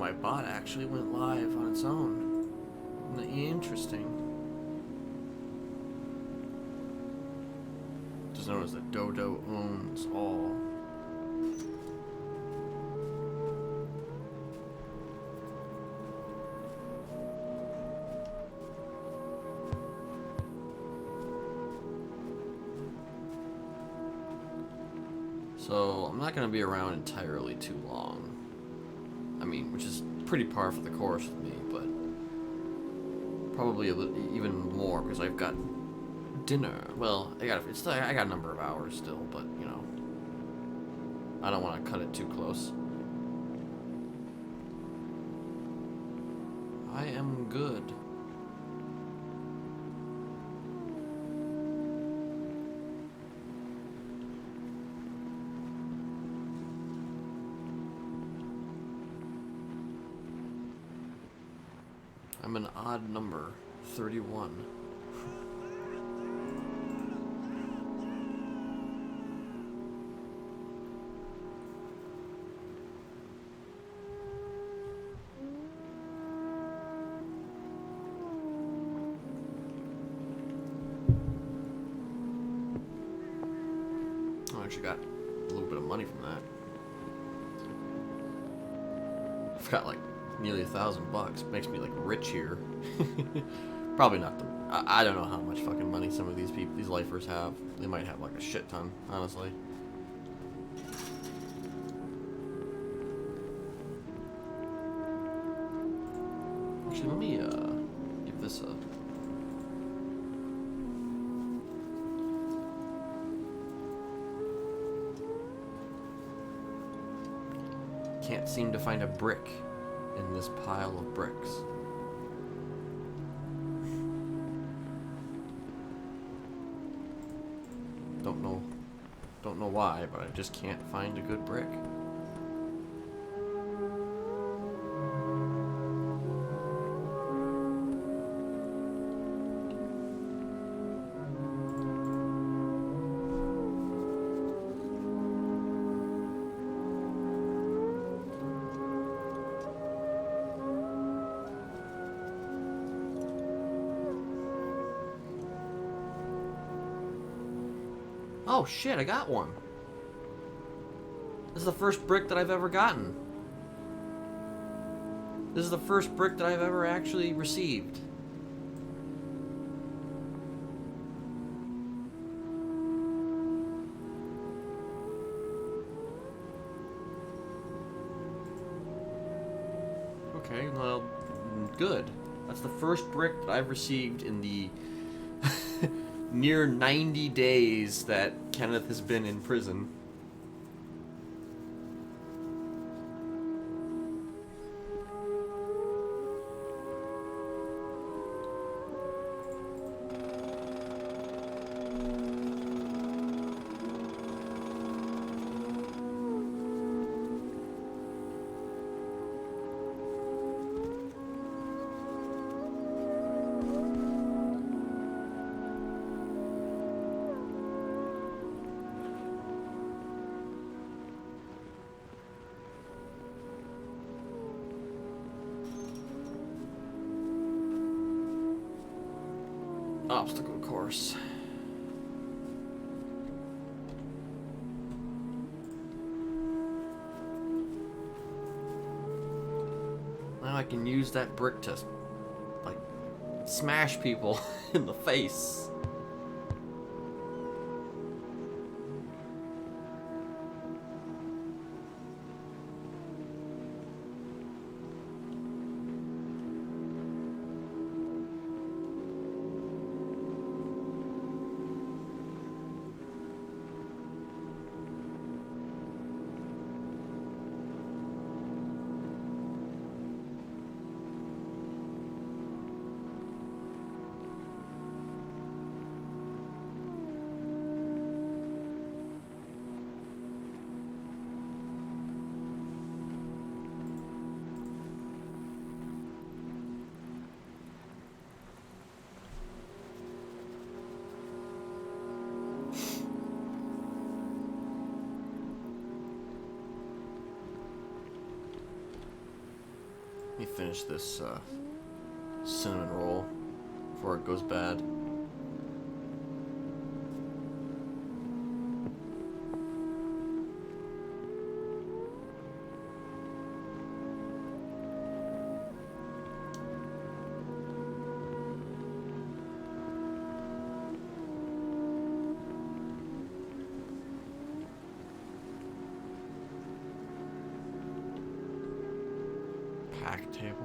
my bot actually went live on its own. Interesting. Just notice that Dodo owns all. So, I'm not going to be around entirely too long. I mean, which is pretty par for the course with me, but probably even more because I've got dinner. Well, I got a number of hours still, but you know, I don't want to cut it too close. I am good. I'm an odd number, 31. I actually got a little bit of money from that. I've got like nearly $1,000. Makes me like rich here. Probably not the. I don't know how much fucking money some of these people, these lifers have. They might have like a shit ton, honestly. Actually, let me give this a. Can't seem to find a brick in this pile of bricks. Don't know why, but I just can't find a good brick. Oh shit, I got one. This is the first brick that I've ever gotten. This is the first brick that I've ever actually received. Okay, well, good. That's the first brick that I've received in the near 90 days that Kenneth has been in prison. Obstacle course. Now I can use that brick to, like, smash people in the face. me finish this cinnamon roll before it goes bad. Pack table.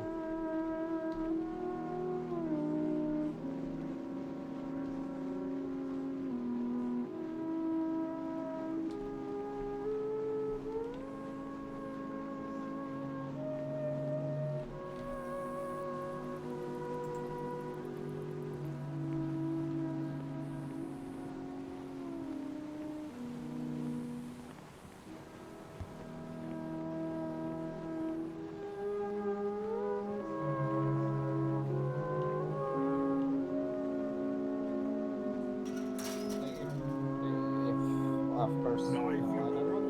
Of course. No, if you go wrong,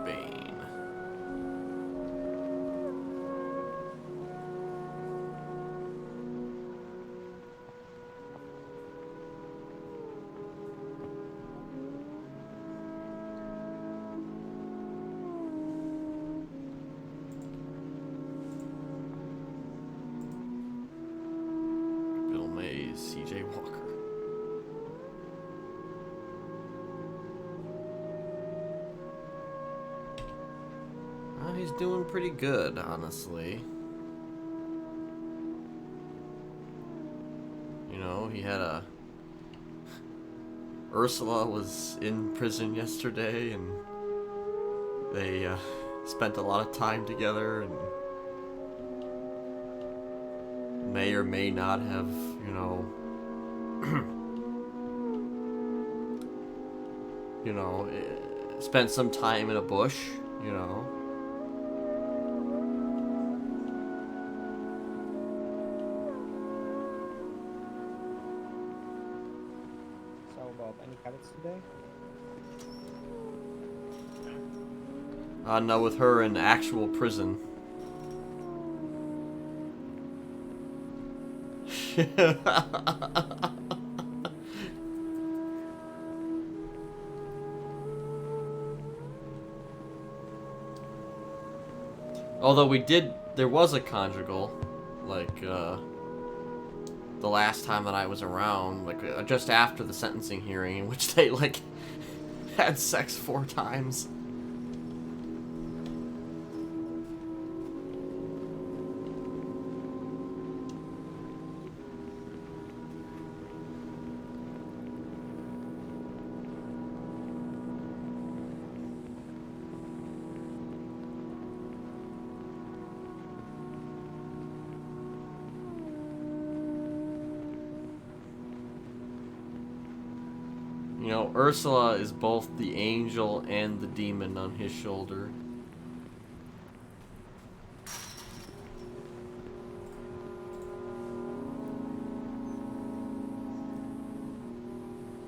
Bane. Bill Mays, CJ Walker. He's doing pretty good, honestly. You know, he had a... Ursula was in prison yesterday, and they spent a lot of time together, and may or may not have, you know... you know, spent some time in a bush, you know. So about any credits today? No, with her in actual prison. Although there was a conjugal, like, the last time that I was around, like, just after the sentencing hearing, in which they, like, had sex 4 times. You know, Ursula is both the angel and the demon on his shoulder.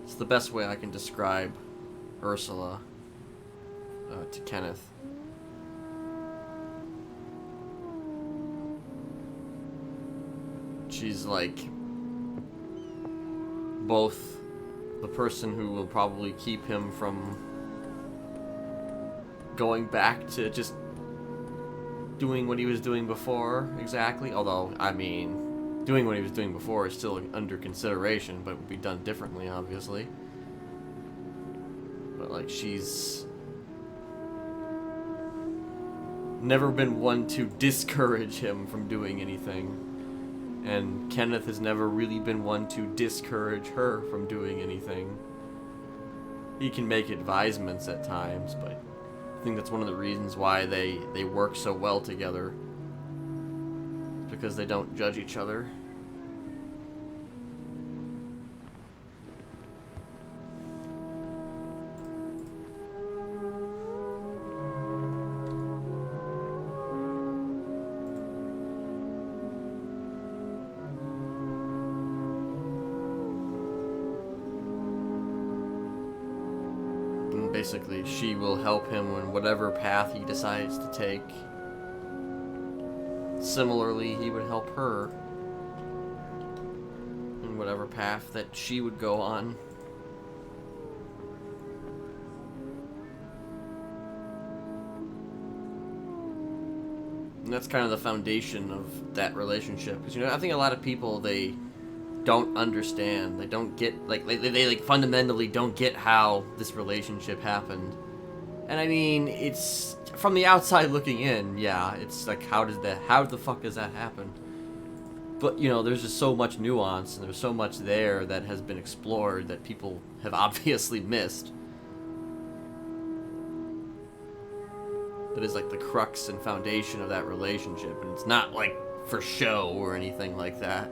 It's the best way I can describe Ursula to Kenneth. She's like both the person who will probably keep him from going back to just doing what he was doing before, exactly. Although, I mean, doing what he was doing before is still under consideration, but would be done differently, obviously. But, like, she's never been one to discourage him from doing anything. And Kenneth has never really been one to discourage her from doing anything. He can make advisements at times, but I think that's one of the reasons why they work so well together. Because they don't judge each other. basically, she will help him in whatever path he decides to take. Similarly, he would help her in whatever path that she would go on. And that's kind of the foundation of that relationship. Because, I think a lot of people, they don't understand. They don't get, they fundamentally don't get how this relationship happened. And I mean, it's, from the outside looking in, yeah, it's like, how the fuck does that happen? But, there's just so much nuance, and there's so much there that has been explored that people have obviously missed. That is like the crux and foundation of that relationship, and it's not like for show or anything like that.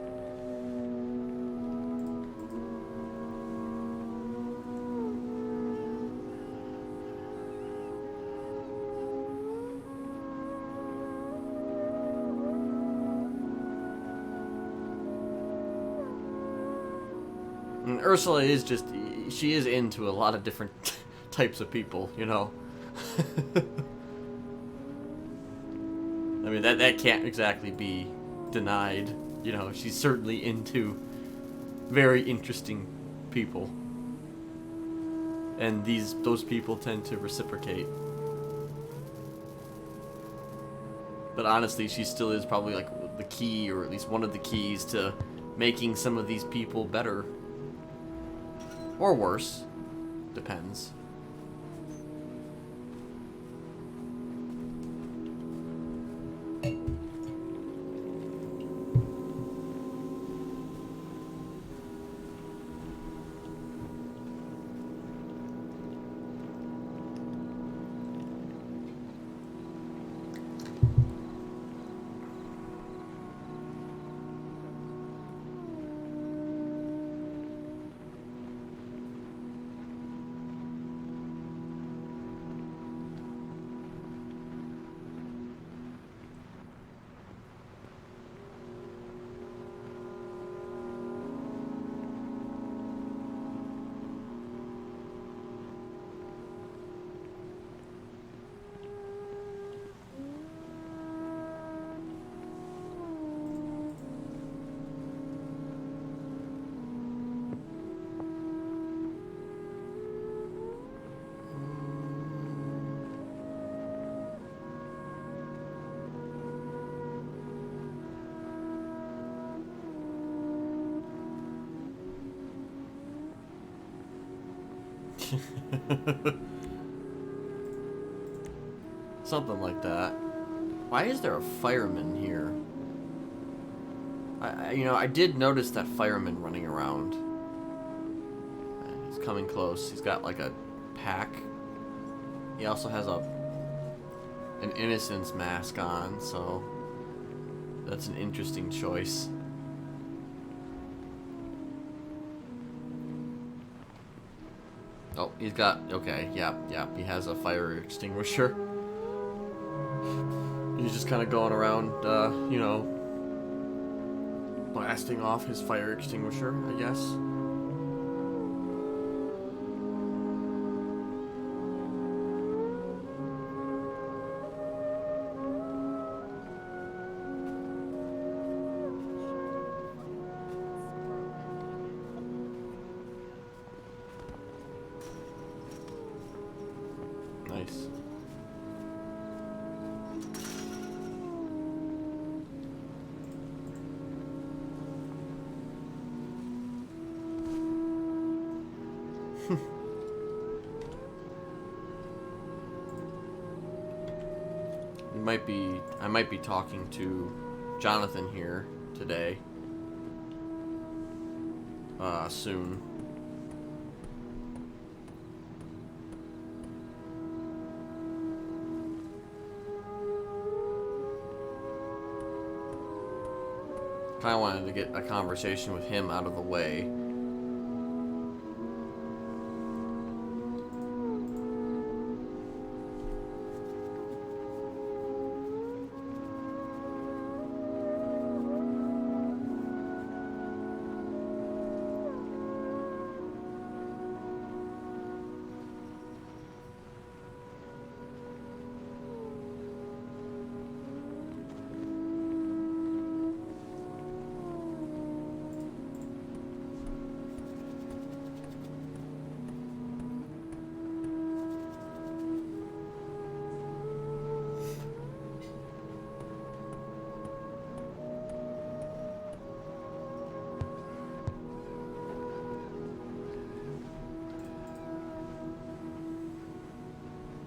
And Ursula is just, she is into a lot of different types of people, I mean, that can't exactly be denied. She's certainly into very interesting people. And those people tend to reciprocate. But honestly, she still is probably like the key, or at least one of the keys to making some of these people better. Or worse. Depends. Something like that. Why is there a fireman here? I did notice that fireman running around. He's coming close. He's got like a pack. He also has an innocence mask on, so that's an interesting choice. Oh, he's got, okay, yeah, he has a fire extinguisher. He's just kind of going around, blasting off his fire extinguisher, I guess. Nice. I might be talking to Jonathan here today. Soon. Kinda wanted to get a conversation with him out of the way.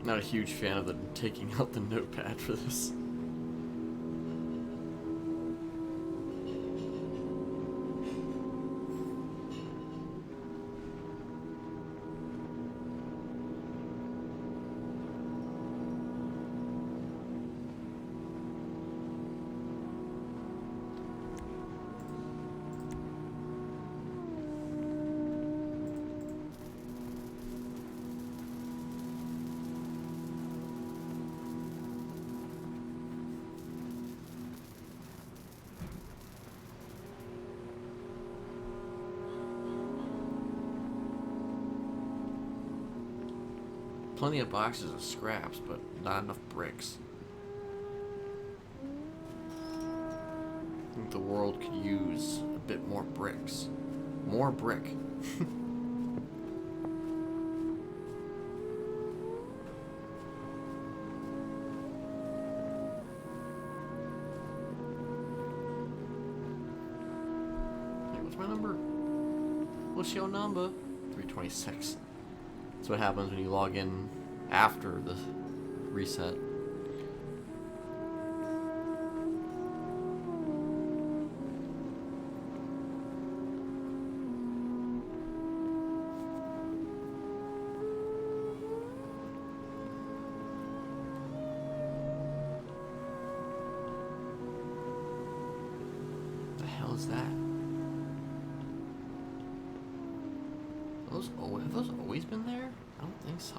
Not a huge fan of the taking out the notepad for this. Plenty of boxes of scraps, but not enough bricks. I think the world could use a bit more bricks. More brick. Hey, what's my number? What's your number? 326. That's what happens when you log in after the reset. What the hell is that? Have those always been there? I don't think so.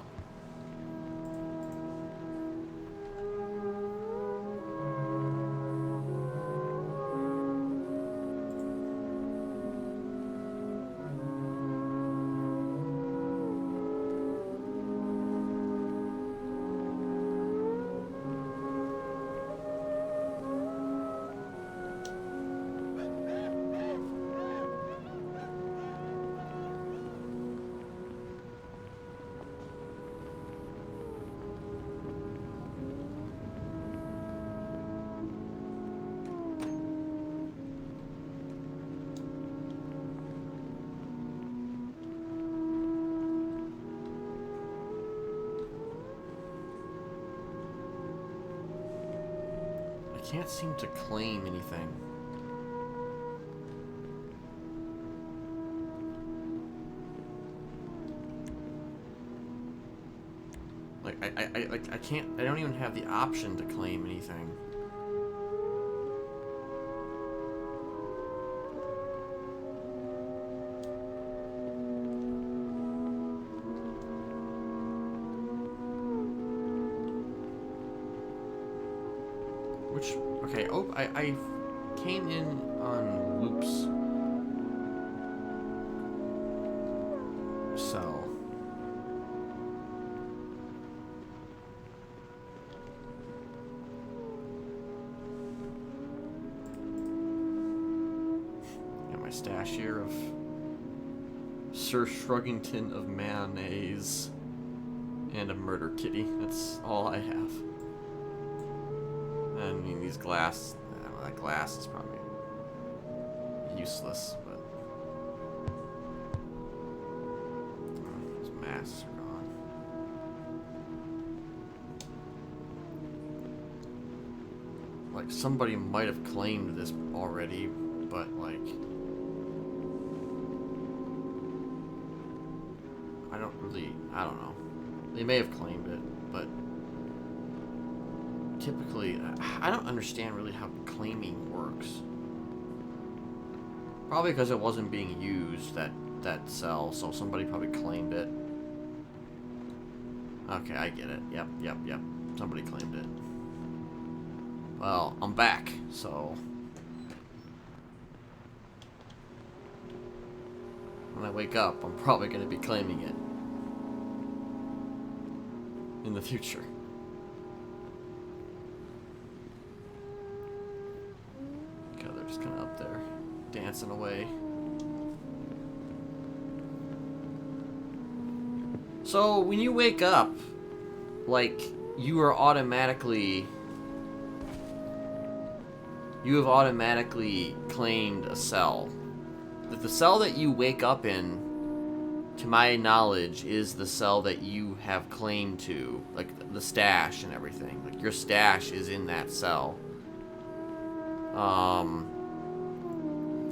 Can't seem to claim anything. Like I can't. I don't even have the option to claim anything. Which, okay, oh, I came in on loops. So. Got my stash here of Sir Shruggington of mayonnaise and a murder kitty. That's all I have. I mean, these glass, that glass is probably useless, but those masks are gone. Like, somebody might have claimed this already, but like, I don't know. They may have claimed it, but typically, I don't understand really how claiming works. Probably because it wasn't being used, that cell, so somebody probably claimed it. Okay, I get it. Yep. Somebody claimed it. Well, I'm back, so when I wake up, I'm probably going to be claiming it in the future. Okay, they're just kind of up there, dancing away. So, when you wake up, like, you have automatically claimed a cell. The cell that you wake up in to my knowledge, is the cell that you have claim to, like the stash and everything. Like your stash is in that cell.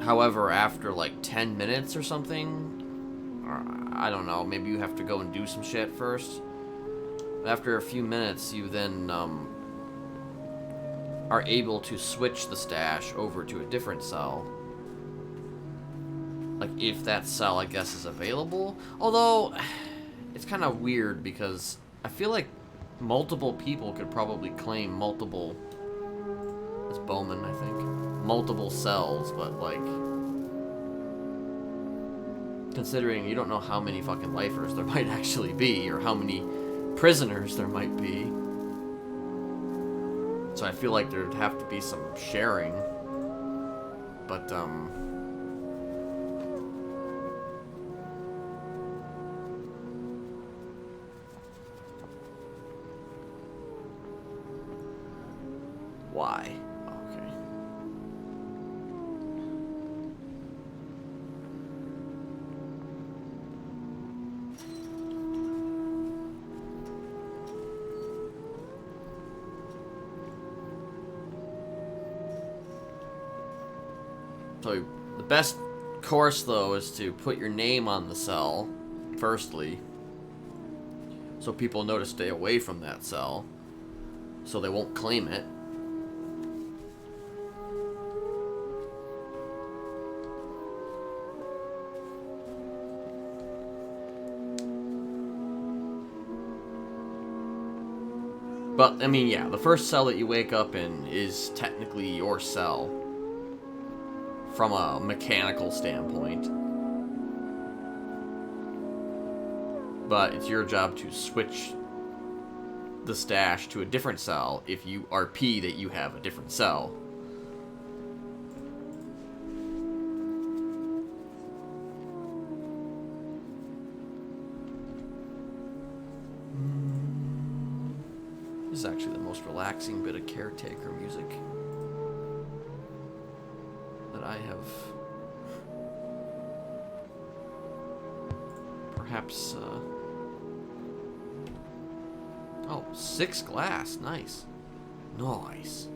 However, after like 10 minutes or something, or I don't know, maybe you have to go and do some shit first. After a few minutes, you then are able to switch the stash over to a different cell. Like, if that cell, I guess, is available. Although, it's kind of weird because I feel like multiple people could probably claim multiple... That's Bowman, I think. Multiple cells, but, like... Considering you don't know how many fucking lifers there might actually be, or how many prisoners there might be. So I feel like there'd have to be some sharing. But, why? Okay. So the best course, though, is to put your name on the cell, firstly, so people know to stay away from that cell, so they won't claim it. But, I mean, yeah, the first cell that you wake up in is technically your cell, from a mechanical standpoint. But it's your job to switch the stash to a different cell if you RP that you have a different cell. This is actually the most relaxing bit of Caretaker music that I have perhaps, oh, 6 glass, nice. Nice.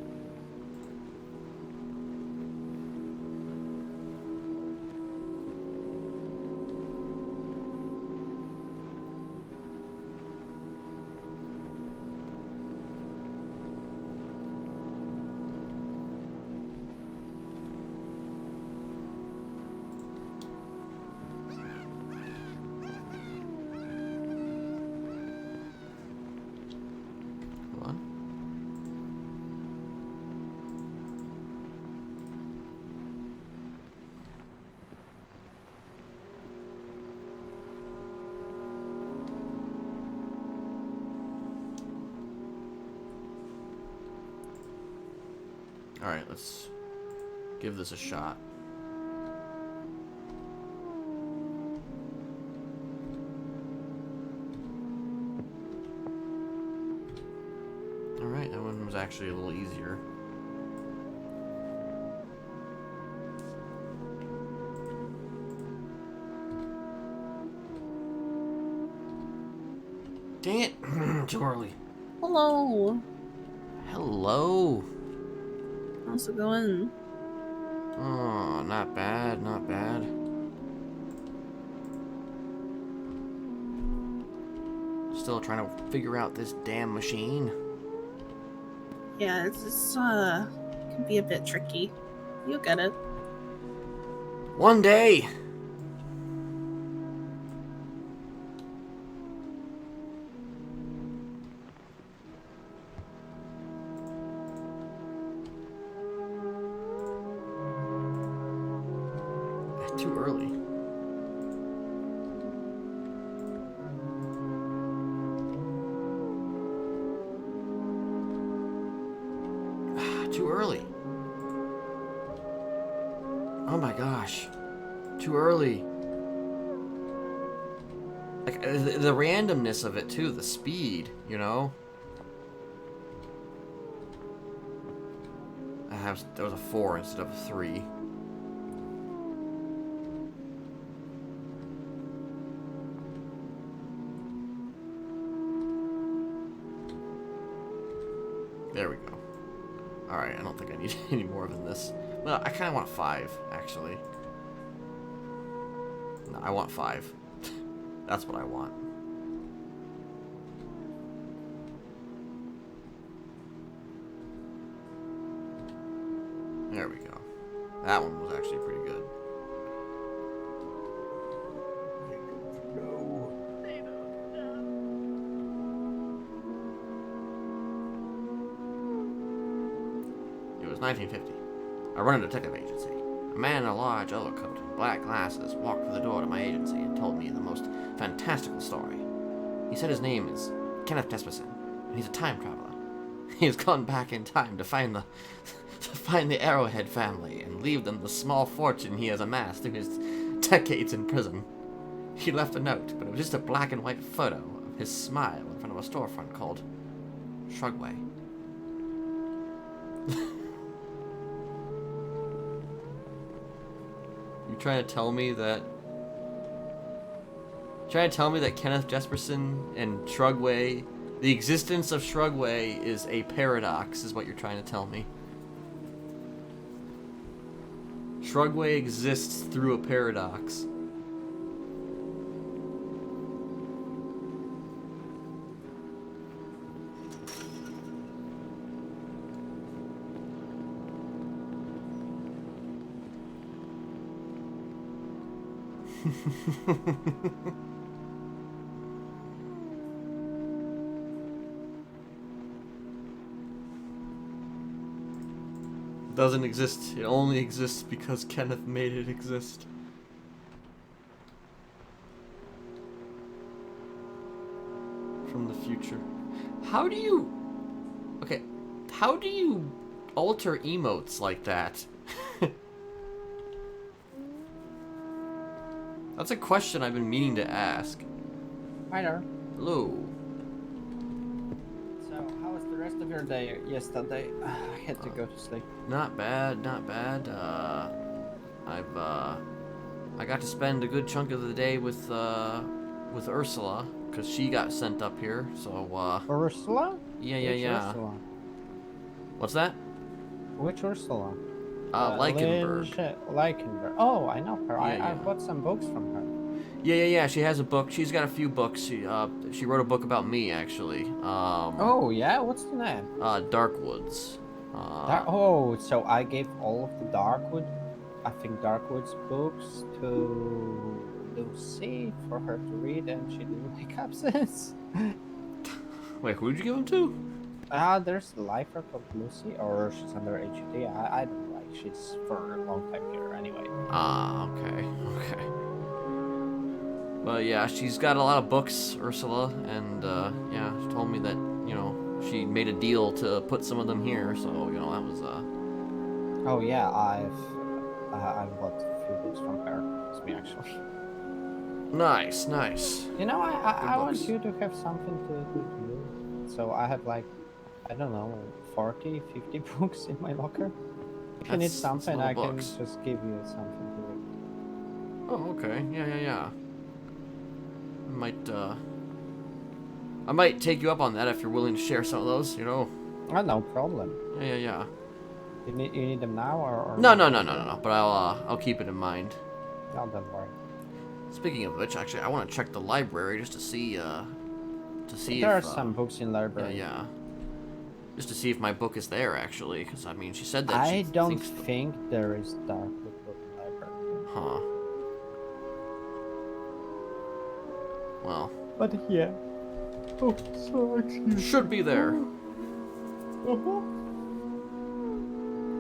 Alright, let's give this a shot. Alright, that one was actually a little easier. Dang it! Too early. Hello. Hello. How's it going? Oh, not bad, not bad. Still trying to figure out this damn machine. Yeah, it's can be a bit tricky. You'll get it. One day. Too early. Too early. Oh my gosh. Too early. Like, the randomness of it, too. The speed, you know? There was a 4 instead of a 3. There we go. Alright, I don't think I need any more than this. Well, I kind of want 5, actually. No, I want 5. That's what I want. There we go. That one was actually pretty good. It was 1950. I run a detective agency. A man in a large overcoat and black glasses walked through the door to my agency and told me the most fantastical story. He said his name is Kenneth Jesperson, and he's a time traveler. He has gone back in time to find the Arrowhead family and leave them the small fortune he has amassed through his decades in prison. He left a note, but it was just a black and white photo of his smile in front of a storefront called Shrugway. You trying to tell me that Kenneth Jesperson and Shrugway, the existence of Shrugway is a paradox, is what you're trying to tell me? Shrugway exists through a paradox. Doesn't exist. It only exists because Kenneth made it exist. From the future. How do you... Okay, how do you alter emotes like that? That's a question I've been meaning to ask. Hi there. Hello. So, how was the rest of your day yesterday? I had to go to sleep. Not bad, not bad. I got to spend a good chunk of the day with Ursula, because she got sent up here, so, Ursula? Yeah. Ursula? What's that? Which Ursula? Leichenberg. Leichenberg. Oh, I know her. Yeah. I bought some books from her. Yeah, she has a book. She's got a few books. She wrote a book about me, actually. Oh, yeah? What's the name? Darkwoods. So I gave all of the Darkwood's books to Lucy for her to read, and she didn't like absence. Wait, who did you give them to? There's the life arc of Lucy, or she's under HUD. I don't like. She's for a long time here anyway. Okay. But yeah, she's got a lot of books, Ursula, and yeah, she told me that, you know, she made a deal to put some of them here, so, you know, that was Oh yeah, I've bought a few books from her. It's me actually. nice. You know, I want books. you to have something to do. So I have like, I don't know, 40, 50 books in my locker. If you need That's something, little I can books. just give you something to read. Oh, okay. Yeah. I might take you up on that if you're willing to share some of those, you know. Oh, no problem. Yeah. You need them now or No. But I'll keep it in mind. No, don't worry. Speaking of which, actually, I want to check the library just to see There are if some books in library. yeah. Just to see if my book is there, actually, because I mean, she said that I she don't thinks think there is Darkwood book in library. Huh. Well. But yeah. Oh, so excuse. Should be there.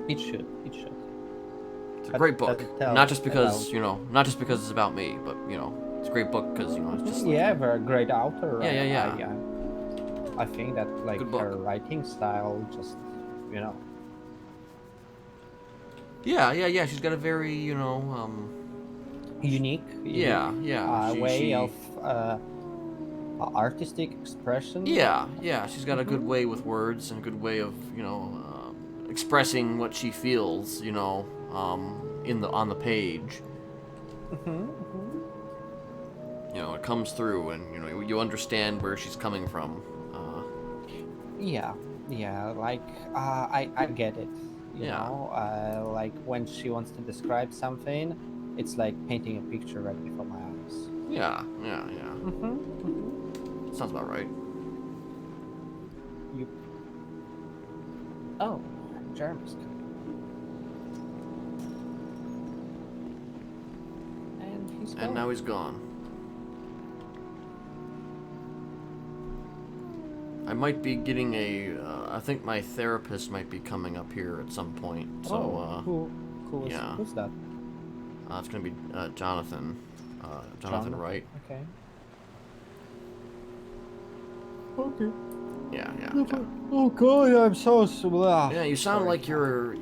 It should. It's a great book. tell Not just because, about- you know, not just because it's about me, but, you know, it's a great book because, you know, it's just like, Yeah, very great author. Yeah. I think that like Good book. her writing style just, you know. Yeah. She's got a very, you know, Unique. yeah. Way of artistic expression. Yeah. She's got a good way with words and a good way of, you know, expressing what she feels, you know, on the page. You know, it comes through, and you know, you understand where she's coming from. Yeah. Yeah, like I get it. You Yeah. know, like when she wants to describe something, it's like painting a picture right before my eyes. Yeah. Mm-hmm. Sounds about right. You. Oh, Jeremy's coming, and he's And gone. now he's gone. I might be getting I think my therapist might be coming up here at some point. So, yeah. Who's that? It's gonna be Jonathan. Jonathan Wright. Okay. Yeah. Oh God, I'm so Yeah, you sound like you're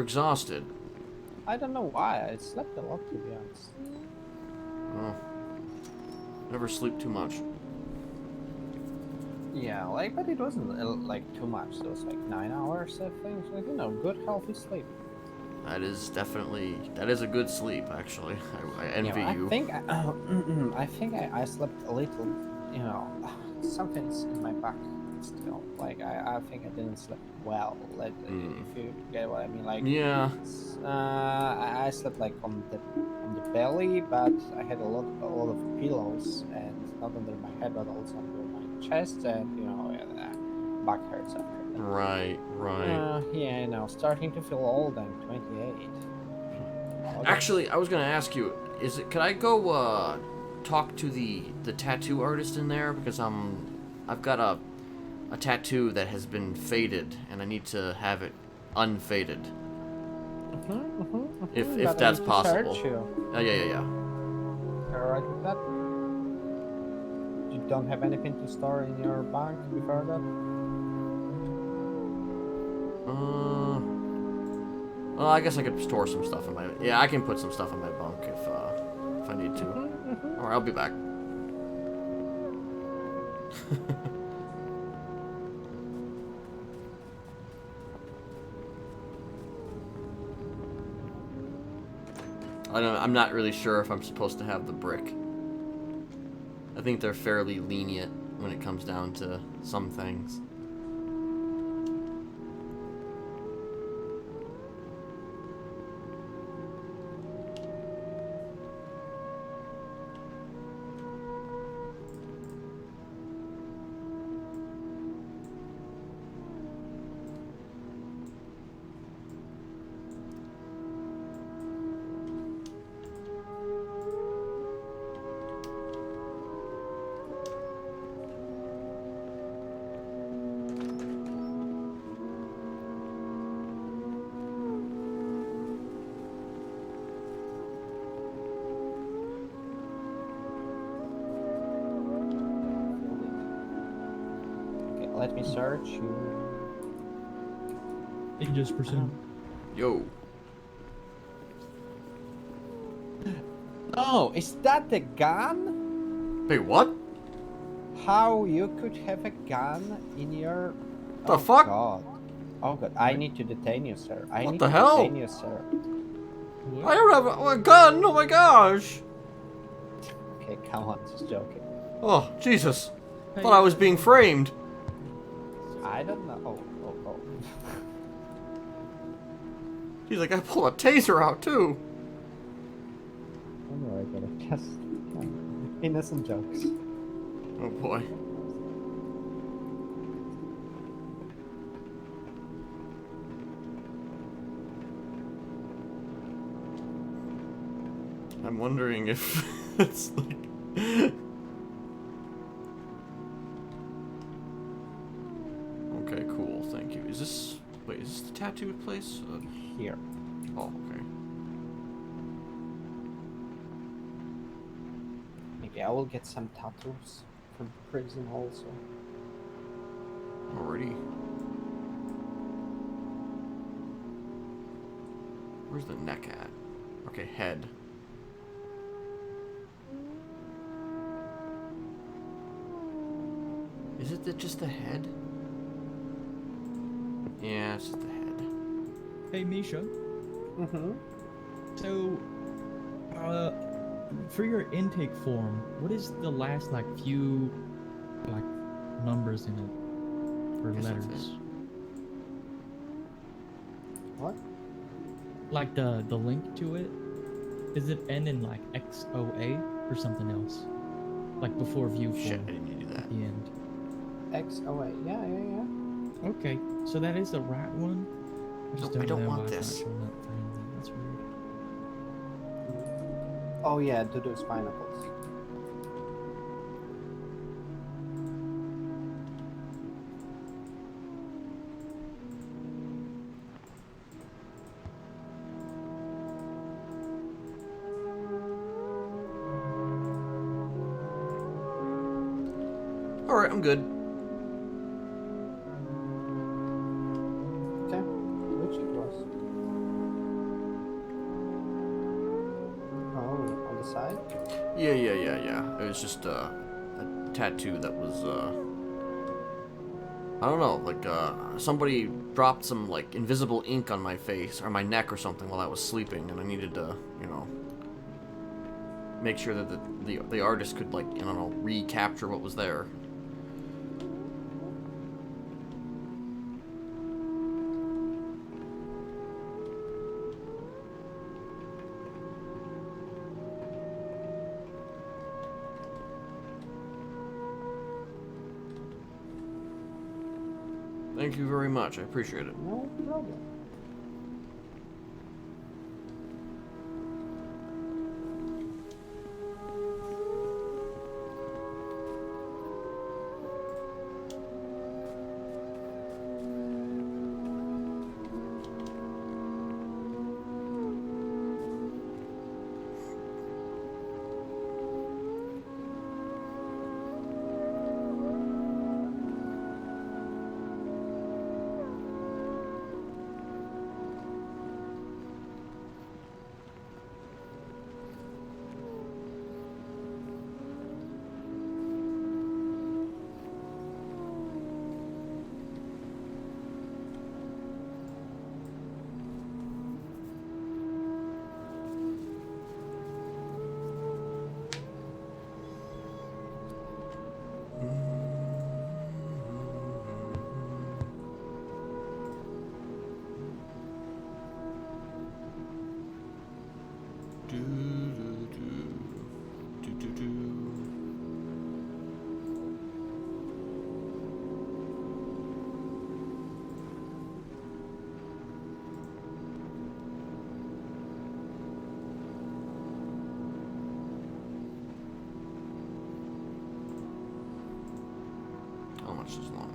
exhausted. I don't know why. I slept a lot, to be honest. Oh. Never sleep too much. Yeah, like, but it wasn't like too much. It was like 9 hours, I think. Like, good healthy sleep. That is a good sleep, actually. I envy you. I think I slept a little. Something's in my back still. Like I think I didn't sleep well. Like if you get what I mean. Like Yeah. I slept like on the belly, but I had a lot of pillows, and not under my head, but also under my chest, and back hurts after that. Right. Yeah, starting to feel old. I'm 28. Actually, I was gonna ask you, could I go talk to the tattoo artist in there, because I've got a tattoo that has been faded and I need to have it unfaded. If that's possible. Yeah. Alright with that. You don't have anything to store in your bank before that? Well, I guess I could store some stuff in my. Yeah, I can put some stuff in my bunk if I need to. All right, I'll be back. I'm not really sure if I'm supposed to have the brick. I think they're fairly lenient when it comes down to some things. Let me search you. Hey, Jesperson. Yo. Oh, is that the gun? Wait, what? How you could have a gun in your... The fuck? God. Oh God, I need to detain you, sir. I What need the to hell? detain you, sir. I don't have a gun! Oh my gosh! Okay, come on, just joking. Oh, Jesus. Thought I was being framed. I don't know. Oh. He's like, I pulled a taser out too. Don't worry about it. Just innocent jokes. Oh boy. I'm wondering if it's like... Okay, cool, thank you. Is this... Wait, is this the tattoo place? Here. Oh, okay. Maybe I will get some tattoos from prison also. Already. Where's the neck at? Okay, head. Is it just the head? Yeah, it's just the head. Hey, Misha. Mm-hmm. So, for your intake form, what is the last few numbers in it? for Guess that's letters. What? Like the link to it, is it end in like XOA or something else? Like before view Shit, I form didn't need to do that. at the end. XOA. Yeah. Okay, so that is the right one. I just Nope, I don't don't know want why this. it's not showing up for anything. That's weird. Oh yeah, do those pineapples. Alright, I'm good. Okay. Which it was? Oh, on the side? Yeah. It was just a tattoo that was, I don't know, like, somebody dropped some, like, invisible ink on my face, or my neck or something while I was sleeping, and I needed to, you know, make sure that the artist could, like, I don't know, recapture what was there. Thank you very much, I appreciate it. No problem. How much is longer?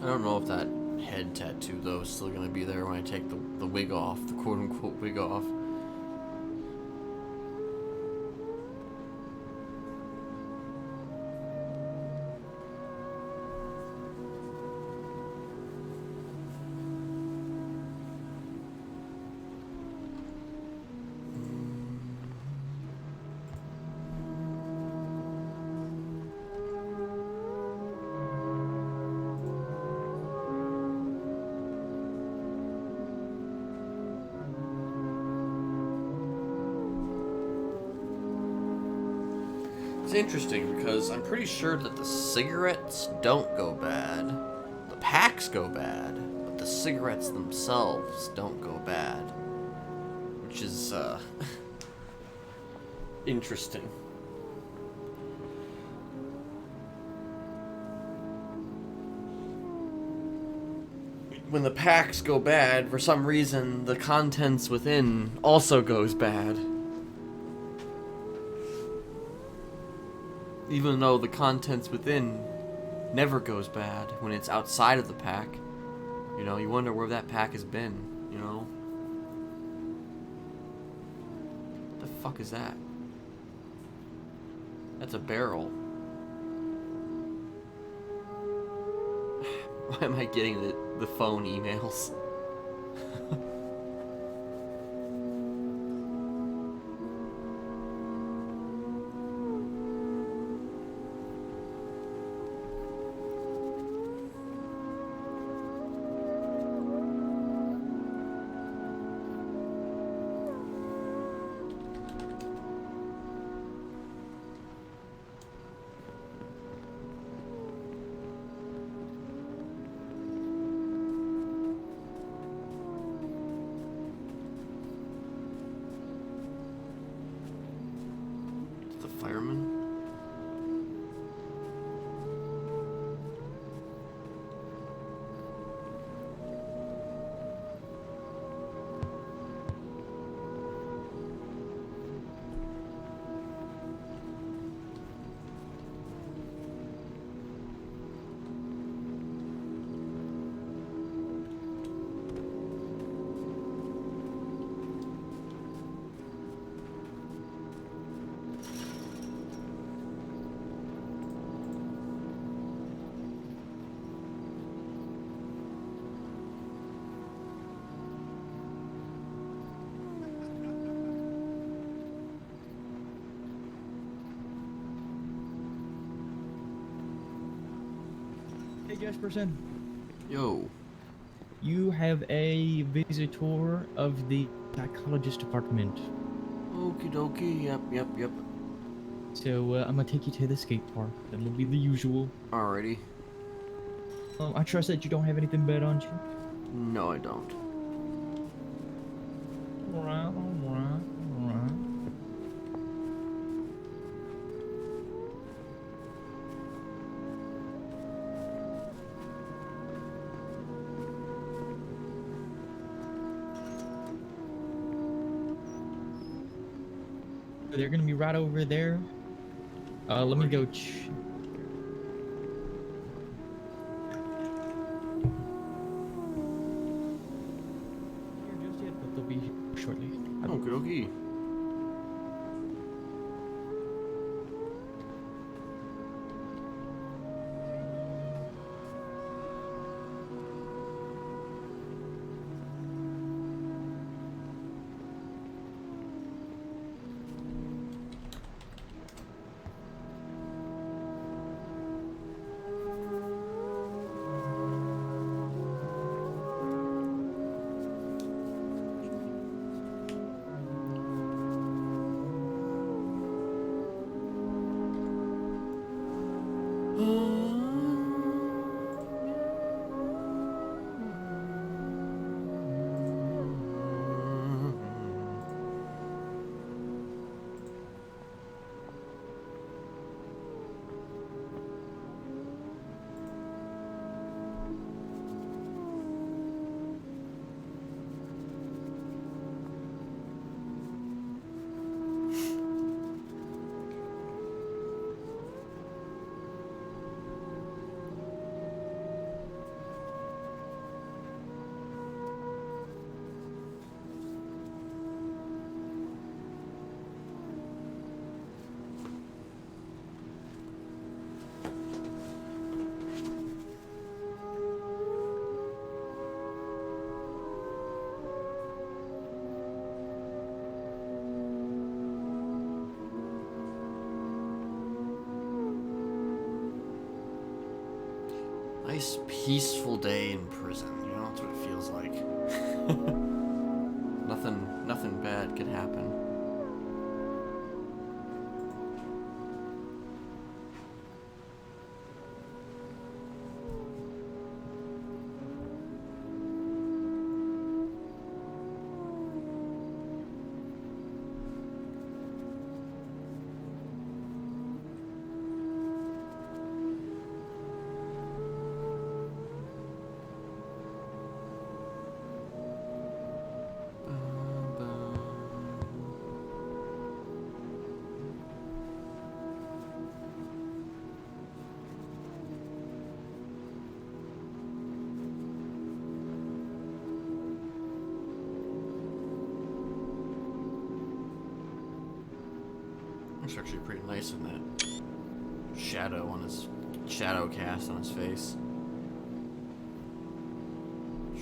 I don't know if that head tattoo, though, is still going to be there when I take the wig off, the quote-unquote wig off. It's interesting because I'm pretty sure that the cigarettes don't go bad. The packs go bad, but the cigarettes themselves don't go bad. Which is, interesting. when the packs go bad, for some reason, the contents within also goes bad. Even though the contents within never goes bad when it's outside of the pack. You know, you wonder where that pack has been, you know? What the fuck is that? That's a barrel. Why am I getting the phone emails? The fireman? Hey Jesperson, Yo. you have a visitor of the psychologist department. Okie dokie, yep. So I'm gonna take you to the skate park. That'll be the usual. Alrighty. I trust that you don't have anything bad on you. No, I don't. Alright. They're gonna be right over there. Let me go. Just yet, but they'll be here shortly. Okie dokie. Nice peaceful day in prison, you know, that's what it feels like. Nothing bad could happen. Looks actually pretty nice in that shadow on his shadow cast on his face.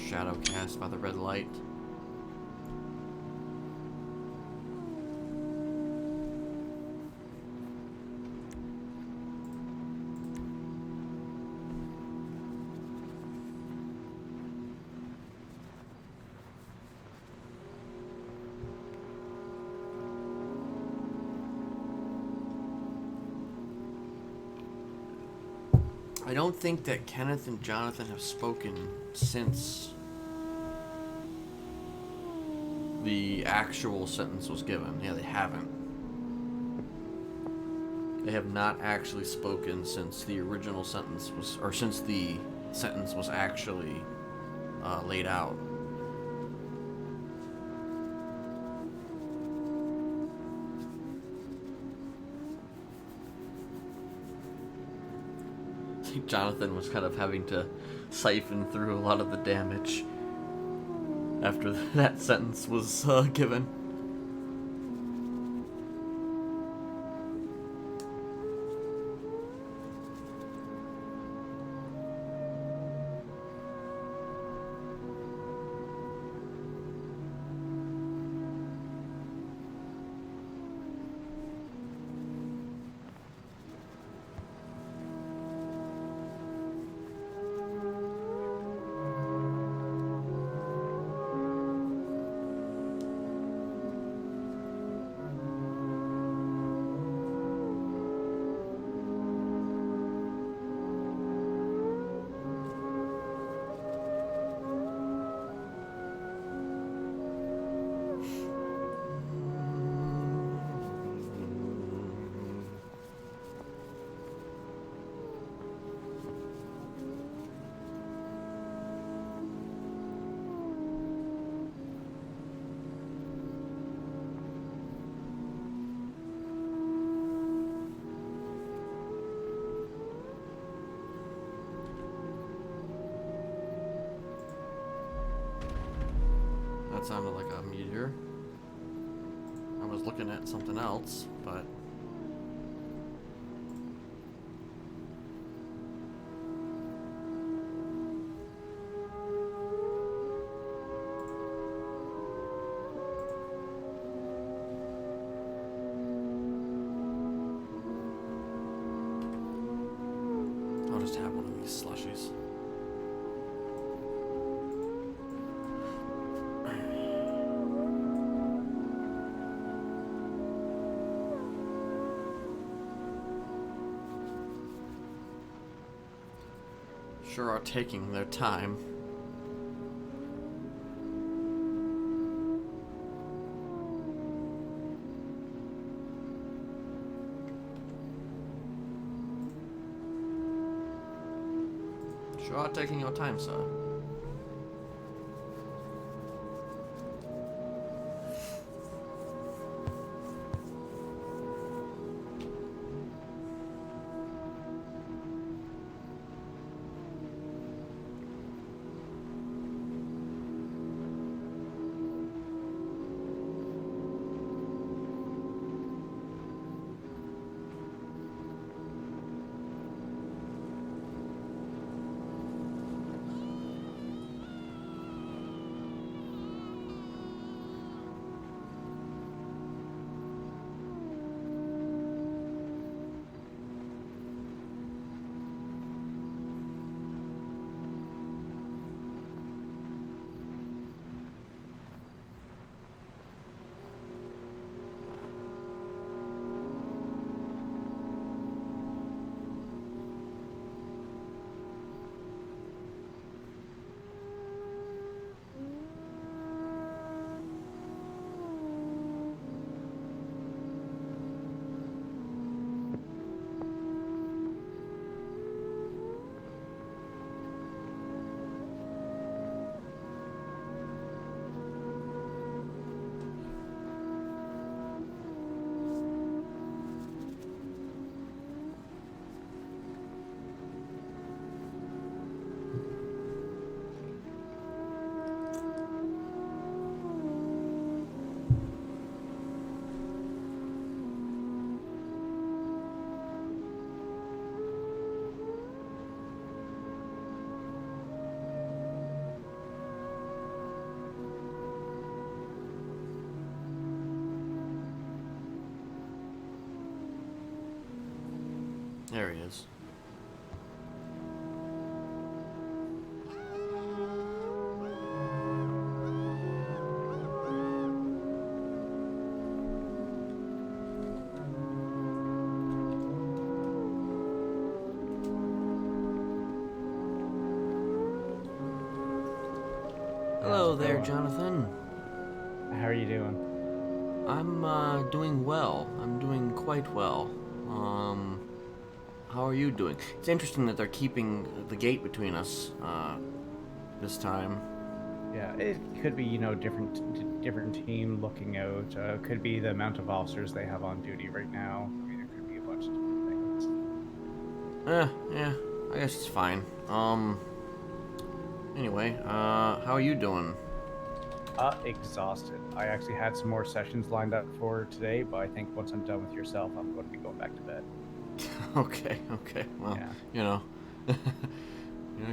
Shadow cast by the red light. I don't think that Kenneth and Jonathan have spoken since the actual sentence was given. Yeah, they haven't. They have not actually spoken since the original sentence was, or since the sentence was actually laid out. Jonathan was kind of having to siphon through a lot of the damage after that sentence was given. That sounded like a meteor. I was looking at something else, but... I'll just have one of these slushies. Sure are taking their time. Sure are taking your time, sir. There he is. Hello How's it there, going? Jonathan. How are you doing? I'm doing well. I'm doing quite well. How are you doing? It's interesting that they're keeping the gate between us, this time. Yeah, it could be, different team looking out. Could be the amount of officers they have on duty right now. I mean, it could be a bunch of different things. Yeah, I guess it's fine. Anyway, how are you doing? Exhausted. I actually had some more sessions lined up for today, but I think once I'm done with yourself, I'm going to be going back to bed. Okay, well, Yeah.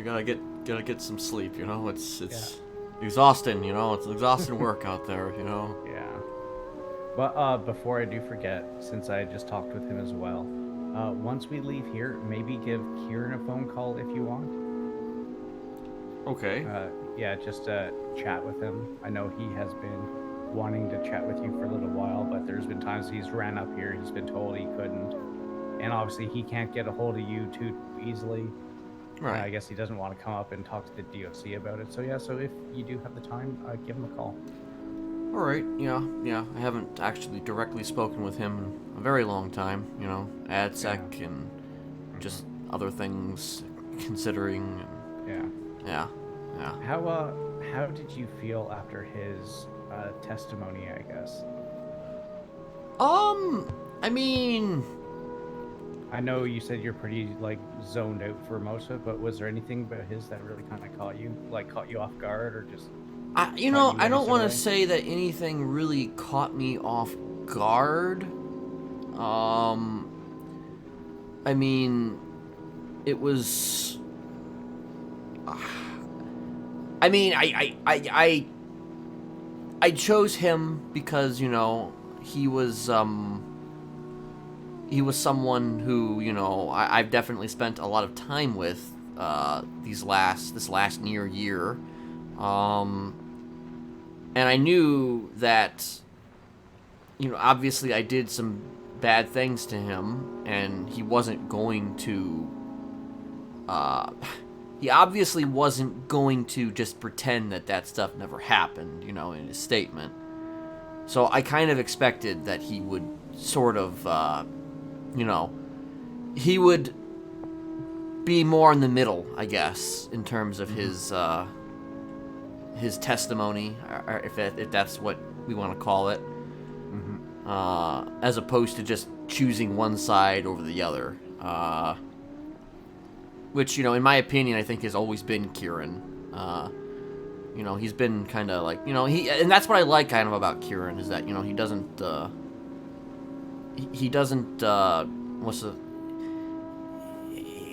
Gotta get some sleep, it's exhausting, it's exhausting work out there, Yeah. But before I do forget, since I just talked with him as well, once we leave here, maybe give Kieran a phone call if you want. Okay. Yeah, just chat with him. I know he has been wanting to chat with you for a little while, but there's been times he's ran up here, he's been told he couldn't, and obviously he can't get a hold of you too easily. Right. I guess he doesn't want to come up and talk to the DOC about it. So yeah, so if you do have the time, give him a call. Alright, yeah. I haven't actually directly spoken with him in a very long time, AdSec and just other things considering. Yeah. Yeah. How did you feel after his testimony, I guess? I mean, I know you said you're pretty zoned out for most of it, but was there anything about his that really kind of caught you off guard, or just I caught you don't in some want to way? say that anything really caught me off guard. I mean, it was. I mean, I chose him because he was someone who I've definitely spent a lot of time with this last near year, and I knew that obviously I did some bad things to him, and he wasn't going to. He obviously wasn't going to just pretend that stuff never happened, in his statement. So I kind of expected that he would sort of, he would be more in the middle, I guess, in terms of his testimony, or if that's what we want to call it, as opposed to just choosing one side over the other. Which, in my opinion, I think has always been Kieran. He's been kind of like, and that's what I like kind of about Kieran, is that, he doesn't,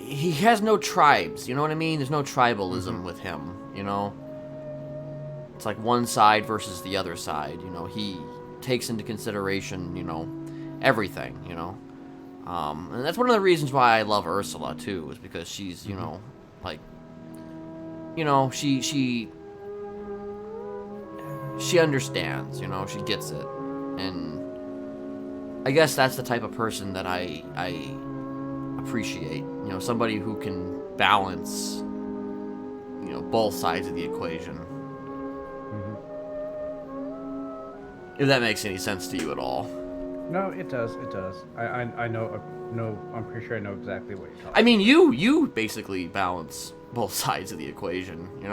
he has no tribes, you know what I mean? There's no tribalism with him, It's like one side versus the other side, he takes into consideration, everything, and that's one of the reasons why I love Ursula too, is because she's, she understands, she gets it, and I guess that's the type of person that I appreciate, somebody who can balance, both sides of the equation. If that makes any sense to you at all. No, it does. It does. I know. I'm pretty sure I know exactly what you're talking. I mean, you basically balance both sides of the equation, in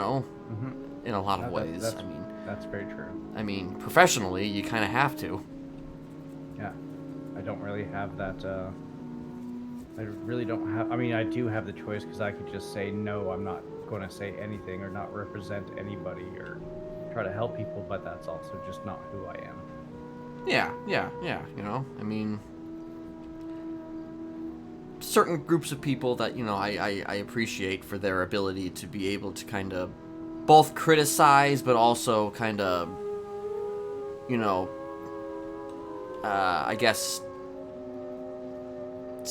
a lot of ways. That's very true. I mean, professionally, you kind of have to. Yeah, I don't really have that. I really don't have. I mean, I do have the choice, because I could just say no. I'm not going to say anything or not represent anybody or try to help people, but that's also just not who I am. Yeah. I mean, certain groups of people that, I appreciate for their ability to be able to kind of both criticize, but also kind of, I guess,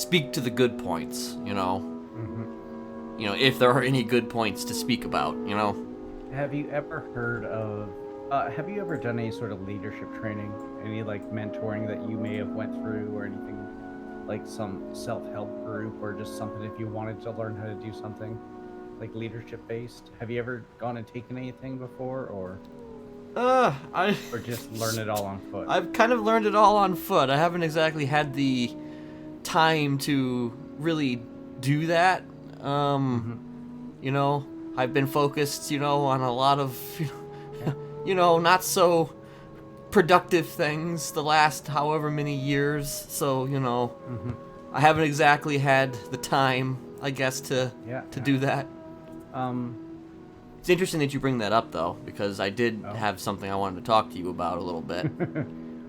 speak to the good points, you know? Mm-hmm. You know, if there are any good points to speak about, you know? Have you ever heard of? Have you ever done any sort of leadership training? Any like mentoring that you may have went through, or anything like some self-help group, or just something if you wanted to learn how to do something like leadership based? Have you ever gone and taken anything before, or I... just learn it all on foot? I've kind of learned it all on foot. I haven't exactly had the time to really do that. You know, I've been focused, you know, on a lot of, you know, not so productive things the last however many years. So, you know, I haven't exactly had the time, I guess, to do that. It's interesting that you bring that up, though, because I did have something I wanted to talk to you about a little bit.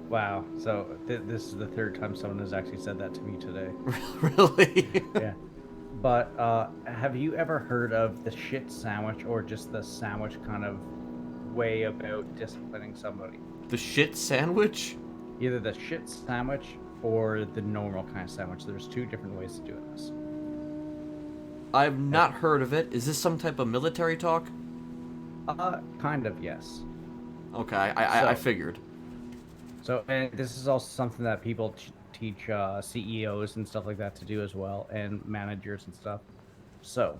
Wow. So this is the third time someone has actually said that to me today. Really? Yeah. But have you ever heard of the shit sandwich, or just the sandwich kind of way about disciplining somebody? The shit sandwich? Either the shit sandwich or the normal kind of sandwich. There's two different ways of doing this. I've not heard of it. Is this some type of military talk? Kind of, yes. Okay, I figured. So, and this is also something that people teach CEOs and stuff like that to do as well, and managers and stuff. So,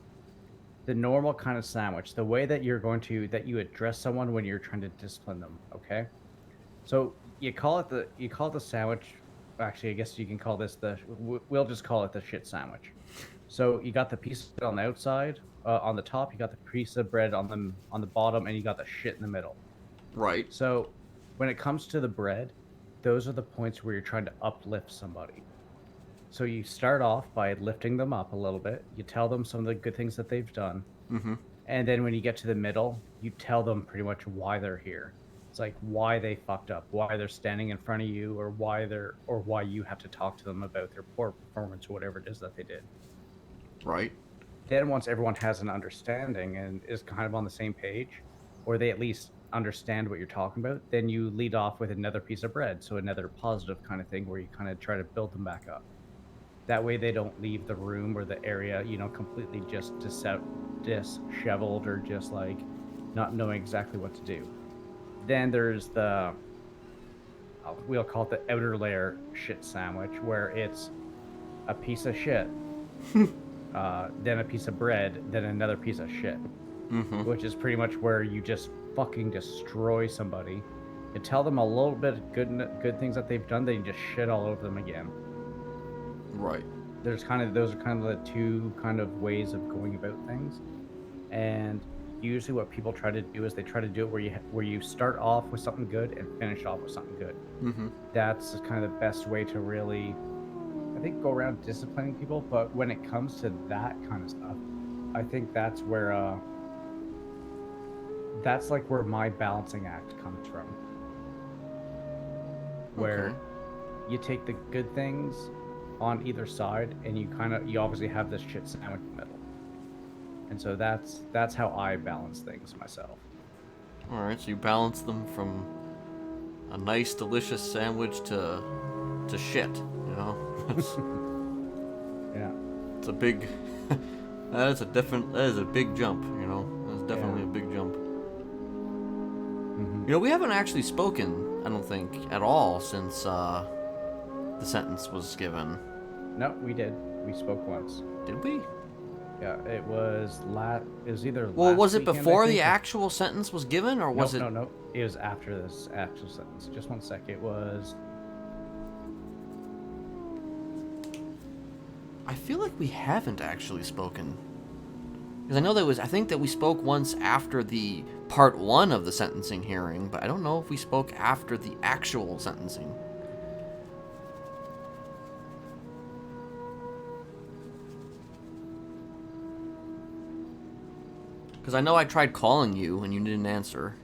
the normal kind of sandwich, the way that that you address someone when you're trying to discipline them, okay? So you call it the sandwich. Actually, I guess you can call this we'll just call it the shit sandwich. So you got the piece on the outside, on the top, you got the piece of bread on the bottom, and you got the shit in the middle. Right. So when it comes to the bread, those are the points where you're trying to uplift somebody. So you start off by lifting them up a little bit. You tell them some of the good things that they've done. And then when you get to the middle, you tell them pretty much why they're here. It's like why they fucked up, why they're standing in front of you, or why you have to talk to them about their poor performance or whatever it is that they did. Right. Then once everyone has an understanding and is kind of on the same page, or they at least understand what you're talking about, then you lead off with another piece of bread. So another positive kind of thing where you kind of try to build them back up. That way they don't leave the room or the area, you know, completely just disheveled or just like not knowing exactly what to do. Then there's we'll call it the outer layer shit sandwich, where it's a piece of shit, then a piece of bread, then another piece of shit, which is pretty much where you just fucking destroy somebody. You tell them a little bit of good things that they've done, then you just shit all over them again. Right. Those are kind of the two kind of ways of going about things. And usually what people try to do is they try to do it where you start off with something good and finish off with something good. That's kind of the best way to really, I think, go around disciplining people. But when it comes to that kind of stuff, I think that's where that's like where my balancing act comes from, where you take the good things on either side, and you obviously have this shit sandwich in the middle. And so that's how I balance things myself. All right, so you balance them from a nice, delicious sandwich to shit, you know? Yeah. It's a big... that is a big jump, you know? That's definitely a big jump. You know, we haven't actually spoken, I don't think, at all since the sentence was given. No, we did. We spoke once. Did we? Yeah, it was either last Well, was it weekend, before the actual sentence was given, or was it... No. It was after this actual sentence. Just one sec. It was... I feel like we haven't actually spoken. Because I think that we spoke once after the part 1 of the sentencing hearing, but I don't know if we spoke after the actual sentencing. Because I know I tried calling you and you didn't answer.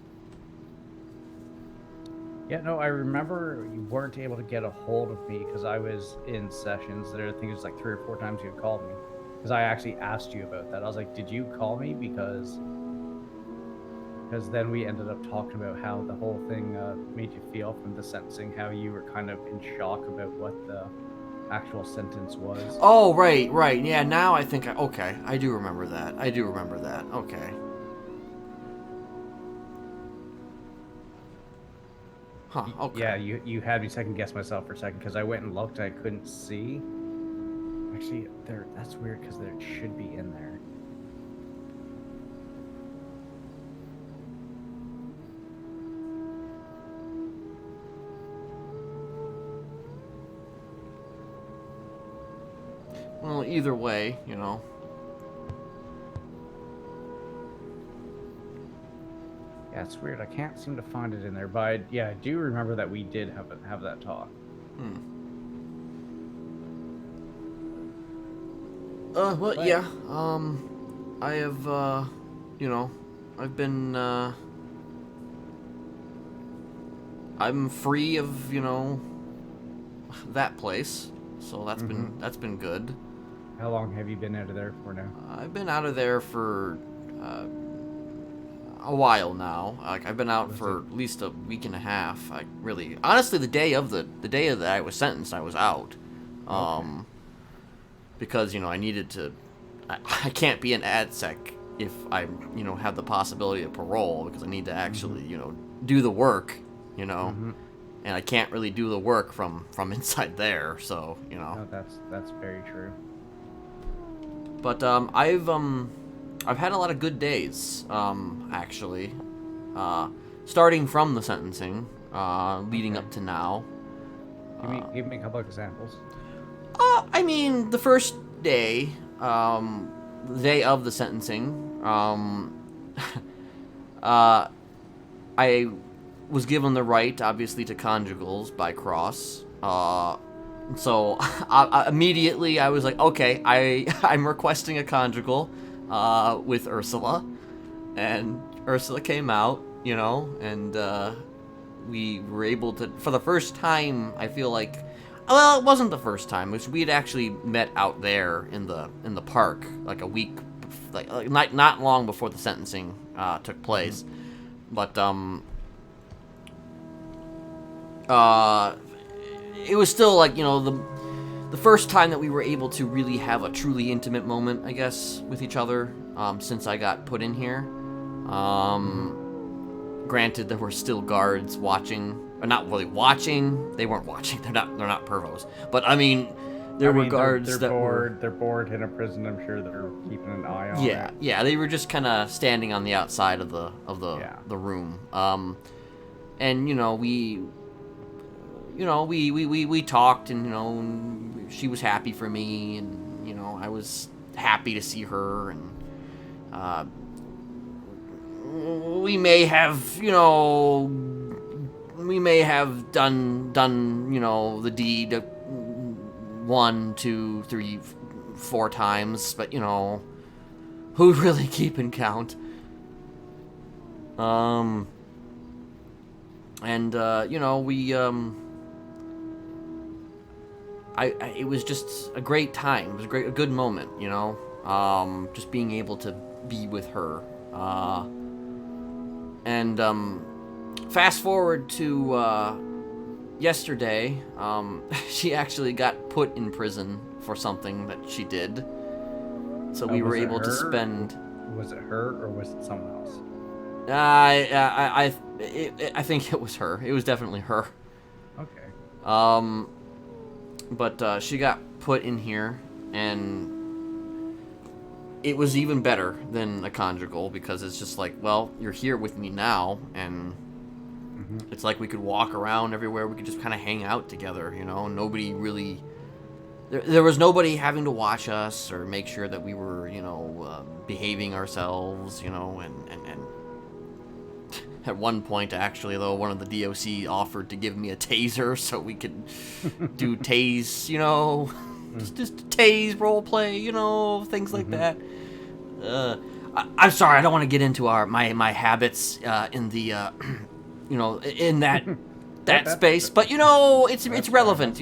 Yeah, no, I remember you weren't able to get a hold of me because I was in sessions. I think it was like 3 or 4 times you had called me. Because I actually asked you about that. I was like, did you call me? Because then we ended up talking about how the whole thing made you feel from the sentencing, how you were kind of in shock about what actual sentence was. Oh, right. Yeah, now I think okay, I do remember that. Okay. Huh, okay. Yeah, you had me second guess myself for a second because I went and looked. I couldn't see. Actually, that's weird because it should be in there. Well, either way, you know. Yeah, it's weird. I can't seem to find it in there, but I do remember that we did have that talk. Well, But- yeah. I have, you know, I've been, I'm free of, you know, that place. So that's been good. How long have you been out of there for now? I've been out of there for a while now. Like I've been out for at least a week and a half. I really, honestly, the day that I was sentenced, I was out. Because you know I needed to. I can't be an AdSec if I have the possibility of parole because I need to actually do the work. And I can't really do the work from inside there. So No, that's very true. But I've had a lot of good days, actually. Starting from the sentencing, leading up to now. Give me a couple of examples. I mean, the first day, the day of the sentencing, I was given the right, obviously, to conjugals by Cross. So immediately I was like, okay, I'm requesting a conjugal with Ursula, and Ursula came out, and we were able to, for the first time, I feel like, well, it wasn't the first time, which we had actually met out there in the park, like a week, like not long before the sentencing took place, but it was still like, the first time that we were able to really have a truly intimate moment, I guess, with each other, since I got put in here. Granted, there were still guards watching, or not really watching. They weren't watching. They're not pervos. But I mean, there were guards they're that bored. were. They're bored in a prison. I'm sure they're keeping an eye on it. Yeah. They were just kind of standing on the outside of the room. And we talked, and she was happy for me, and I was happy to see her, and we may have done the deed 1, 2, 3, 4 times, but who's really keeping count? It was just a great time. It was a good moment, just being able to be with her. And fast forward to yesterday, she actually got put in prison for something that she did. So we were able to spend. Was it her or was it someone else? I think it was her. It was definitely her. Okay. But she got put in here, and it was even better than a conjugal because it's just like, well, you're here with me now, and it's like we could walk around everywhere. We could just kind of hang out together, Nobody really. There was nobody having to watch us or make sure that we were, behaving ourselves, and at one point, actually, though, one of the DOC offered to give me a taser so we could do tase, just tase role play, things like that. I'm sorry, I don't want to get into my habits in the in that space, but it's relevant,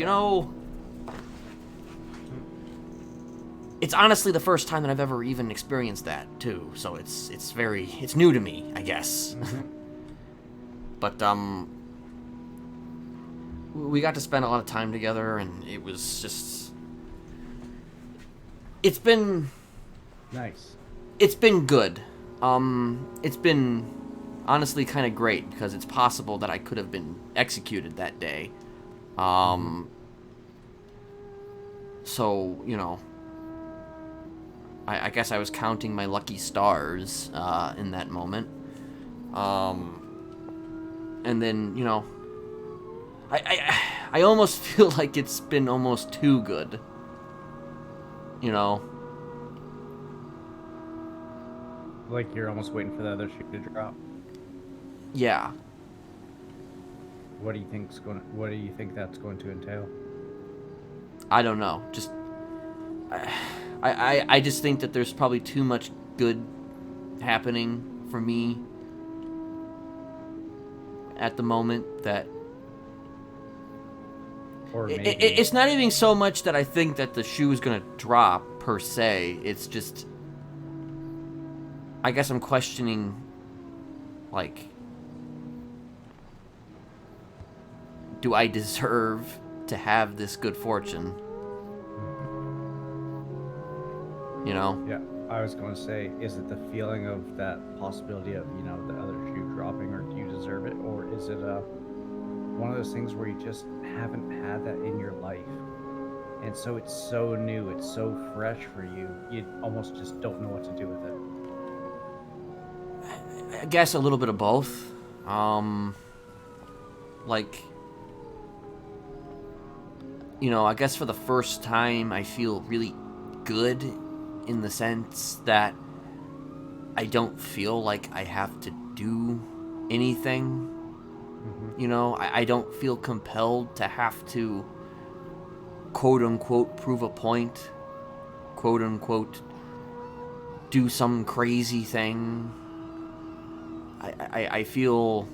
It's honestly the first time that I've ever even experienced that too, so it's new to me, I guess. But we got to spend a lot of time together, and it was just. It's been Nice. It's been good. It's been honestly kind of great because it's possible that I could have been executed that day. So, you know, I guess I was counting my lucky stars in that moment. And then, you know, I almost feel like it's been almost too good. You know? Like you're almost waiting for the other shoe to drop. Yeah. What do you think that's going to entail? I don't know. Just I just think that there's probably too much good happening for me at the moment that Or maybe it's not even so much that I think that the shoe is gonna drop per se. It's just I guess I'm questioning like do I deserve to have this good fortune? You know? Yeah, I was going to say, is it the feeling of that possibility of, you know, the other shoe dropping, or do you deserve it? Or is it one of those things where you just haven't had that in your life? And so it's so new, it's so fresh for you, you almost just don't know what to do with it. I guess a little bit of both. Like, you know, I guess for the first time I feel really good in the sense that I don't feel like I have to do anything. You know, I don't feel compelled to have to quote unquote prove a point, quote unquote do some crazy thing. I feel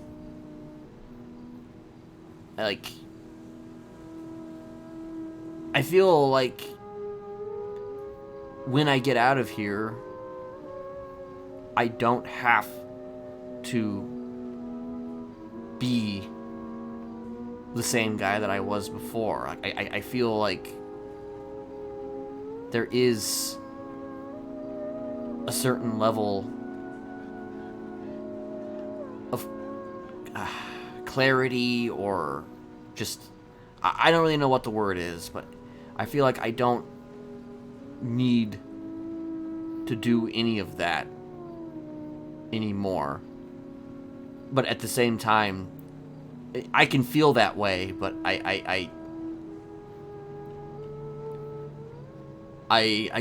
like when I get out of here, I don't have to be the same guy that I was before. I feel like there is a certain level of clarity, or just I don't really know what the word is, but I feel like I don't need to do any of that anymore. But at the same time, I can feel that way, but I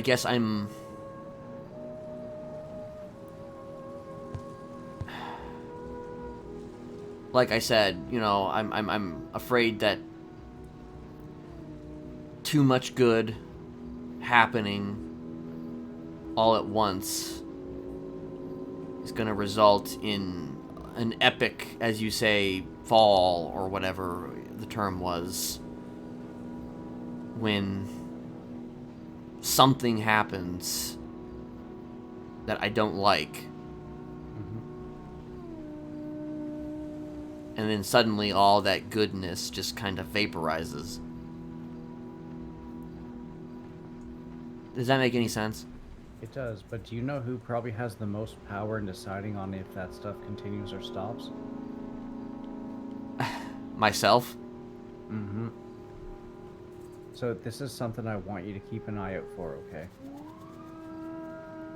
guess I'm like I said, you know, I'm afraid that too much good happening all at once is going to result in an epic, as you say, fall, or whatever the term was, when something happens that I don't like. And then suddenly all that goodness just kind of vaporizes. Does that make any sense? It does, but do you know who probably has the most power in deciding on if that stuff continues or stops? Myself? Mm-hmm. So this is something I want you to keep an eye out for, okay?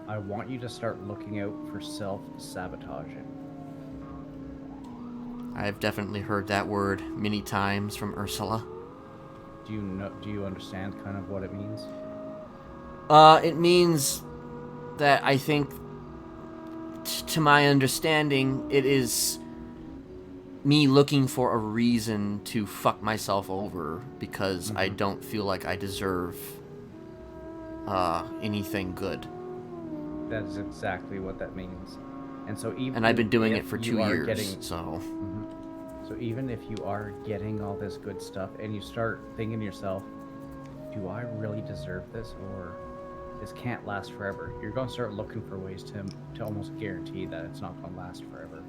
I want you to start looking out for self-sabotaging. I've definitely heard that word many times from Ursula. Do you understand kind of what it means? It means that I think, to my understanding, it is me looking for a reason to fuck myself over because I don't feel like I deserve anything good. That is exactly what that means. And so even And I've been doing it if for you 2 are years, so... So even if you are getting all this good stuff and you start thinking to yourself, do I really deserve this, or this can't last forever? You're going to start looking for ways to almost guarantee that it's not going to last forever.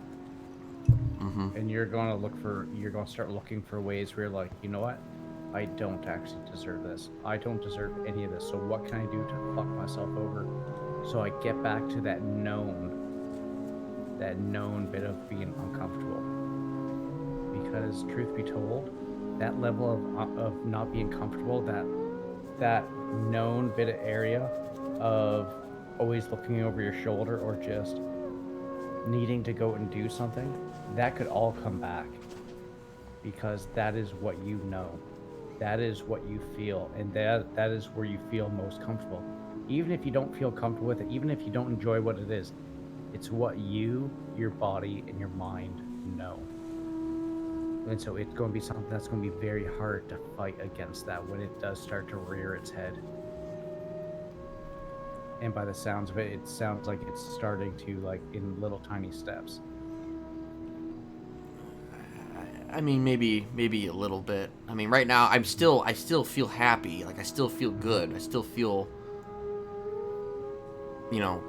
And you're going to start looking for ways where you're like, you know what? I don't actually deserve this. I don't deserve any of this. So what can I do to fuck myself over so I get back to that known bit of being uncomfortable? Because truth be told, that level of not being comfortable, that known bit of area of always looking over your shoulder or just needing to go and do something, that could all come back, because that is what you know, that is what you feel, and that is where you feel most comfortable. Even if you don't feel comfortable with it, even if you don't enjoy what it is, it's what you, your body, and your mind know. And so it's going to be something that's going to be very hard to fight against that when it does start to rear its head. And by the sounds of it, it sounds like it's starting to, like, in little tiny steps. I mean, maybe a little bit. I mean, right now I still feel happy. Like, I still feel good. I still feel, you know,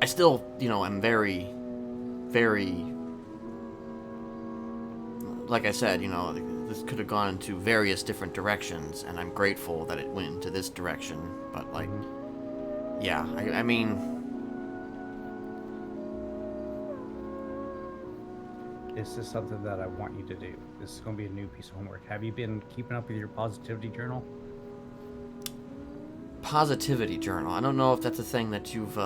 I still, you know, am very, very, like I said, you know, this could have gone into various different directions, and I'm grateful that it went into this direction. But, like, yeah, I mean, this is something that I want you to do. This is going to be a new piece of homework. Have you been keeping up with your positivity journal? positivity journal. I don't know if that's a thing that you've,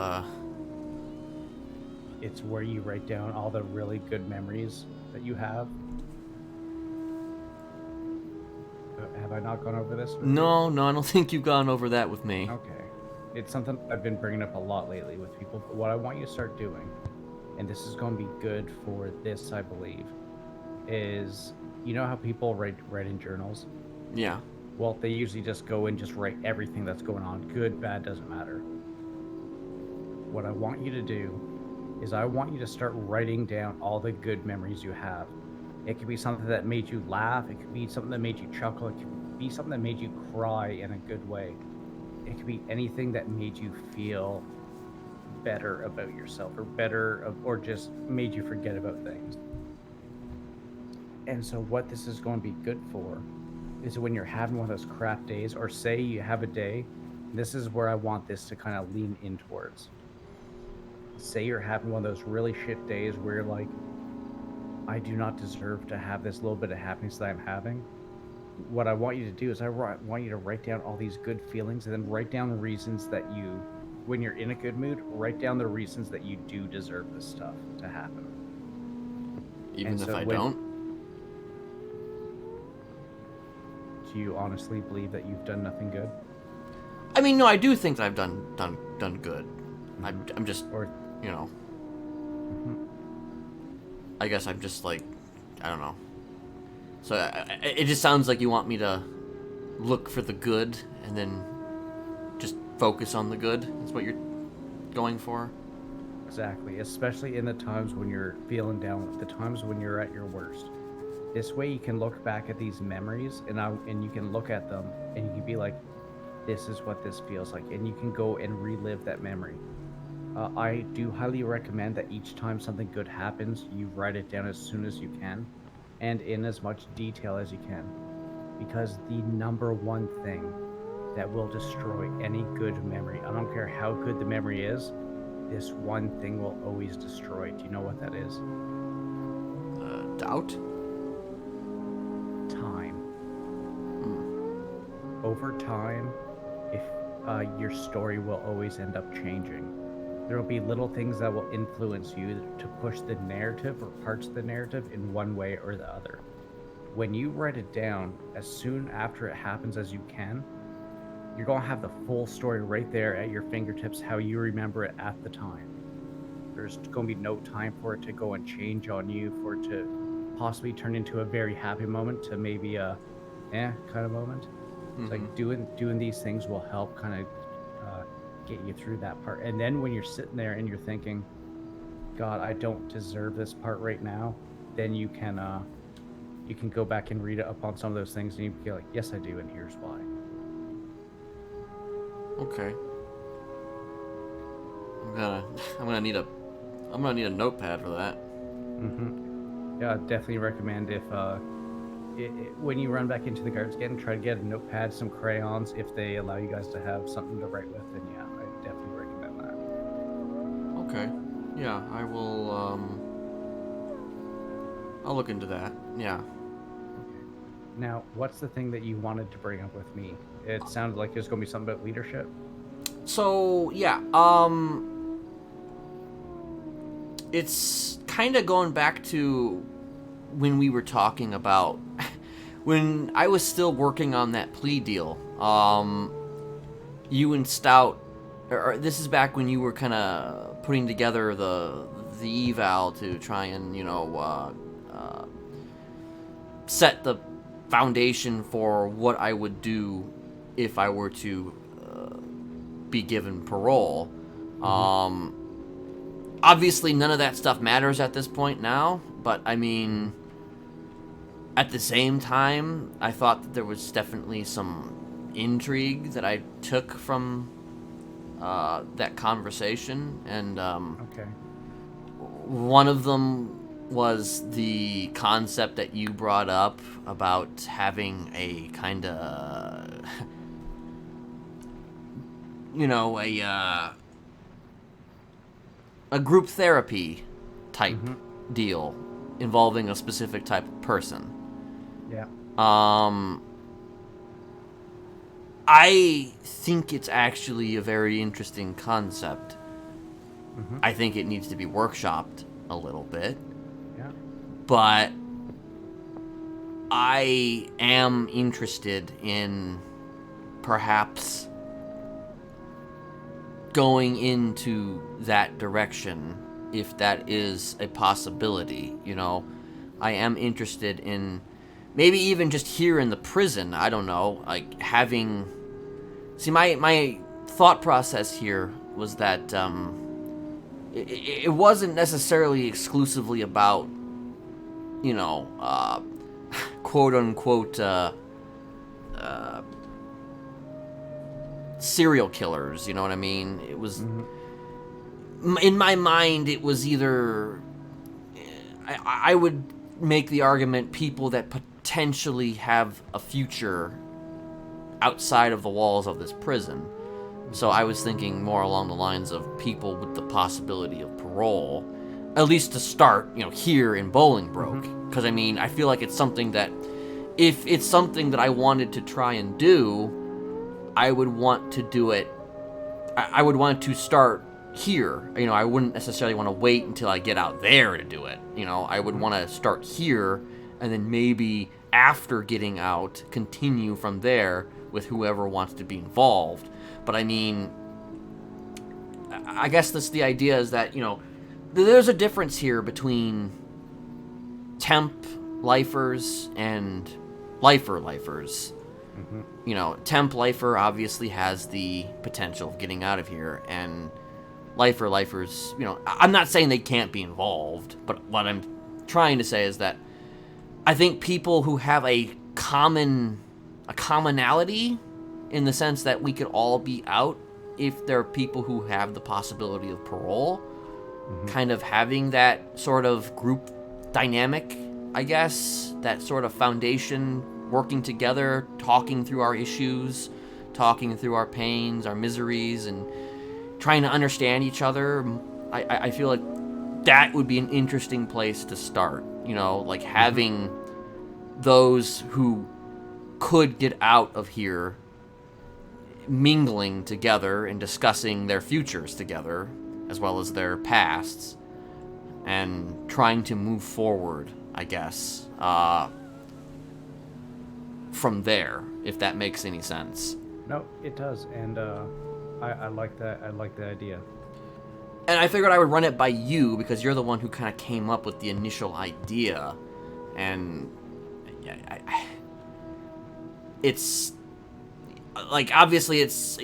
It's where you write down all the really good memories that you have. Have I not gone over this with you? No, I don't think you've gone over that with me. Okay. It's something I've been bringing up a lot lately with people. But what I want you to start doing, and this is going to be good for this, I believe, is, you know how people write in journals? Yeah. Well, they usually just go and just write everything that's going on. Good, bad, doesn't matter. What I want you to do is I want you to start writing down all the good memories you have. It could be something that made you laugh. It could be something that made you chuckle. It could be something that made you cry in a good way. It could be anything that made you feel better about yourself, or just made you forget about things. And so what this is going to be good for is when you're having one of those crap days, or say you have a day, this is where I want this to kind of lean in towards. Say you're having one of those really shit days where you're like, I do not deserve to have this little bit of happiness that I'm having. What I want you to do is I want you to write down all these good feelings, and then write down reasons that you, when you're in a good mood, write down the reasons that you do deserve this stuff to happen. Even And if so I when- don't? Do you honestly believe that you've done nothing good? I mean, no, I do think that I've done good. I'm just, Or you know, I guess I'm just like, I don't know. So it just sounds like you want me to look for the good and then just focus on the good. Is what you're going for? exactly, especially in the times when you're feeling down, the times when you're at your worst. This way you can look back at these memories and you can look at them and you can be like, this is what this feels like, and you can go and relive that memory. I do highly recommend that each time something good happens, you write it down as soon as you can and in as much detail as you can, because the number one thing that will destroy any good memory, I don't care how good the memory is, this one thing will always destroy. Do you know what that is? Doubt? Time. Over time, if your story will always end up changing. There will be little things that will influence you to push the narrative or parts of the narrative in one way or the other. When you write it down, as soon after it happens as you can, you're going to have the full story right there at your fingertips, how you remember it at the time. There's going to be no time for it to go and change on you, for it to possibly turn into a very happy moment to maybe a kind of moment. It's like doing these things will help kind of get you through that part. And then when you're sitting there and you're thinking, God, I don't deserve this part right now, then you can go back and read up on some of those things and you can be like, yes, I do, and here's why. Okay. I'm gonna need a I'm gonna need a notepad for that. Yeah, definitely recommend if when you run back into the guards again, try to get a notepad, some crayons. If they allow you guys to have something to write with, then yeah, I definitely recommend that. Okay. Yeah, I will. I'll look into that. Yeah. Now, what's the thing that you wanted to bring up with me? It sounded like there's going to be something about leadership. So yeah, it's kind of going back to when we were talking about when I was still working on that plea deal. You and Stout, or this is back when you were kind of putting together the eval to try and set the foundation for what I would do if I were to be given parole. Obviously none of that stuff matters at this point now, but I mean, at the same time, I thought that there was definitely some intrigue that I took from that conversation, and Okay. one of them was the concept that you brought up about having a kind of a group therapy type deal involving a specific type of person. Yeah. I think it's actually a very interesting concept. I think it needs to be workshopped a little bit. Yeah. But I am interested in perhaps going into that direction, if that is a possibility. I am interested in maybe even just here in the prison, I don't know, like having... See, my thought process here was that it wasn't necessarily exclusively about, quote-unquote, serial killers, you know what I mean? It was... In my mind, it was either... I would make the argument people that potentially have a future outside of the walls of this prison. So I was thinking more along the lines of people with the possibility of parole, at least to start, here in Bolingbroke. Because, I mean, I feel like it's something that, if it's something that I wanted to try and do, I would want to do it, I would want to start here. I wouldn't necessarily want to wait until I get out there to do it. I would want to start here, and then maybe after getting out, continue from there with whoever wants to be involved. But I mean, I guess that's the idea, is that, there's a difference here between temp lifers and lifers. Temp lifer obviously has the potential of getting out of here, and lifers, I'm not saying they can't be involved, but what I'm trying to say is that I think people who have a commonality, in the sense that we could all be out, if there are people who have the possibility of parole, kind of having that sort of group dynamic, I guess, that sort of foundation, working together, talking through our issues, talking through our pains, our miseries, and trying to understand each other. I feel like that would be an interesting place to start, like having those who could get out of here mingling together and discussing their futures together, as well as their pasts, and trying to move forward, I guess, from there, if that makes any sense. No, it does, and I like that. I like the idea. And I figured I would run it by you, because you're the one who kind of came up with the initial idea, and it's like, obviously it's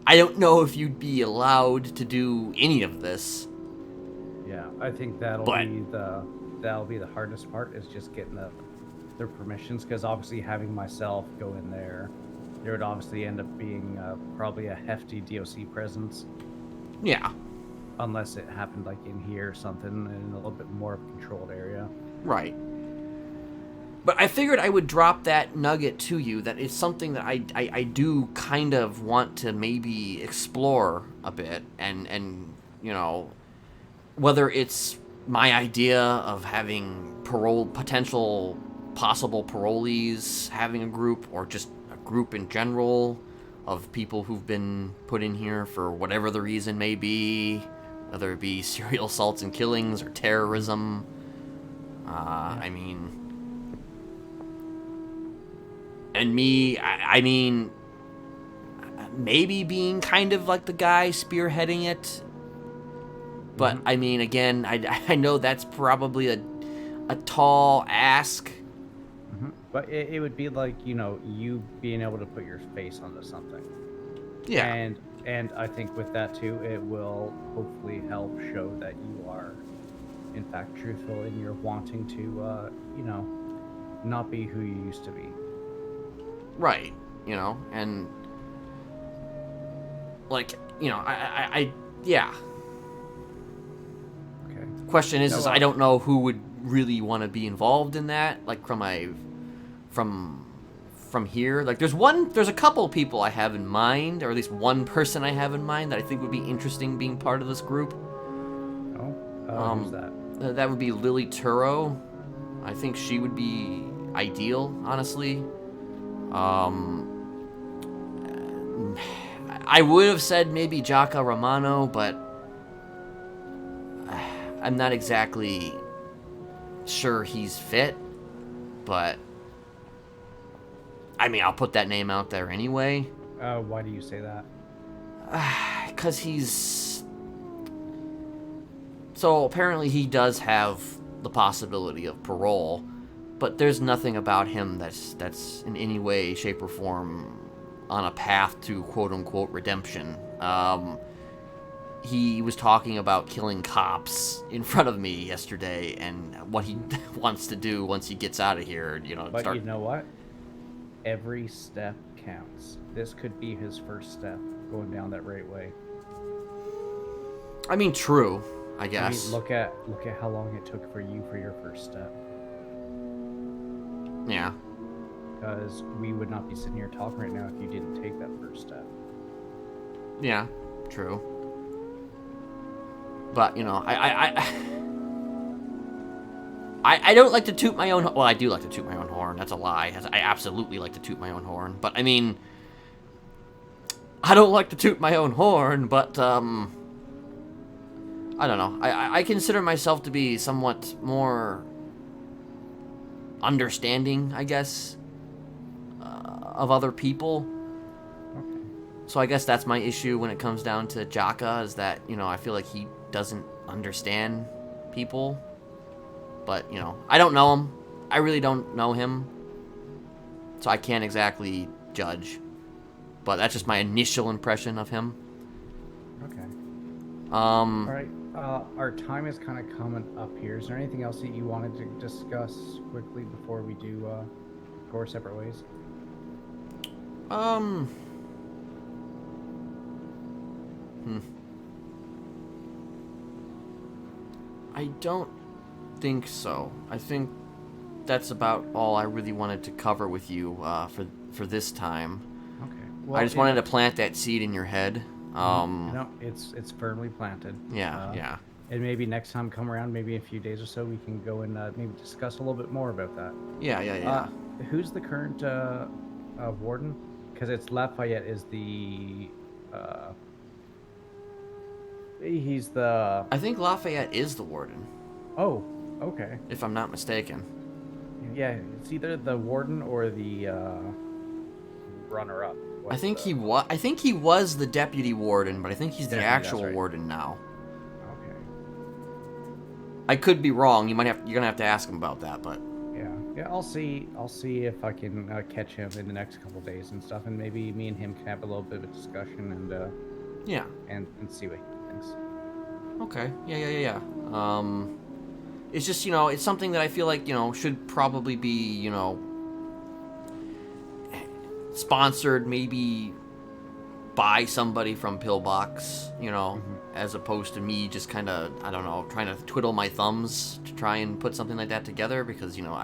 I don't know if you'd be allowed to do any of this. Yeah, I think that'll be the hardest part, is just getting their permissions, because obviously having myself go in there would obviously end up being probably a hefty DOC presence. Yeah. unless it happened like in here or something in a little bit more of a controlled area. Right. But I figured I would drop that nugget to you. That is something that I do kind of want to maybe explore a bit. And you know, whether it's my idea of having possible parolees having a group, or just a group in general of people who've been put in here for whatever the reason may be, whether it be serial assaults and killings or terrorism. I mean... And me, I mean, maybe being kind of like the guy spearheading it. But, I mean, again, I know that's probably a tall ask. But it would be like, you know, you being able to put your face onto something. Yeah. And I think with that, too, it will hopefully help show that you are, in fact, truthful in your wanting to, you know, not be who you used to be. Right, you know, and like, you know, yeah. Okay. Question is, No, I don't know who would really want to be involved in that, like from here. Like, there's a couple people I have in mind, or at least one person I have in mind that I think would be interesting being part of this group. Oh, who's that? That would be Lily Turo. I think she would be ideal, honestly. I would have said maybe Jaka Romano, but I'm not exactly sure he's fit. But I mean, I'll put that name out there anyway. Why do you say that? Because he's... So apparently he does have the possibility of parole, but there's nothing about him that's in any way, shape, or form on a path to quote-unquote redemption. He was talking about killing cops in front of me yesterday, and what he wants to do once he gets out of here. You know, But you know what? Every step counts. This could be his first step going down that right way. I mean, true, I I guess. mean, look at how long it took for you for your first step. Yeah. Because we would not be sitting here talking right now if you didn't take that first step. Yeah, true. But, you know, I don't like to toot my own... Well, I do like to toot my own horn. That's a lie. I absolutely like to toot my own horn. But, I mean... I don't like to toot my own horn, but, I don't know. I consider myself to be somewhat more understanding, I guess, of other people. Okay. So I guess that's my issue when it comes down to Jaka, is that, you know, I feel like he doesn't understand people. But, you know, I don't know him. I really don't know him. So I can't exactly judge. But that's just my initial impression of him. Okay. All right. Our time is kind of coming up here. Is there anything else that you wanted to discuss quickly before we do go our separate ways? I don't think so. I think that's about all I really wanted to cover with you for this time. Okay. Well, I just wanted to plant that seed in your head. No, it's firmly planted. Yeah. And maybe next time come around, maybe in a few days or so, we can go and maybe discuss a little bit more about that. Yeah. Who's the current warden? Because it's Lafayette is the... he's the... I think Lafayette is the warden. Oh, okay. If I'm not mistaken. Yeah, it's either the warden or the runner-up. I think he was the deputy warden, but I think he's the Deputy, that's actual right. warden now. Okay. I could be wrong. You're gonna have to ask him about that, but Yeah. I'll see if I can catch him in the next couple days and stuff, and maybe me and him can have a little bit of a discussion and yeah. and see what he thinks. Okay. Yeah. It's just, you know, it's something that I feel like, you know, should probably be, you know, sponsored maybe buy somebody from Pillbox, you know, as opposed to me just kind of, I don't know, trying to twiddle my thumbs to try and put something like that together because, you know,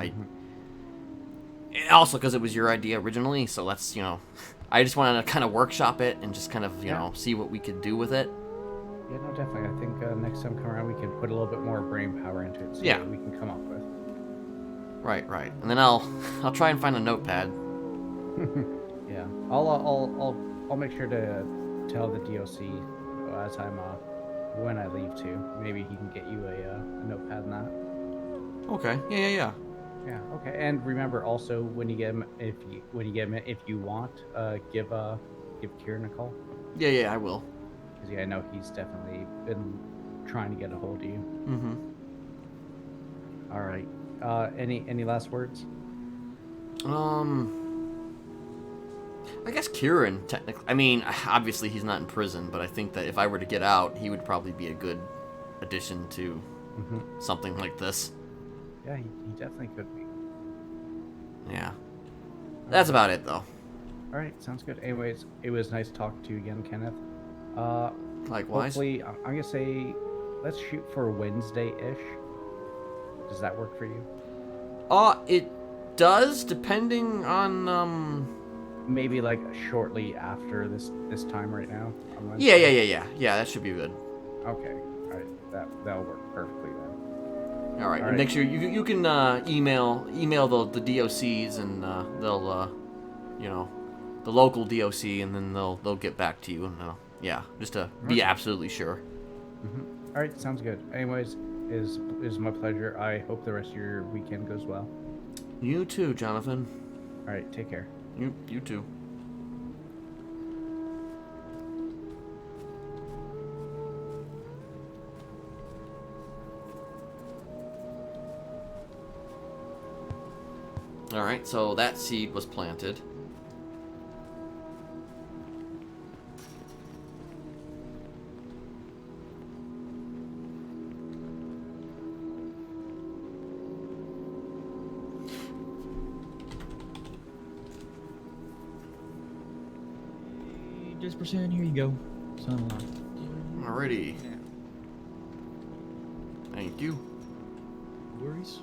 also because it was your idea originally, so that's, you know, I just wanted to kind of workshop it and just kind of, you know, see what we could do with it. Yeah, no, definitely. I think next time come around, we can put a little bit more brain power into it. See what we can come up with. Right. And then I'll try and find a notepad. Yeah, I'll make sure to tell the DOC as I'm when I leave too. Maybe he can get you a notepad and that. Okay. Yeah. Yeah. Okay. And remember also when you get him, if you want, give Kieran a call. Yeah, I will. Because I know he's definitely been trying to get a hold of you. All right. Any last words? I guess Kieran, technically. I mean, obviously he's not in prison, but I think that if I were to get out, he would probably be a good addition to something like this. Yeah, he definitely could be. Yeah. That's about it, though. All right, sounds good. Anyways, it was nice talking to you again, Kenneth. Likewise. Hopefully, I'm going to say, let's shoot for Wednesday-ish. Does that work for you? It does, depending on, Maybe like shortly after this time right now. On Yeah. Wednesday? Yeah, that should be good. Okay. All right. That'll work perfectly then. All right. And make sure you can email the DOCs and they'll you know, the local DOC, and then they'll get back to you and just to be absolutely sure. All right, sounds good. Anyways, is my pleasure. I hope the rest of your weekend goes well. You too, Jonathan. All right, take care. You too. All right, so that seed was planted. Jesperson, here you go. Son unlocked. Alrighty. Thank you. No worries.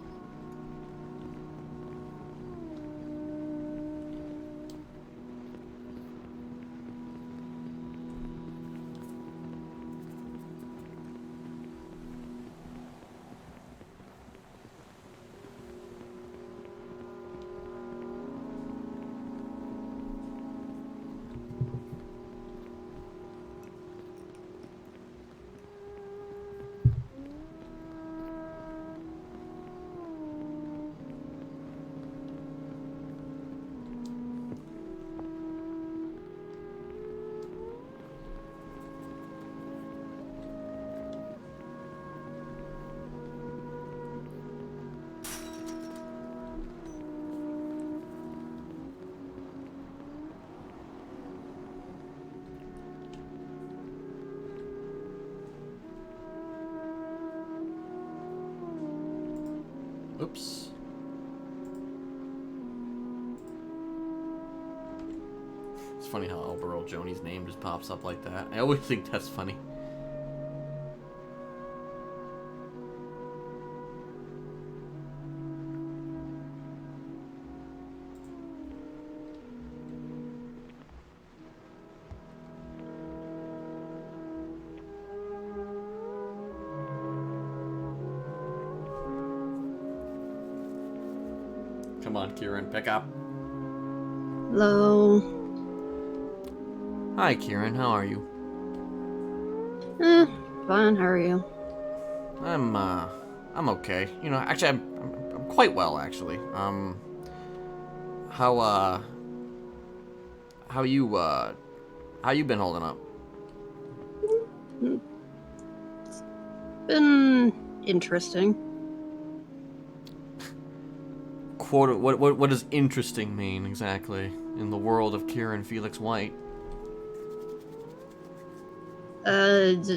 Oops. It's funny how Alberyl Joni's name just pops up like that. I always think that's funny. Come on, Kieran, pick up. Hello. Hi, Kieran. How are you? Fine. How are you? I'm okay. You know, actually, I'm quite well, actually. How you been holding up? It's been interesting. Quote, what does interesting mean exactly in the world of Kieran Felix White? There's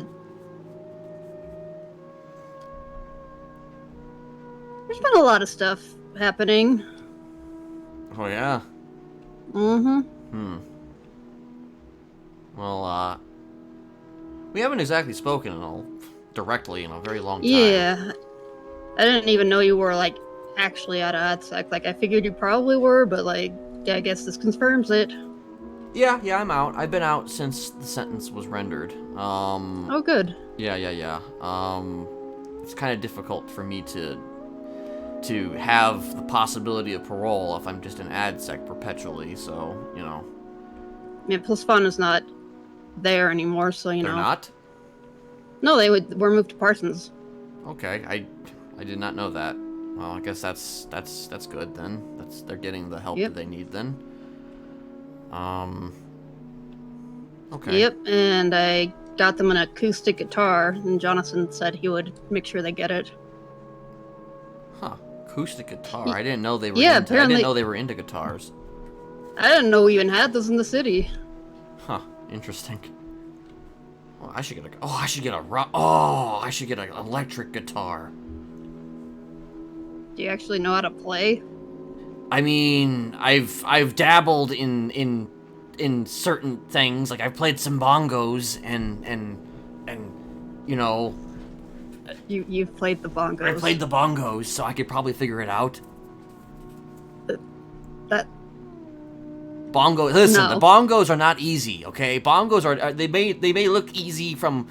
been a lot of stuff happening. Oh yeah. Mm-hmm. Well, we haven't exactly spoken directly in a very long time. Yeah. I didn't even know you were, like, actually out of AdSec. Like, I figured you probably were, but, like, yeah, I guess this confirms it. Yeah, I'm out. I've been out since the sentence was rendered. Oh, good. Yeah. It's kind of difficult for me to have the possibility of parole if I'm just an AdSec perpetually, so, you know. Yeah, Plus Fun is not there anymore, so, you They're know. not? No, were moved to Parsons. Okay, I did not know that. Well, I guess that's good then. They're getting the help Yep. that they need then. Okay. Yep, and I got them an acoustic guitar, and Jonathan said he would make sure they get it. Huh. Acoustic guitar. I didn't know they were Yeah, I apparently- didn't know they were into guitars. I didn't know we even had this in the city. Huh. Interesting. Oh, I should get an electric guitar. Do you actually know how to play? I mean, I've dabbled in certain things. Like I've played some bongos and you know, You've played the bongos. I played the bongos, so I could probably figure it out. That Listen, No. the bongos are not easy, okay? Bongos are they may look easy from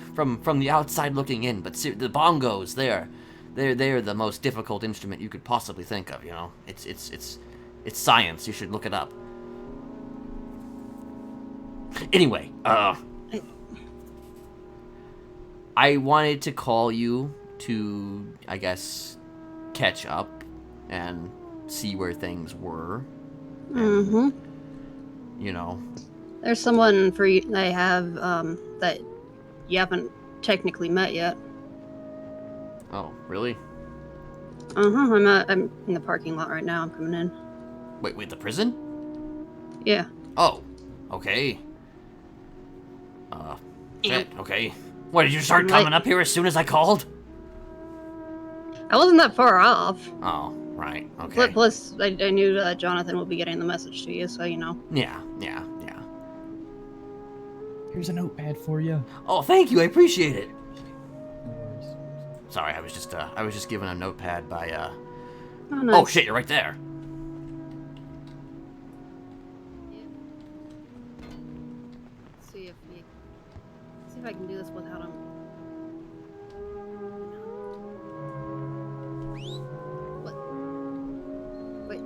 the outside looking in, but the bongos they're the most difficult instrument you could possibly think of, you know. It's science. You should look it up. Anyway, I wanted to call you to, I guess, catch up and see where things were. Mm-hmm. You know. There's someone for you I have that you haven't technically met yet. Oh, really? I'm in the parking lot right now. I'm coming in. Wait, the prison? Yeah. Oh, okay. Shit, okay. What, did you start coming up here as soon as I called? I wasn't that far off. Oh, right, okay. Plus, I knew Jonathan would be getting the message to you, so you know. Yeah. Here's a notepad for you. Oh, thank you, I appreciate it. No worries. Sorry, I was just given a notepad by, Oh, nice. Oh, shit, you're right there. See if I can do this without him. What? Wait.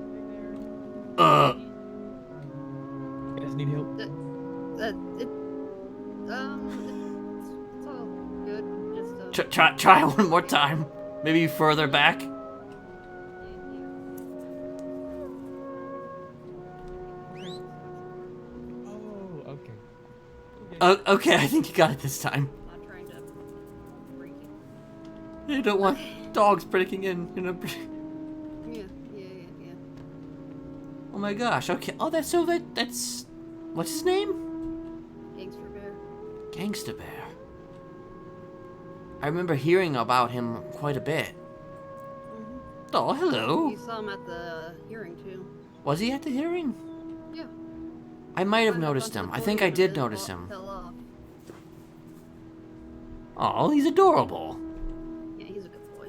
You guys need help? It's all good. Just Try one more time. Maybe further back. Oh, okay. Okay, I think you got it this time. not trying to break it. You don't want dogs breaking in, you know. Yeah. Oh my gosh, okay. Oh, that's what's his name? Gangster Bear. Gangsta Bear. I remember hearing about him quite a bit. Oh, hello. You saw him at the hearing too. Was he at the hearing? Yeah. I might have Climbed up noticed onto him. the I think I podium did and notice him. Fell off. Oh, he's adorable. Yeah, he's a good boy.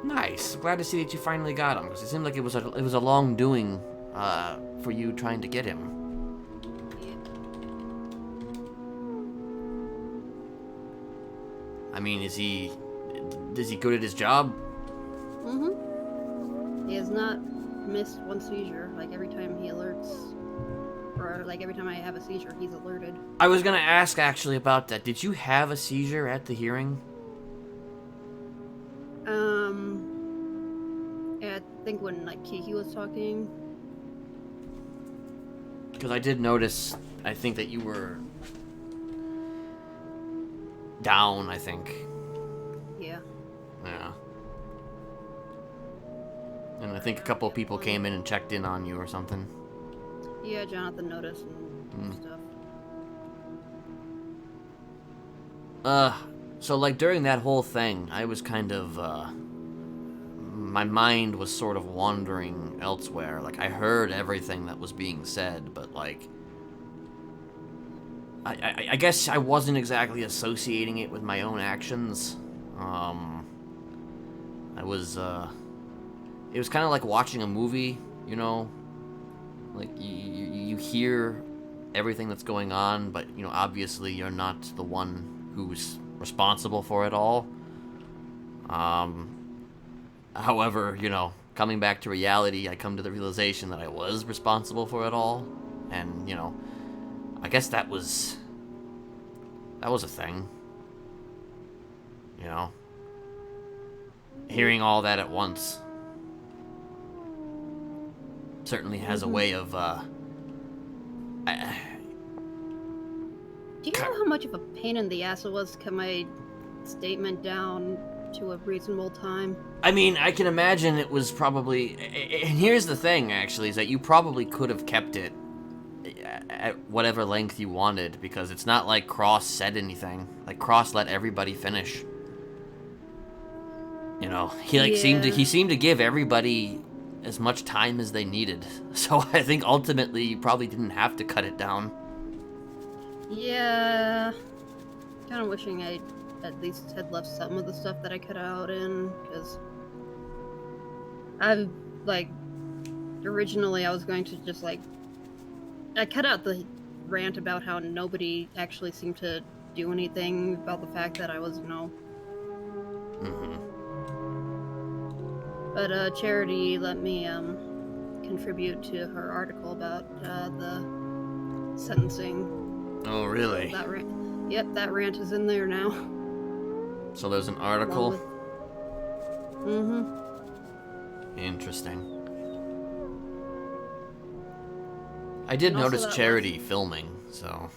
Nice. Glad to see that you finally got him, because it seemed like it was a long doing for you trying to get him. Yeah. I mean, is he good at his job? He has not missed one seizure. Like every time he alerts, or like every time I have a seizure, he's alerted. I was gonna ask actually about that. Did you have a seizure at the hearing? I think when like Kiki was talking. Because I did notice, I think that you were down, I think. Yeah. Yeah. And I think a couple of people came in and checked in on you or something. Yeah, Jonathan noticed and stuff. So like during that whole thing, I was kind of, my mind was sort of wandering elsewhere. Like I heard everything that was being said, but like, I guess I wasn't exactly associating it with my own actions. I was, it was kind of like watching a movie, you know? Like, you hear everything that's going on, but, you know, obviously you're not the one who's responsible for it all. However, you know, coming back to reality, I come to the realization that I was responsible for it all. And, you know, I guess that was a thing. You know? Hearing all that at once certainly has a way of, Do you know how much of a pain in the ass it was to cut my statement down to a reasonable time? I mean, I can imagine it was probably... And here's the thing, actually, is that you probably could have kept it at whatever length you wanted, because it's not like Cross said anything. Like, Cross let everybody finish. You know, he seemed to give everybody as much time as they needed. So I think ultimately you probably didn't have to cut it down. Yeah. Kind of wishing I at least had left some of the stuff that I cut out in, because I've, like, originally I was going to just, like, I cut out the rant about how nobody actually seemed to do anything about the fact that I was, you know. Mm-hmm. But Charity let me contribute to her article about the sentencing. Oh, really? That yep, that rant is in there now. So there's an article? Mm-hmm. Interesting. I did And also notice that Charity filming, so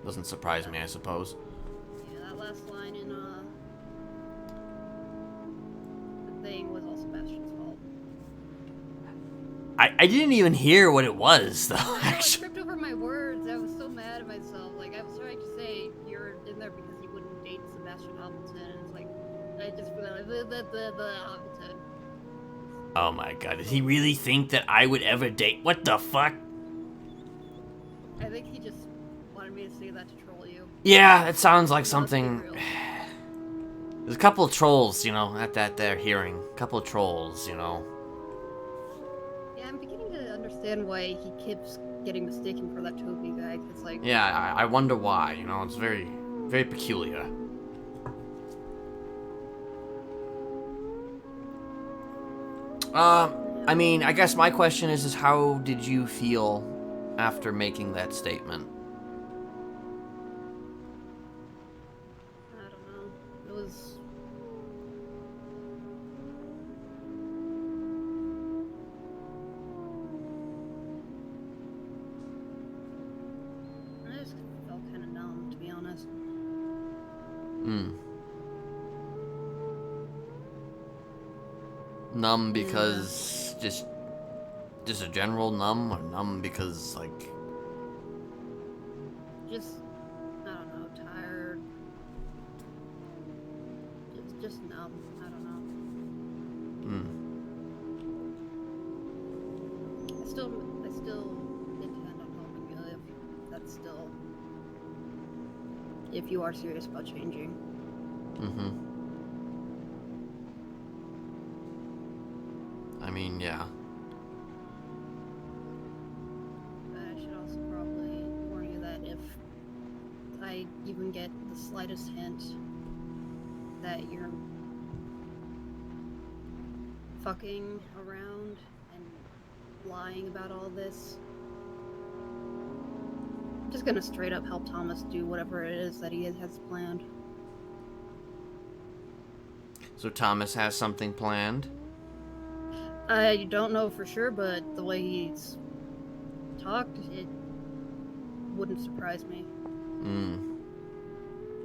doesn't surprise me, I suppose. Yeah, that last line in the thing was all Sebastian's fault. I didn't even hear what it was, though, I actually. tripped over my words. I was so mad at myself. Like, I was trying to say you're in there because you wouldn't date Sebastian Hamilton, and it's like I just realized the Hamilton. Oh my god, did he really think that I would ever date? What the fuck? I think he just wanted me to say that to troll you. Yeah, it sounds like Let's be something... real. There's a couple of trolls, you know, at that there hearing. A couple of trolls, you know. Yeah, I'm beginning to understand why he keeps getting mistaken for that Toby guy. It's like... Yeah, I wonder why, you know, it's very, very peculiar. I mean, I guess my question is how did you feel after making that statement? I don't know. It was... I just felt kind of numb, to be honest. Numb because just a general numb, or numb because like... Just, I don't know, tired. Just numb. I don't know. I still intend on helping you if that's still, if you are serious about changing. I mean, yeah. But I should also probably warn you that if I even get the slightest hint that you're fucking around and lying about all this, I'm just gonna straight up help Thomas do whatever it is that he has planned. So Thomas has something planned? I don't know for sure, but the way he's talked, it wouldn't surprise me.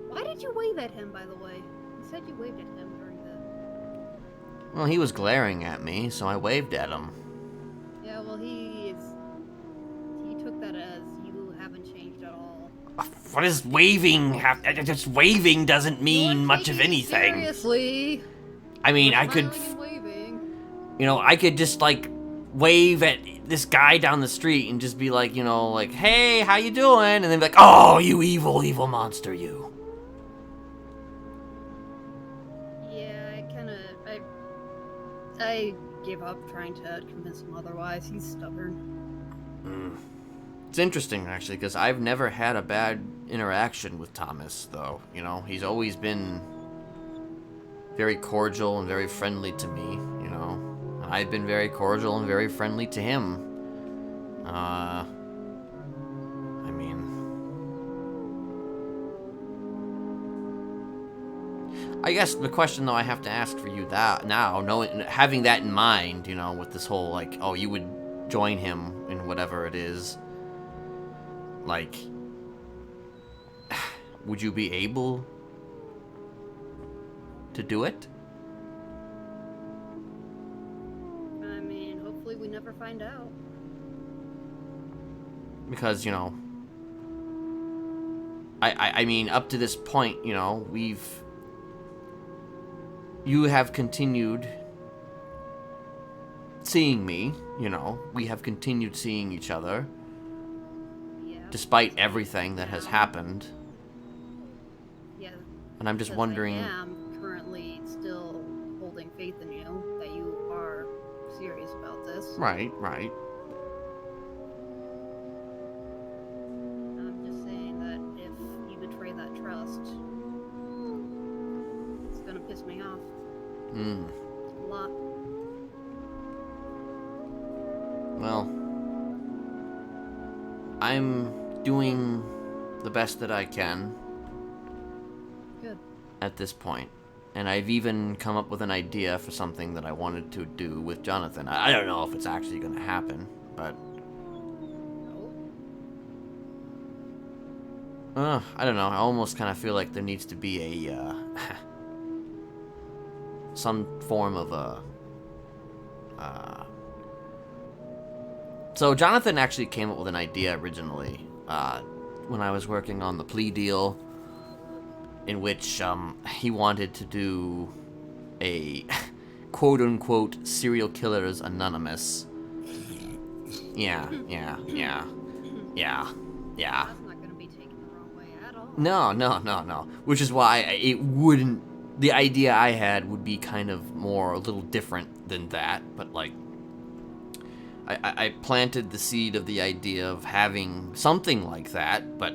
Why did you wave at him, by the way? You said you waved at him during the... Well, he was glaring at me, so I waved at him. Yeah, well, he took that as you haven't changed at all. What does waving have? Just waving doesn't mean much of anything. Seriously. I mean, You're I could, smiling and waving. you know, I could just like wave at this guy down the street and just be like, you know, like, hey, how you doing? And then be like, oh, you evil, evil monster, you. Yeah, I gave up trying to convince him otherwise. He's stubborn. It's interesting, actually, because I've never had a bad interaction with Thomas, though. You know, he's always been very cordial and very friendly to me, you know. And I've been very cordial and very friendly to him. I mean... I guess the question, though, I have to ask for you that now, having that in mind, you know, with this whole, like, oh, you would join him in whatever it is, like, would you be able to do it? I mean, hopefully we never find out. Because, you know, I mean, up to this point, you know, you have continued seeing me, you know, we have continued seeing each other, Yeah. despite everything that has happened, Yeah. and I'm just because wondering... I am currently still holding faith in you, that you are serious about this. Right. I'm just saying that if you betray that trust, it's gonna piss me off a lot. Well, I'm doing the best that I can. Good. At this point. And I've even come up with an idea for something that I wanted to do with Jonathan. I don't know if it's actually going to happen, but... I don't know. I almost kind of feel like there needs to be a, some form of a... So Jonathan actually came up with an idea originally, when I was working on the plea deal, in which he wanted to do a quote-unquote serial killers anonymous. Yeah. That's not gonna be taken the wrong way at all. No. Which is why it wouldn't... The idea I had would be kind of more, a little different than that, but like... I planted the seed of the idea of having something like that, but...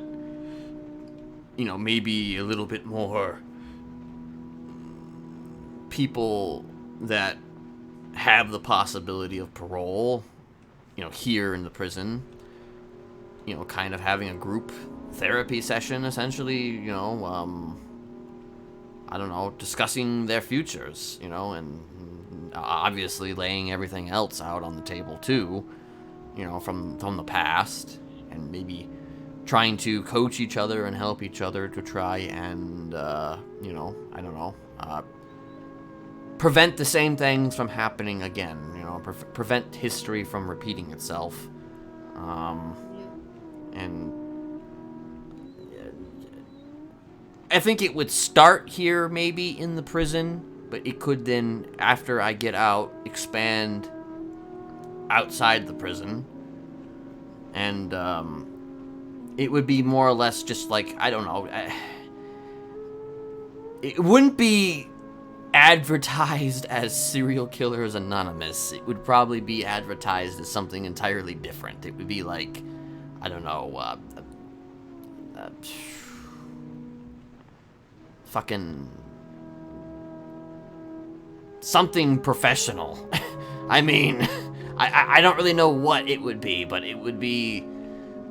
You know, maybe a little bit more... people that have the possibility of parole, you know, here in the prison. You know, kind of having a group therapy session, essentially, you know, I don't know, discussing their futures, you know, and obviously laying everything else out on the table, too, you know, from the past, and maybe trying to coach each other and help each other to try and, you know, I don't know, prevent the same things from happening again, you know, prevent history from repeating itself, and I think it would start here, maybe, in the prison, but it could then, after I get out, expand outside the prison, and, it would be more or less just like, I don't know, it wouldn't be advertised as Serial Killers Anonymous. It would probably be advertised as something entirely different. It would be like, I don't know, fucking something professional. I mean, I don't really know what it would be, but it would be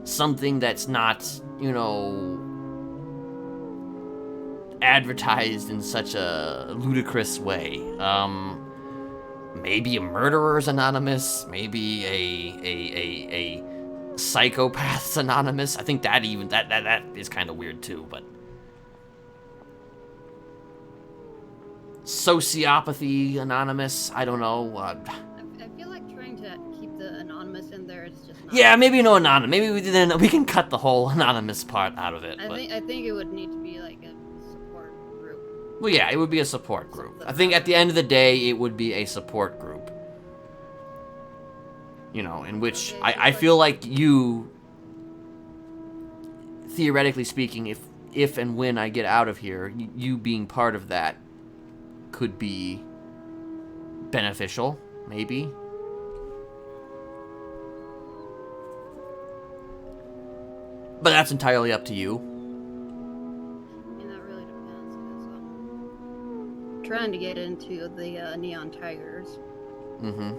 something that's not, you know, advertised in such a ludicrous way. Maybe a Murderers Anonymous, maybe a Psychopaths Anonymous. I think that even that is kind of weird too, but Sociopathy Anonymous, I don't know. I feel like trying to keep the anonymous in there is just not... Yeah, maybe no anonymous. Maybe we can cut the whole anonymous part out of it. I think it would need to be like a support group. Well, yeah, it would be a support group. I think at the end of the day, it would be a support group. You know, in which Okay, I feel like you, theoretically speaking, if and when I get out of here, you being part of that could be beneficial, maybe. But that's entirely up to you. And that really depends because I'm trying to get into the Neon Tigers, Mm-hmm.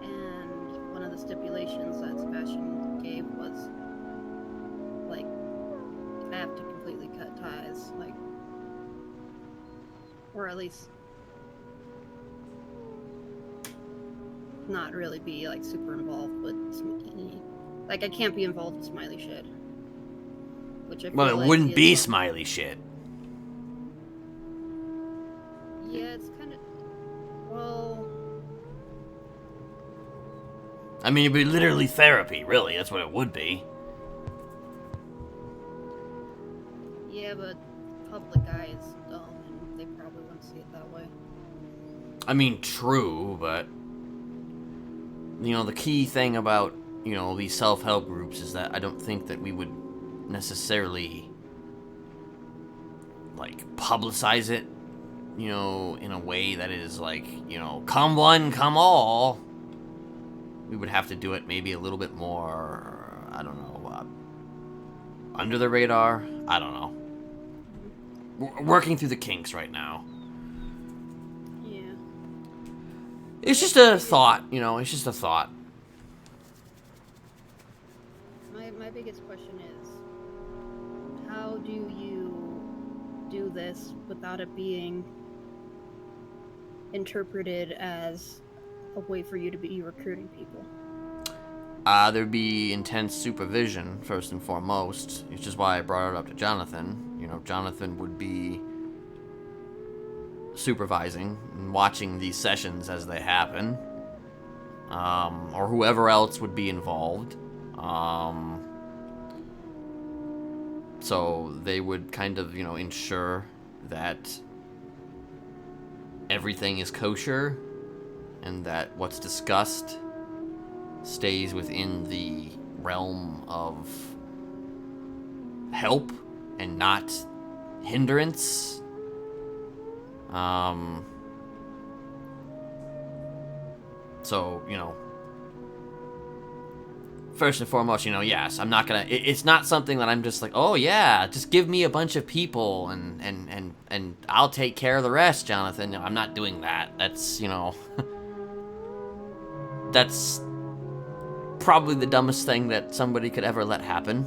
and one of the stipulations that Sebastian gave was like I have to completely cut ties, like, or at least not really be like super involved with like I can't be involved with Smiley shit. Which I feel Well, it like wouldn't be is, Smiley shit. Yeah, it's kind of well. I mean, it'd be literally therapy, really. That's what it would be. Yeah, but public eye is dumb, and they probably wouldn't see it that way. I mean, true, but you know, the key thing about, you know, these self-help groups is that I don't think that we would necessarily like publicize it, you know, in a way that is like, you know, come one, come all. We would have to do it maybe a little bit more, I don't know, under the radar. I don't know. We're working through the kinks right now. Yeah. It's just a thought, you know, it's just a thought. My biggest question is, how do you do this without it being interpreted as a way for you to be recruiting people? There'd be intense supervision, first and foremost, which is why I brought it up to Jonathan. You know, Jonathan would be supervising and watching these sessions as they happen. Or whoever else would be involved. So they would kind of, you know, ensure that everything is kosher and that what's discussed stays within the realm of help and not hindrance. So, you know, first and foremost, you know, yes, I'm not gonna, it's not something that I'm just like, oh yeah, just give me a bunch of people and I'll take care of the rest, Jonathan. No, I'm not doing that. That's, you know, that's probably the dumbest thing that somebody could ever let happen.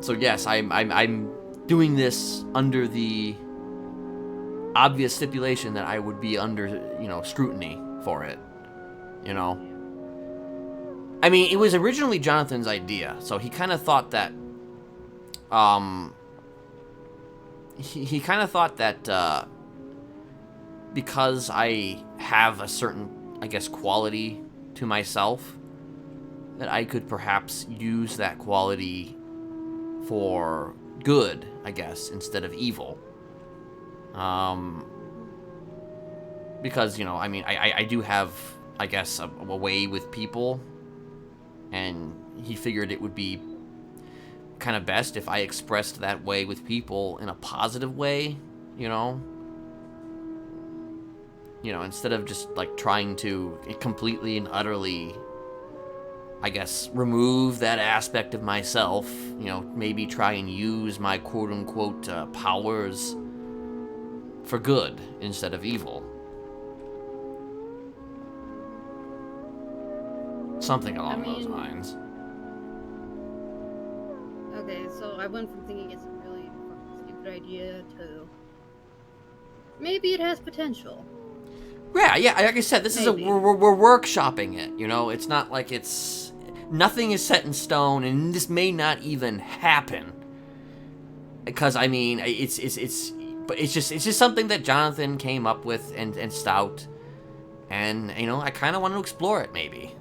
So yes, I'm doing this under the obvious stipulation that I would be under, you know, scrutiny for it. You know, I mean, it was originally Jonathan's idea, so he kind of thought that, he kind of thought that, because I have a certain, I guess, quality to myself, that I could perhaps use that quality for good, I guess, instead of evil. Because, you know, I mean, I do have, I guess, a way with people, and he figured it would be kind of best if I expressed that way with people in a positive way, you know, instead of just like trying to completely and utterly, I guess, remove that aspect of myself, you know, maybe try and use my quote-unquote powers for good instead of evil. Something along those lines. Okay, so I went from thinking it's a really fucking stupid idea to maybe it has potential. Yeah, like I said, this is Maybe. we're workshopping it, you know? It's not like it's... Nothing is set in stone, and this may not even happen. Because, I mean, it's just something that Jonathan came up with and stout. And, you know, I kind of want to explore it, maybe.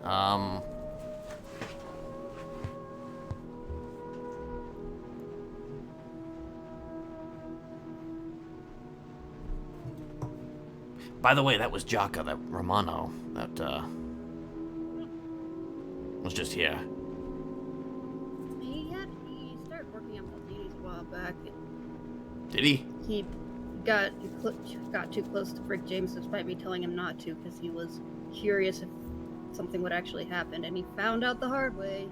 By the way, that was Jaka, that Romano, that, was just here. He started working on Maldini's a while back. Did he? He got too close to Rick James despite me telling him not to because he was curious if something would actually happen, and he found out the hard way.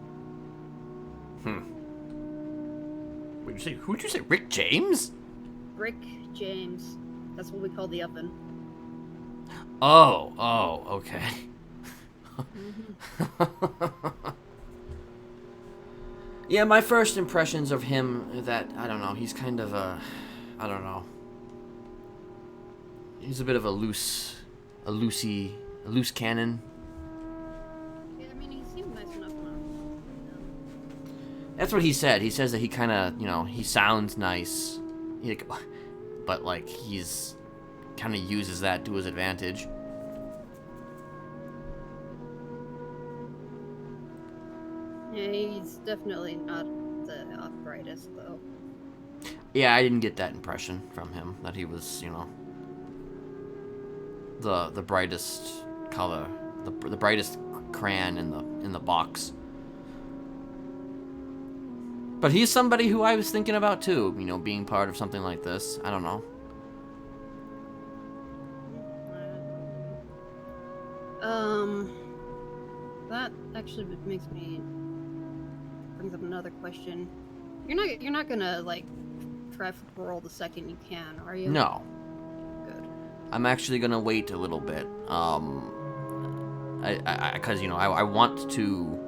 Who'd you say? Rick James? Rick James. That's what we call the oven. Oh, okay. Yeah, my first impressions of him, that, I don't know, he's kind of a, I don't know. He's a bit of a loose cannon. Yeah, I mean, he seemed nice enough when That's what he said. He says that he kind of, he sounds nice, but like he's kind of uses that to his advantage. Yeah, he's definitely not the brightest, though. Yeah, I didn't get that impression from him, that he was, the brightest color, the brightest crayon in the box. But he's somebody who I was thinking about too, being part of something like this. I don't know. That actually brings up another question. You're not gonna like try for parole the second you can, are you? No. Good. I'm actually gonna wait a little bit. Because I want to.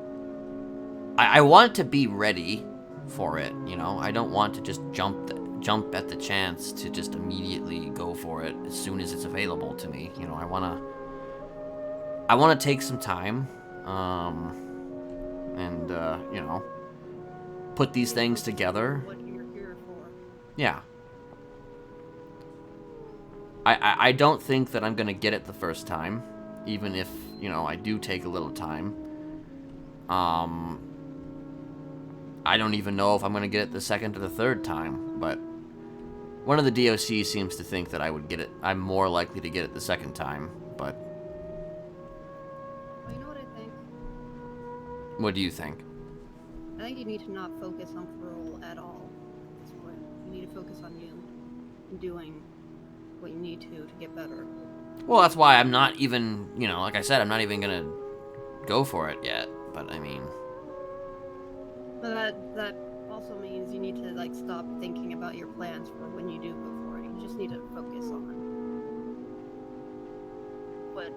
I want to be ready for it. I don't want to just jump at the chance to just immediately go for it as soon as it's available to me. I wanna take some time. And put these things together. What you're here for. Yeah. I don't think that I'm gonna get it the first time, even if, I do take a little time. I don't even know if I'm gonna get it the second or the third time, but one of the DOC seems to think that I would get it. I'm more likely to get it the second time, but Well, you know what I think? what do you think? I think you need to not focus on parole at all at this point. You need to focus on you and doing what you need to get better. Well, that's why I'm not even, like I said, I'm not even gonna go for it yet, but I mean... But that also means you need to like stop thinking about your plans for when you do go for it. You just need to focus on what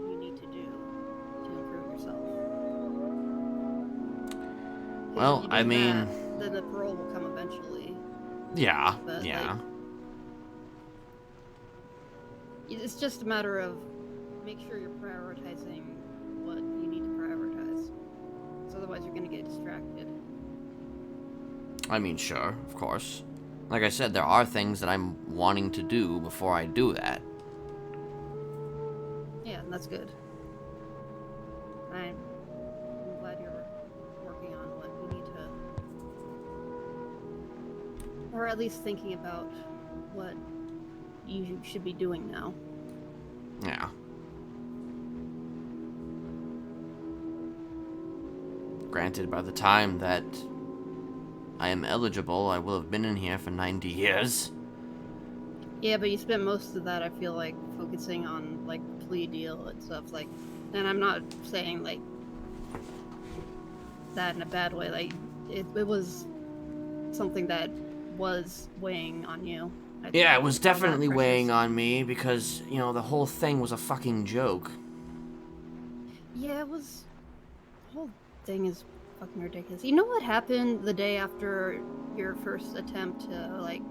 you need to do to improve yourself. 'Cause Well, if you do I mean... that, then the parole will come eventually. Yeah, But, yeah. It's just a matter of make sure you're prioritizing what you need to prioritize. So otherwise you're going to get distracted. I mean, sure, of course. Like I said, there are things that I'm wanting to do before I do that. Yeah, and that's good. I'm glad you're working on what you need to... Or at least thinking about what you should be doing now. Yeah. Granted, by the time that I am eligible, I will have been in here for 90 years. Yeah, but you spent most of that, I feel like, focusing on, like, plea deal and stuff, like... And I'm not saying, like, that in a bad way, like, it was something that was weighing on you. Yeah, it was All that definitely pressure. weighing on me because, the whole thing was a fucking joke. Yeah, it was... The whole thing is fucking ridiculous. You know what happened the day after your first attempt to, like,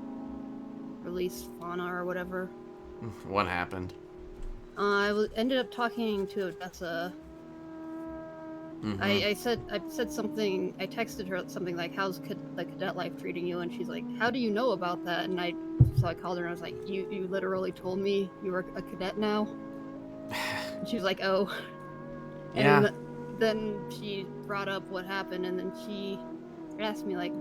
release Fauna or whatever? What happened? I ended up talking to Odessa. Mhm. I said something, I texted her something like, how's the cadet life treating you? And she's like, how do you know about that? And I called her and I was like, you literally told me you were a cadet now? And she was like, oh. Yeah. And then she brought up what happened, and then she asked me, like,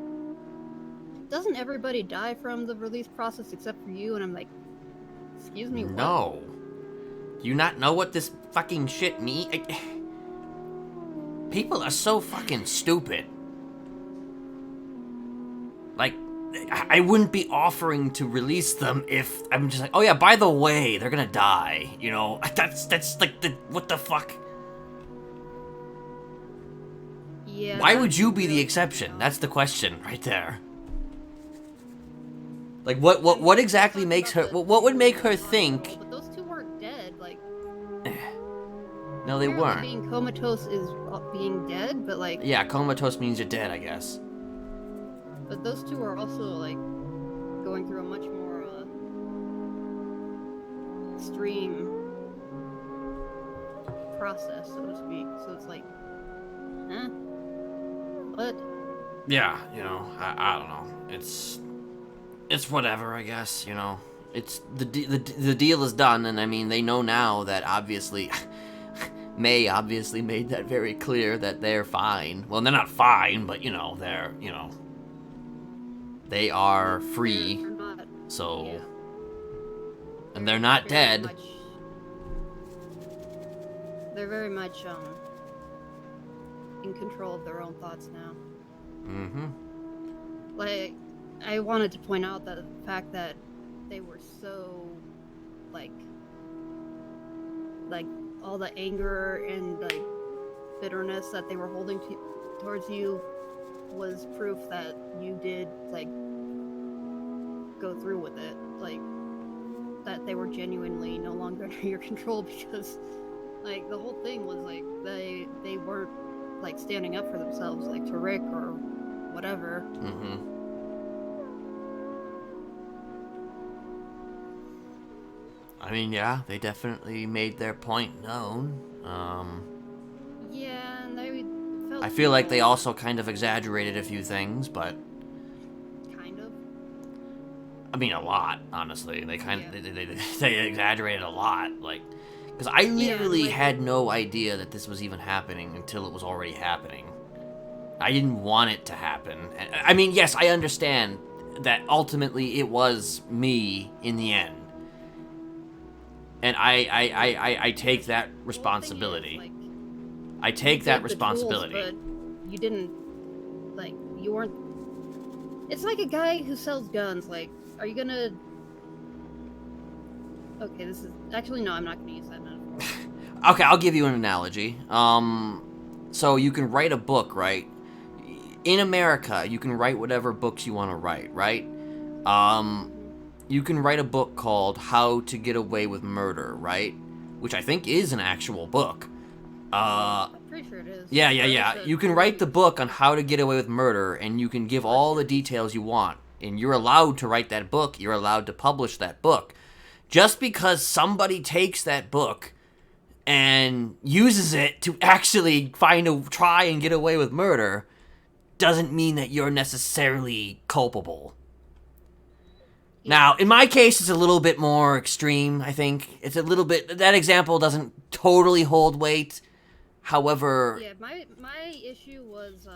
doesn't everybody die from the release process except for you? And I'm like, Excuse me, what? No. Do you not know what this fucking shit means? People are so fucking stupid. Like, I wouldn't be offering to release them if I'm just like, oh yeah, by the way, they're gonna die. You know, that's like what the fuck? Yeah. Why would that's you be the really exception? dumb. That's the question right there. Like, what exactly makes her? What would make her think? But those two weren't dead. Like, No, they apparently weren't. being comatose is being dead, but like, Yeah, comatose means you're dead, I guess. but those two are also like going through a much more extreme process, so to speak. So it's like, huh? What? Yeah, you know, I don't know. It's whatever, I guess. You know, it's the deal is done, and I mean, they know now that obviously. May obviously made that very clear that they're fine. Well, they're not fine, but you know, they are free. They're not, So, yeah. and they're not very dead. They're very much in control of their own thoughts now. Mm-hmm. Like, I wanted to point out that the fact that they were so like all the anger and like bitterness that they were holding towards you was proof that you did like go through with it, like that they were genuinely no longer under your control, because like the whole thing was like they weren't like standing up for themselves, like to Rick or whatever. Mm-hmm. I mean, yeah, they definitely made their point known. Yeah, and they felt I feel like they evil, also kind of exaggerated a few things, but kind of. I mean, a lot, honestly. They kind of Yeah. they exaggerated a lot, like, because I literally like- had no idea that this was even happening until it was already happening. I didn't want it to happen. I mean, yes, I understand that ultimately it was me in the end, and I take that responsibility. Well, the thing is, I take you that did the responsibility. tools, but you didn't, like, you weren't. It's like a guy who sells guns. Like, are you gonna? Okay, this is actually no. I'm not gonna use that metaphor. Okay, I'll give you an analogy. So you can write a book, right? In America, you can write whatever books you want to write, right? You can write a book called How to Get Away with Murder, right? Which I think is an actual book. I'm pretty sure it is. Yeah. Or it's a You can write the book on how to get away with murder, and you can give all the details you want. And you're allowed to write that book. You're allowed to publish that book. Just because somebody takes that book and uses it to actually try and get away with murder doesn't mean that you're necessarily culpable. Now, in my case, it's a little bit more extreme, I think. It's a little bit... That example doesn't totally hold weight. However... Yeah, my issue was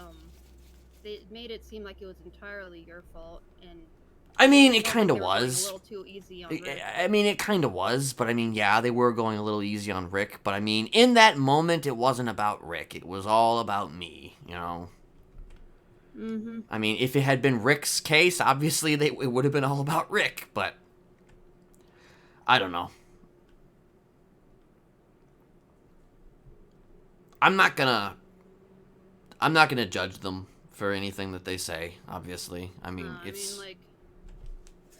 they made it seem like it was entirely your fault, and I mean, it felt kind of like they were going was. a little too easy on Rick. I mean, it kind of was, but I mean, yeah, they were going a little easy on Rick, but I mean, in that moment, it wasn't about Rick. It was all about me, you know? Mm-hmm. I mean, if it had been Rick's case, obviously it would have been all about Rick, but I don't know. I'm not gonna judge them for anything that they say, obviously. I mean, it's... like,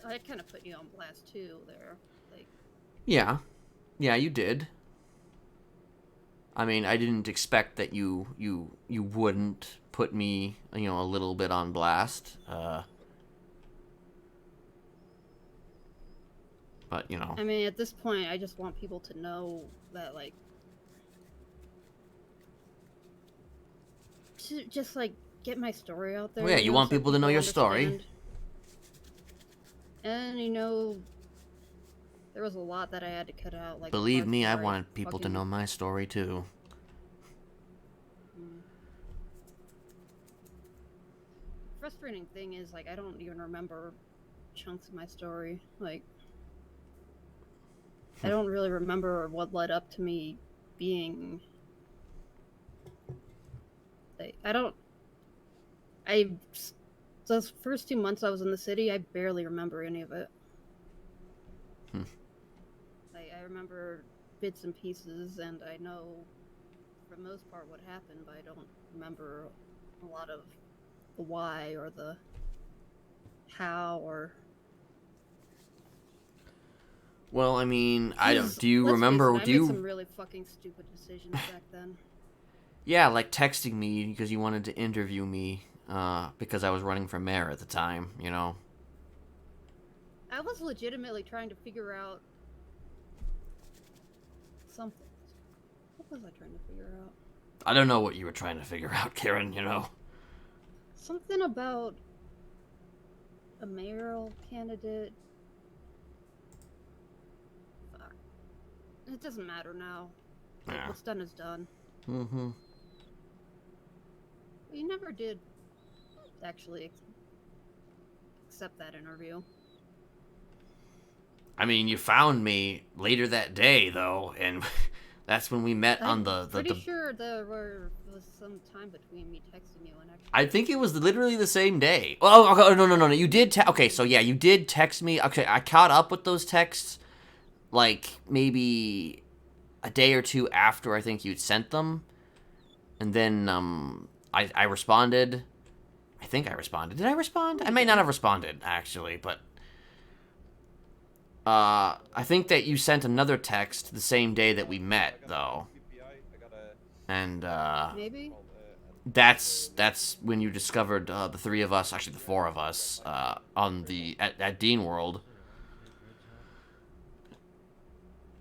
I kind of put you on blast too there. Like, Yeah, you did. I mean, I didn't expect that you wouldn't put me, you know, a little bit on blast. But, you know. I mean, at this point, I just want people to know that, like, to just like get my story out there. Well, yeah, you want so people to know your story. understand. And you know, there was a lot that I had to cut out. Like, Believe parts me, I where wanted people to fucking- know my story too. Frustrating thing is, like, I don't even remember chunks of my story. Like, I don't really remember what led up to me being. I don't. I. Those first 2 months I was in the city, I barely remember any of it. Hmm. I remember bits and pieces, and I know for the most part what happened, but I don't remember a lot of the why or the how or. Well, I mean, I don't. 'Cause, Do you let's face remember? it, I Do made you? some really fucking stupid decisions back then. Yeah, like texting me because you wanted to interview me because I was running for mayor at the time. You know. I was legitimately trying to figure out something. What was I trying to figure out? I don't know what you were trying to figure out, Karen. You know. Something about a mayoral candidate. Fuck. It doesn't matter now. Yeah. What's done is done. Mm-hmm. You never did actually accept that interview. I mean, you found me later that day, though, and that's when we met on I'm pretty sure there was some time between me texting you and actually. I think it was literally the same day. Oh, okay, no. You did. Okay, so yeah, you did text me. Okay, I caught up with those texts, like maybe a day or two after I think you'd sent them, and then I responded. I think I responded. Did I respond? I may not have responded actually, but I think that you sent another text the same day that we met, though, and Maybe? that's when you discovered the three of us, actually the four of us, on at Dean World.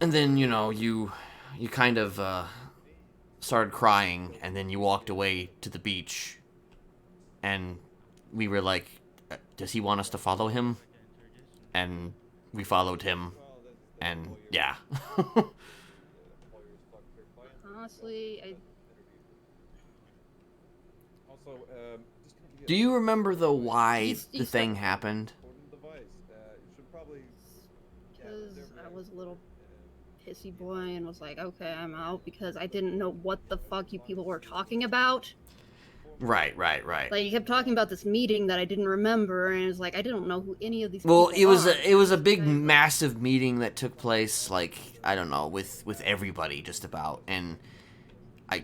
And then, you know, you kind of started crying, and then you walked away to the beach, and we were like, does he want us to follow him? And we followed him, and yeah. Honestly, Do you remember, though, why He's- the he's thing happened? because I was a little pissy boy and was like, okay, I'm out because I didn't know what the fuck you people were talking about. Right. Like, you kept talking about this meeting that I didn't remember, and it was like, I didn't know who any of these Well, people are. it was a big, massive meeting that took place, like, I don't know, with everybody just about, and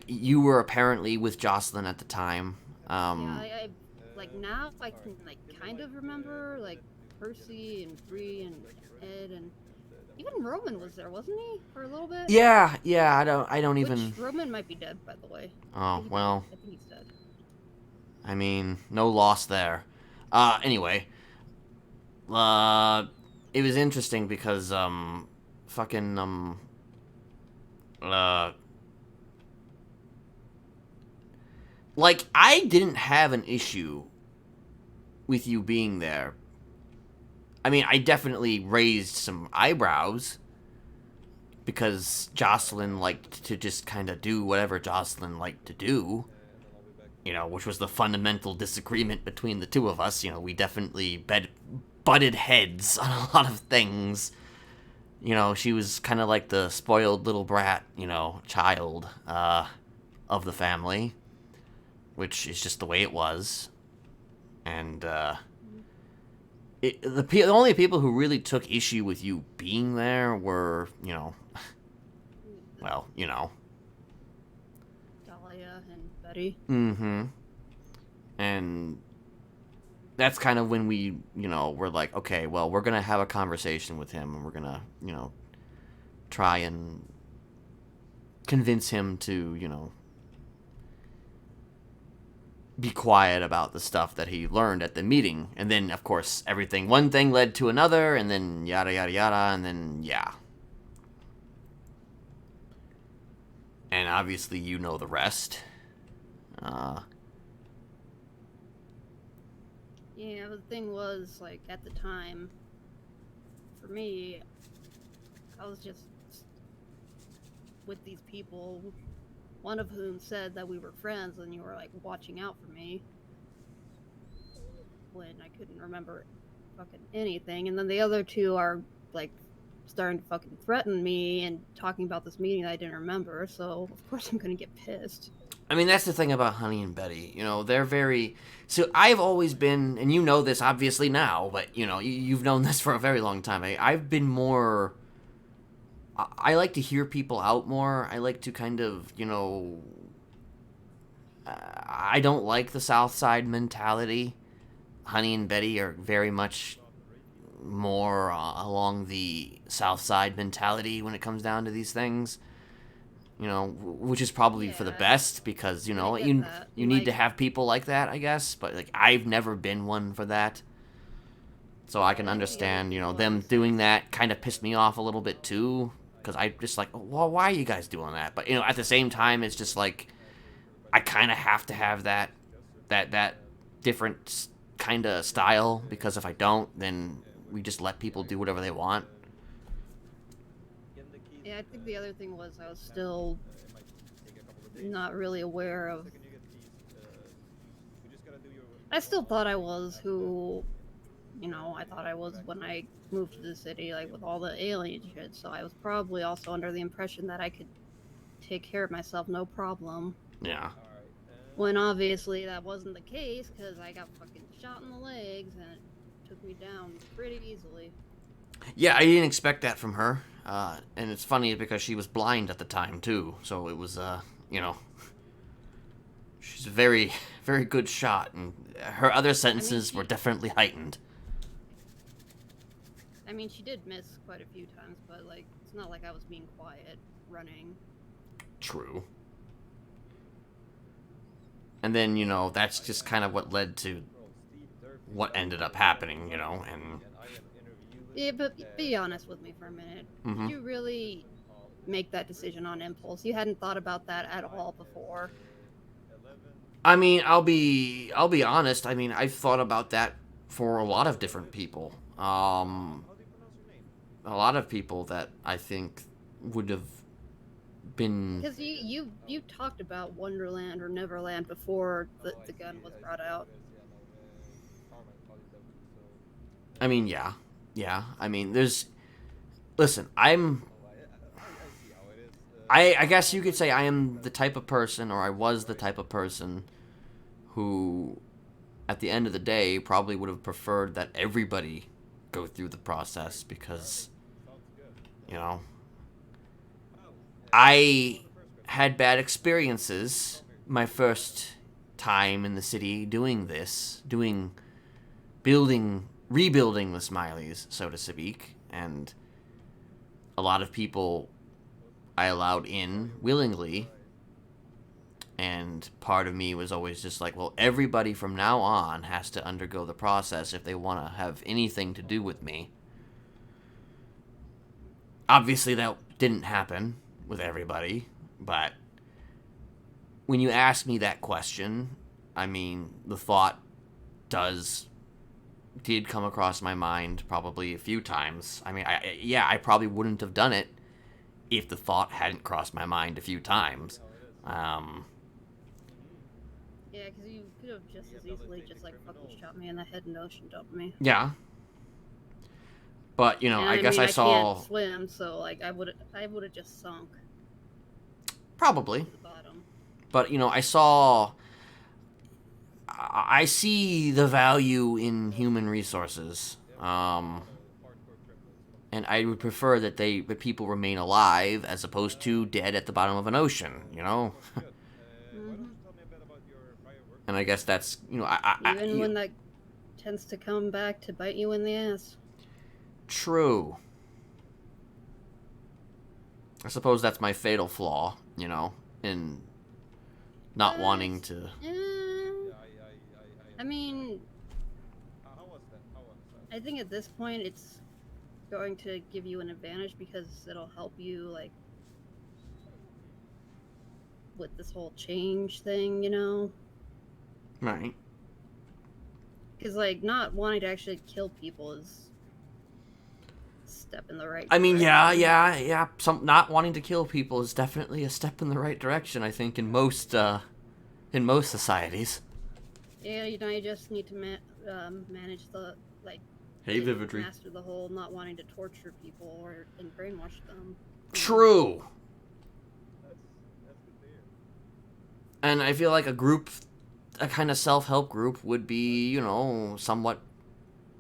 you were apparently with Jocelyn at the time. Yeah, I like, now I can, like, kind of remember, like, Percy and Bree and Ed, and even Roman was there, wasn't he, for a little bit? Yeah, I don't Which, even. Roman might be dead, by the way. Oh, well, I think he's dead. I mean, no loss there. Anyway, it was interesting because fucking like, I didn't have an issue with you being there. I mean, I definitely raised some eyebrows because Jocelyn liked to just kind of do whatever Jocelyn liked to do, you know, which was the fundamental disagreement between the two of us. You know, we definitely butted heads on a lot of things. You know, she was kind of like the spoiled little brat, you know, child of the family, which is just the way it was. And the only people who really took issue with you being there were, you know, well, you know. Dahlia and Betty. Mm-hmm. And that's kind of when we, you know, were like, okay, well, we're going to have a conversation with him, and we're going to, you know, try and convince him to, you know, be quiet about the stuff that he learned at the meeting. And then, of course, one thing led to another, and then yada, yada, yada, and then, yeah. And obviously you know the rest. Yeah, the thing was, like, at the time, for me, I was just with these people, one of whom said that we were friends and you were, like, watching out for me when I couldn't remember fucking anything, and then the other two are, like, starting to fucking threaten me and talking about this meeting that I didn't remember. So of course I'm gonna get pissed. I mean, that's the thing about Honey and Betty. You know, they're very... So I've always been, and you know this obviously now, but, you know, you've known this for a very long time. I've been more... I like to hear people out more. I like to kind of, you know... I don't like the South Side mentality. Honey and Betty are very much more along the South Side mentality when it comes down to these things. You know, which is probably for the Yeah. best because, you know, I get you that. you need to Like- have people like that, I guess. But, like, I've never been one for that. So I can understand, you know, them doing that kind of pissed me off a little bit too. Because I just like, well, why are you guys doing that? But, you know, at the same time, it's just like, I kind of have to have that different kind of style. Because if I don't, then we just let people do whatever they want. Yeah, I think the other thing was I was still not really aware of. I still thought I was who, you know, I thought I was when I moved to the city, like with all the alien shit. So I was probably also under the impression that I could take care of myself, no problem. Yeah. When obviously that wasn't the case, because I got fucking shot in the legs and it took me down pretty easily. Yeah, I didn't expect that from her. And it's funny because she was blind at the time, too. So it was, you know... She's a very, very good shot, and her other sentences were definitely heightened. I mean, she did miss quite a few times, but, like, it's not like I was being quiet, running. True. And then, you know, that's just kind of what led to what ended up happening, you know, and... Yeah, but be honest with me for a minute. Mhm. Did you really make that decision on impulse? You hadn't thought about that at all before. I mean, I'll be honest. I mean, I've thought about that for a lot of different people. A lot of people that I think would have been... Because you talked about Wonderland or Neverland before the gun was brought out. I mean, yeah. Yeah. I mean, there's... Listen, I guess you could say I am the type of person, or I was the type of person who, at the end of the day, probably would have preferred that everybody go through the process because, you know, I had bad experiences my first time in the city doing this, rebuilding the Smileys, so to speak, and a lot of people I allowed in willingly, and part of me was always just like, well, everybody from now on has to undergo the process if they want to have anything to do with me. Obviously, that didn't happen with everybody, but when you ask me that question, I mean, the thought did come across my mind probably a few times. I mean, I probably wouldn't have done it if the thought hadn't crossed my mind a few times. Yeah, because you could have just as easily just like fucking shot me in the head and ocean dumped me. Yeah. But, you know, And I guess mean, I saw... can't swim, so like I would have just sunk Probably. to the bottom. But, you know, I see the value in human resources. And I would prefer that people remain alive as opposed to dead at the bottom of an ocean, you know? Mhm. And I guess that's, you know, Even when that tends to come back to bite you in the ass. True. I suppose that's my fatal flaw, you know, in not wanting to... I mean, I think at this point it's going to give you an advantage because it'll help you, like, with this whole change thing, you know? Right. Because, like, not wanting to actually kill people is a step in the right I mean, direction. yeah. Not wanting to kill people is definitely a step in the right direction, I think, in most societies. Yeah, you know, you just need to manage the, like, Hey, Vividry. master the whole not wanting to torture people or and brainwash them. True. And I feel like a kind of self-help group would be, you know, somewhat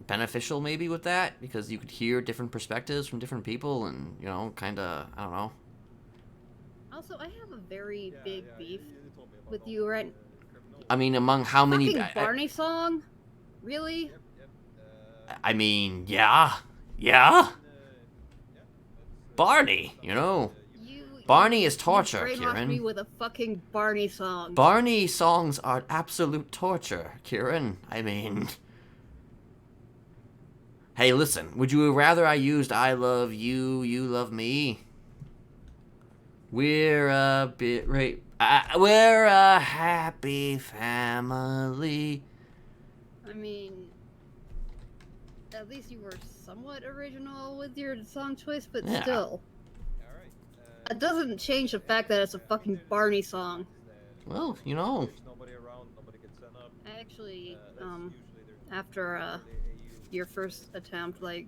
beneficial maybe with that, because you could hear different perspectives from different people and, you know, kind of, I don't know. Also, I have a very big beef with you, right? I mean, among how many... Fucking Barney song? Really? I mean, yeah. Barney, you know. Barney is torture, you brainwashed Kieran. me with a fucking Barney song. Barney songs are absolute torture, Kieran. I mean... Hey, listen, would you rather I used I love you, you love me? We're a bit... we're a happy family. I mean, at least you were somewhat original with your song choice, but Yeah. still. It doesn't change the fact that it's a fucking Barney song. Well, you know. I actually, after your first attempt, like,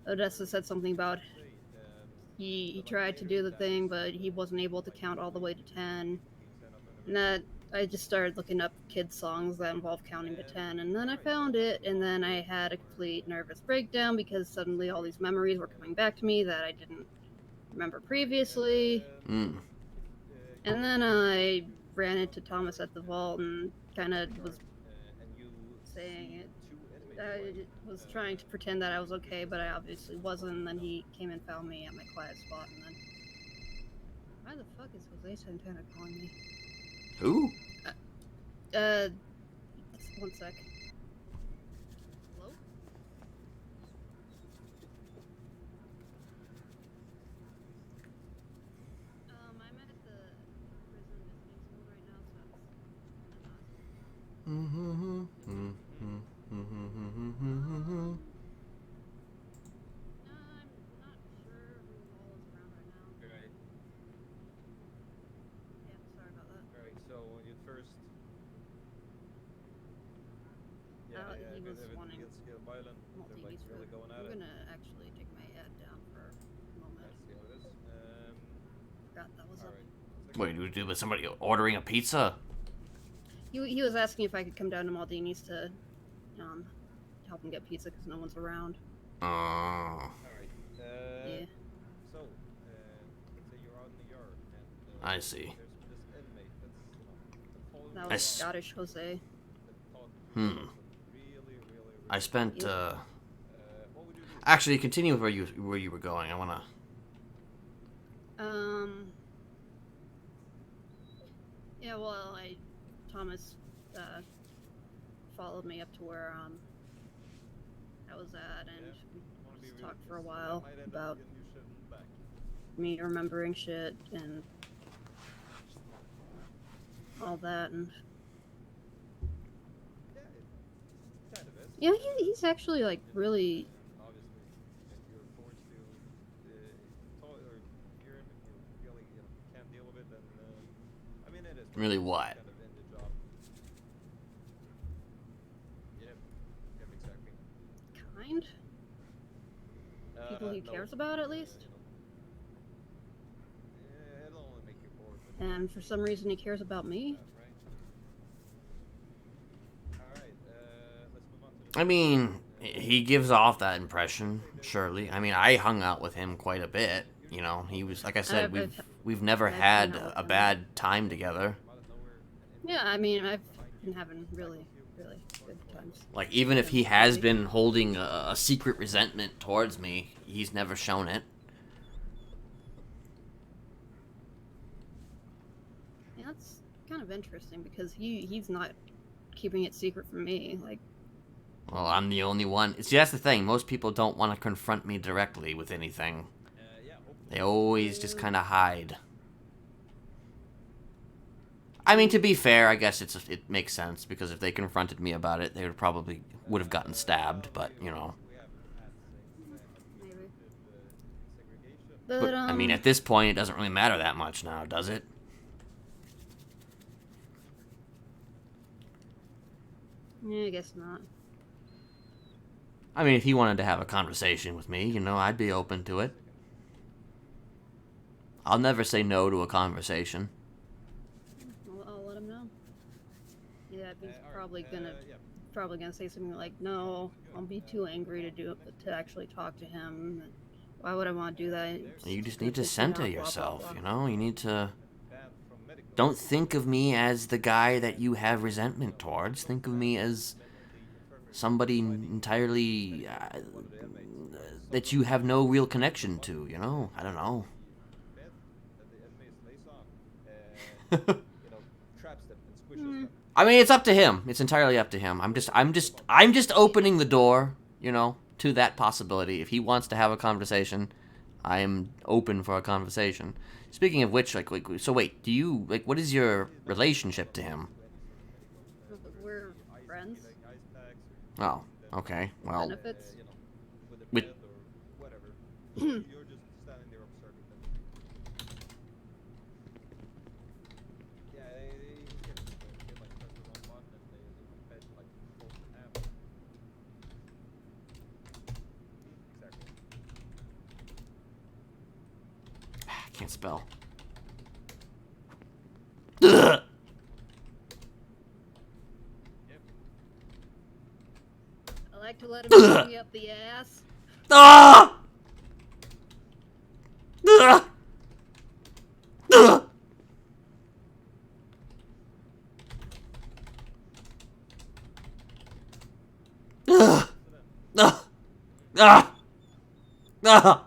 Odessa said something about he tried to do the thing, but he wasn't able to count all the way to 10. And that I just started looking up kids' songs that involve counting to 10, and then I found it, and then I had a complete nervous breakdown because suddenly all these memories were coming back to me that I didn't remember previously. And then I ran into Thomas at the vault and kind of was saying it. I was trying to pretend that I was okay, but I obviously wasn't. And then he came and found me at my quiet spot, and then... Why the fuck is Jose Santana calling me? Who? One sec. Hello? I'm at the prison visiting school right now, so I'm not sure who all is around right now. Right. Yeah, sorry about that. Alright, so you first. He was wanting get violent. They're like multi-use really food. going at I'm it. gonna actually take my head down for a moment. Let's see how it is. Forgot that was up. Alright. What do you do with somebody ordering a pizza? He was asking if I could come down to Maldini's to help him get pizza because no one's around. Oh. Alright. Yeah. So, let's say you're out in the yard and I see. there's this inmate that's, following That you was s- Scottish Jose. that thought Hmm. really, I spent, what would you do? Actually, continue with where you were going. I wanna... Yeah, well, Thomas followed me up to where I was at, and we just talked for a while about me remembering shit and all that, and Yeah, it kind of is. yeah, he's actually like really. Obviously, if you're forced to talk or hear him, if you really can't deal with it, then I mean it is Really what? kind of in the job. Yep, exactly. Kind? People he No. cares about, at least. Yeah, it'll only make you bored. And for some reason, he cares about me. Right. All right. Let's move on to the. I mean, he gives off that impression, surely. I mean, I hung out with him quite a bit. You know, he was, like I said, we've never I've had hung out with a him. bad time together. Yeah, I mean, I've been having really, really good times. Like, even if he has been holding a secret resentment towards me, he's never shown it. Yeah, that's kind of interesting because he's not keeping it secret from me. Like, Well, I'm the only one. See, that's the thing. Most people don't want to confront me directly with anything. Yeah, hopefully. They always just kind of hide. I mean, to be fair, I guess it makes sense, because if they confronted me about it, they would have gotten stabbed, but, you know. maybe. Segregation. But, I mean, at this point, it doesn't really matter that much now, does it? yeah, I guess not. I mean, if he wanted to have a conversation with me, you know, I'd be open to it. I'll never say no to a conversation. Well, I'll let him know. Yeah, he's probably gonna say something like, "No, I'll be too angry to actually talk to him. Why would I want to do that? You just need to center yourself, you know? You need to... Don't think of me as the guy that you have resentment towards. Think of me as somebody entirely that you have no real connection to, you know? I don't know. I mean, it's up to him. It's entirely up to him. I'm just opening the door, you know, to that possibility. If he wants to have a conversation, I am open for a conversation. Speaking of which, like so wait, do you, like, what is your relationship to him? We're friends. Oh, okay. Well, Benefits. with can't spell. Ugh! I like to let him shoot me up the ass. Ah! Ah! Ah! Ah! Ah! Ah! Ah!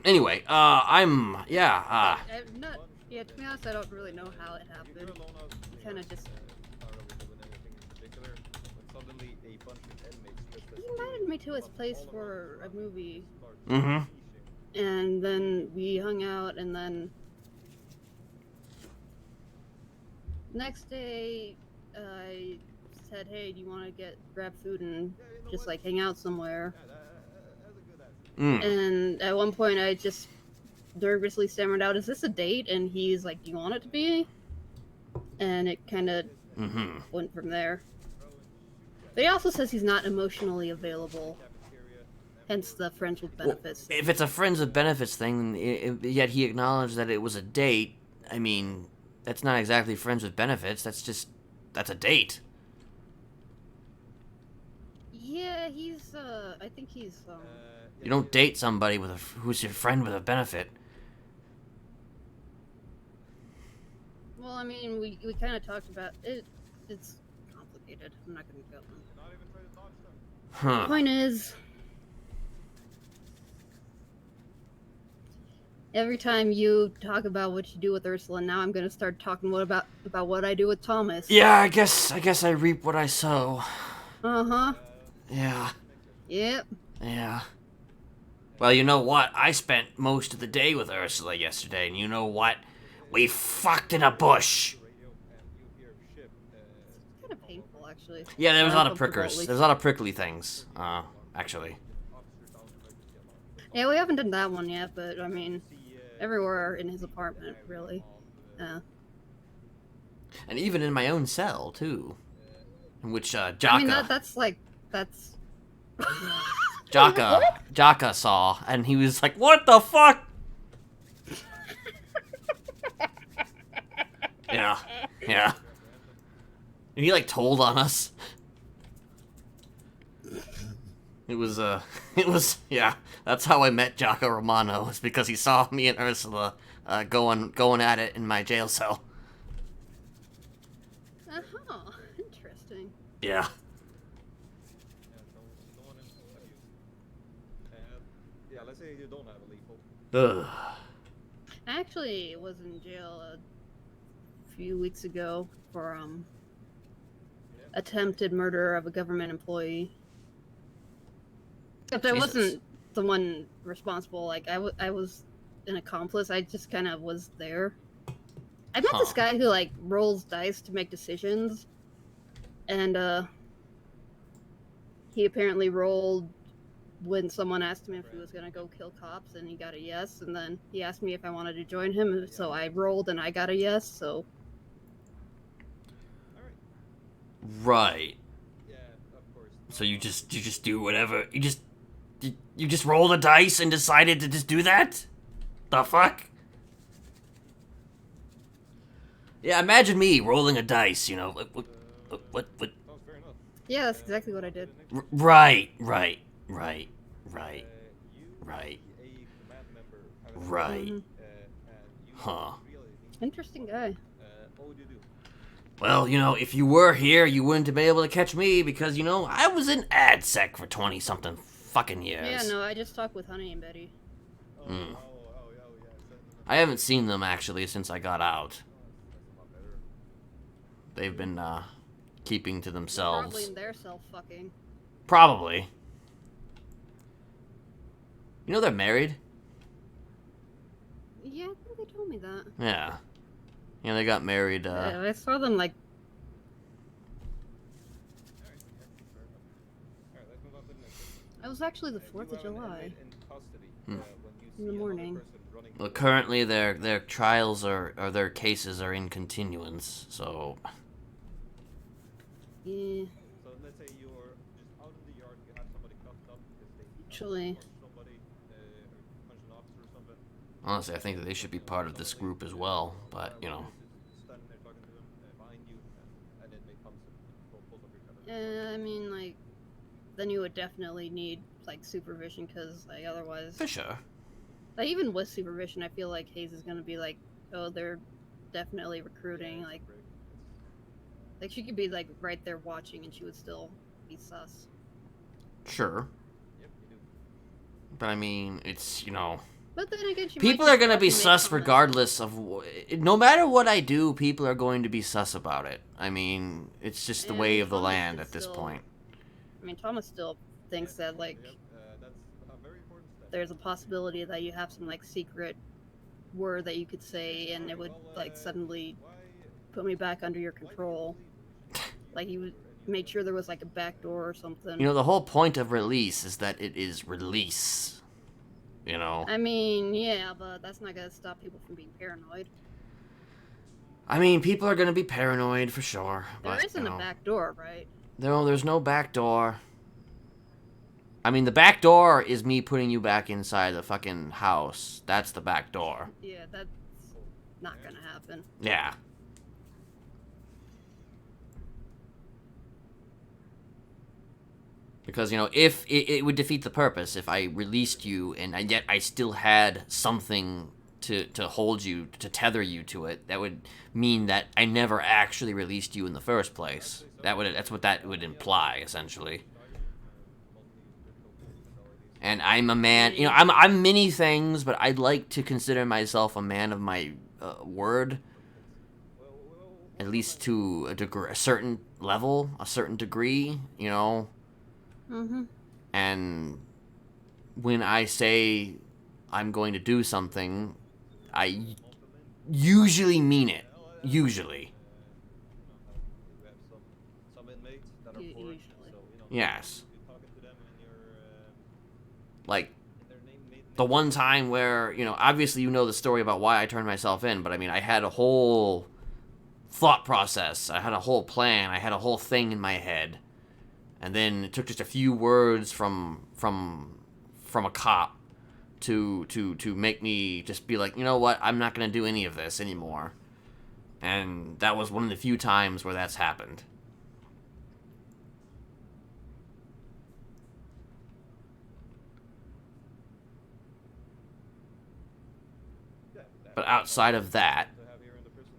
Anyway, yeah, to be honest, I don't really know how it happened. Kind of just. He invited me to his place for a movie. mm-hmm. And then we hung out, and then next day, I said, "Hey, do you want to grab food and just like hang out somewhere?" And at one point, I just nervously stammered out, "Is this a date?" And he's like, "Do you want it to be?" And it kind of went from there. But he also says he's not emotionally available. Hence the friends with benefits. Well, if it's a friends with benefits thing, yet he acknowledged that it was a date, I mean, that's not exactly friends with benefits. That's a date. Yeah, I think he's, You don't date somebody who's your friend with a benefit. Well, I mean, we kind of talked about it. It's complicated. I'm not going to go on. Huh. Point is, every time you talk about what you do with Ursula, now I'm going to start talking about what I do with Thomas. Yeah, I guess I reap what I sow. Uh-huh. Yeah. Yep. Yeah. Well, you know what? I spent most of the day with Ursula yesterday, and you know what? We fucked in a bush. Kind of painful, actually. Yeah, there was a lot of Uncomfortable, at prickers. least. There's a lot of prickly things, actually. Yeah, we haven't done that one yet, but I mean, everywhere in his apartment, really. Yeah. And even in my own cell, too. In which, Jaka... I mean, that's... Jaka saw, and he was like, "What the fuck?" Yeah. And he, like, told on us. It was, yeah. That's how I met Jaka Romano, was because he saw me and Ursula, going at it in my jail cell. Uh-huh. Interesting. Yeah. Let's say you don't have a lethal. Ugh. I actually was in jail a few weeks ago for attempted murder of a government employee. Except I Jesus. wasn't the one responsible. Like I was an accomplice. I just kind of was there. I met this guy who like rolls dice to make decisions, and he apparently rolled when someone asked him if he was gonna go kill cops, and he got a yes. And then he asked me if I wanted to join him, so I rolled and I got a yes. So Right. Yeah, of course. So you just do whatever. You just roll the dice and decided to just do that? The fuck? Yeah, imagine me rolling a dice, you know. What? Sounds fair enough. Yeah, that's exactly what I did. Right. You Right. be a command member. Right. Mhm. And you Huh. really need, Interesting guy. what would you do? Well, you know, if you were here, you wouldn't have been able to catch me because, you know, I was in AdSec for 20-something fucking years. Yeah, no, I just talked with Honey and Betty. Oh, Hmm. yeah. I haven't seen them, actually, since I got out. That's a lot better. They've been, keeping to Probably themselves. in their self-fucking. Probably. You know they're married? Yeah, I think they told me that. Yeah. Yeah, they got married, Yeah, I saw them like. Alright, let's move on to the next one. It was actually the You 4th of have an July. inmate in custody, Hmm. when you In the see another morning. person running well, through- currently their trials or their cases are in continuance, so... Yeah, So let's say you're just out in the yard, you have somebody cuffed up because they Actually- punched somebody, or punched an officer or something. Honestly, I think that they should be part of this group as well, but, you know... Standing there talking to him behind you, and then they comes and pulls up your gun. yeah. I mean, like, then you would definitely need like supervision because like otherwise, For sure. like even with supervision, I feel like Hayes is gonna be like, oh, they're definitely recruiting. Like she could be like right there watching, and she would still be sus. Sure. Yep, you do. But I mean, it's, you know... But then again, she People might are just gonna be watch and make sus comments. regardless of... no matter what I do, people are going to be sus about it. I mean, it's just the And way of the Thomas land is at this still- point. I mean, Thomas still thinks that like Yep, that's a very important step. there's a possibility that you have some like secret word that you could say, and it would like suddenly Why- put me back under your control. Like he would make sure there was like a back door or something. You know, the whole point of release is that it is release. You know? I mean, yeah, but that's not gonna stop people from being paranoid. I mean, people are gonna be paranoid for sure. There But, isn't you know, a back door, right? No, there's no back door. I mean, the back door is me putting you back inside the fucking house. That's the back door. Yeah, that's not gonna happen. Yeah. Because, you know, if it would defeat the purpose if I released you and yet I still had something to hold you, to tether you to it, that would mean that I never actually released you in the first place. That's what that would imply, essentially. And I'm a man, you know, I'm many things, but I'd like to consider myself a man of my word. At least to a degree, a certain level, a certain degree, you know. Mm-hmm. And when I say I'm going to do something, I usually mean it. Usually. You have some inmates that are poor, Usually. so, you know, Yes. you're talking to them and you're, Like, and their name the one time where, you know, obviously you know the story about why I turned myself in, but I mean, I had a whole thought process. I had a whole plan. I had a whole thing in my head. And then it took just a few words from a cop to make me just be like, you know what, I'm not gonna do any of this anymore. And that was one of the few times where that's happened. But outside of that, to have here in the prison.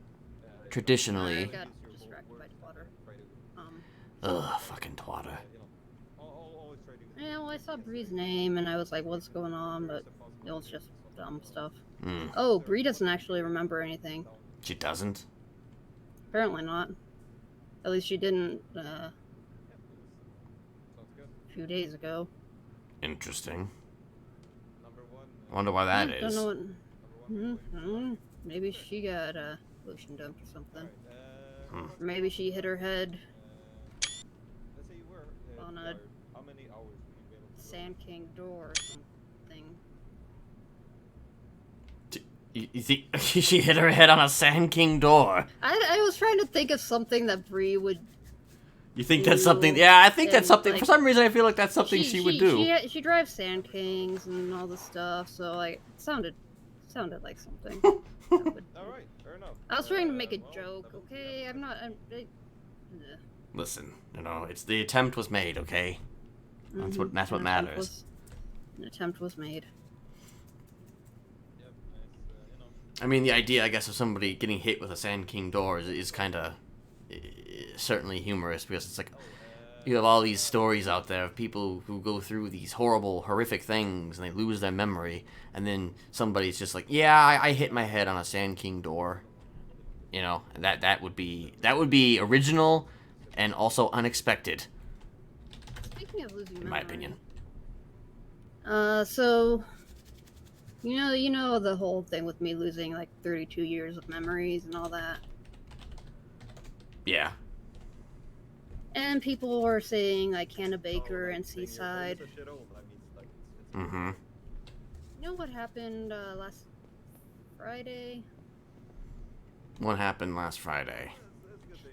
I traditionally, got distracted by water. fucking twatter. Always try to. Yeah, well, I saw Bree's name and I was like, what's going on? But it was just dumb stuff. Mm, Oh, Bree doesn't actually remember anything. she doesn't. Apparently not. At least she didn't Sounds good. a few days ago. Interesting. Number one. I wonder why that Don't is. know what. Number one. Maybe she got lotion dumped or something. Alright, Hmm. Maybe she hit her head. let's say you were On a guard. How many hours would you be able to Sand King door or something. You think she hit her head on a Sand King door? I was trying to think of something that Bree would You think that's something? You- Yeah, I think that's and, something. like, For some reason, I feel like that's something she would do. She drives Sand Kings and all this stuff, so like it sounded like something. All right, fair enough. I was trying to make a Well, joke, that was- okay? I'm not. Listen, it's the attempt was made, okay? That's what An attempt matters. An attempt was made. Yep, nice, I mean, the idea, I guess, of somebody getting hit with a Sand King door is kind of certainly humorous because it's like you have all these stories out there of people who go through these horrible, horrific things and they lose their memory, and then somebody's just like, yeah, I hit my head on a Sand King door. You know, that would be original and also unexpected, Speaking of losing in my opinion. So you know the whole thing with me losing like 32 years of memories and all that. Yeah. And people were saying like Hannah Baker Oh, and saying you're Seaside. almost a shithole, but I mean, it's like, it's Mm-hmm. You know what happened last Friday? What happened last Friday?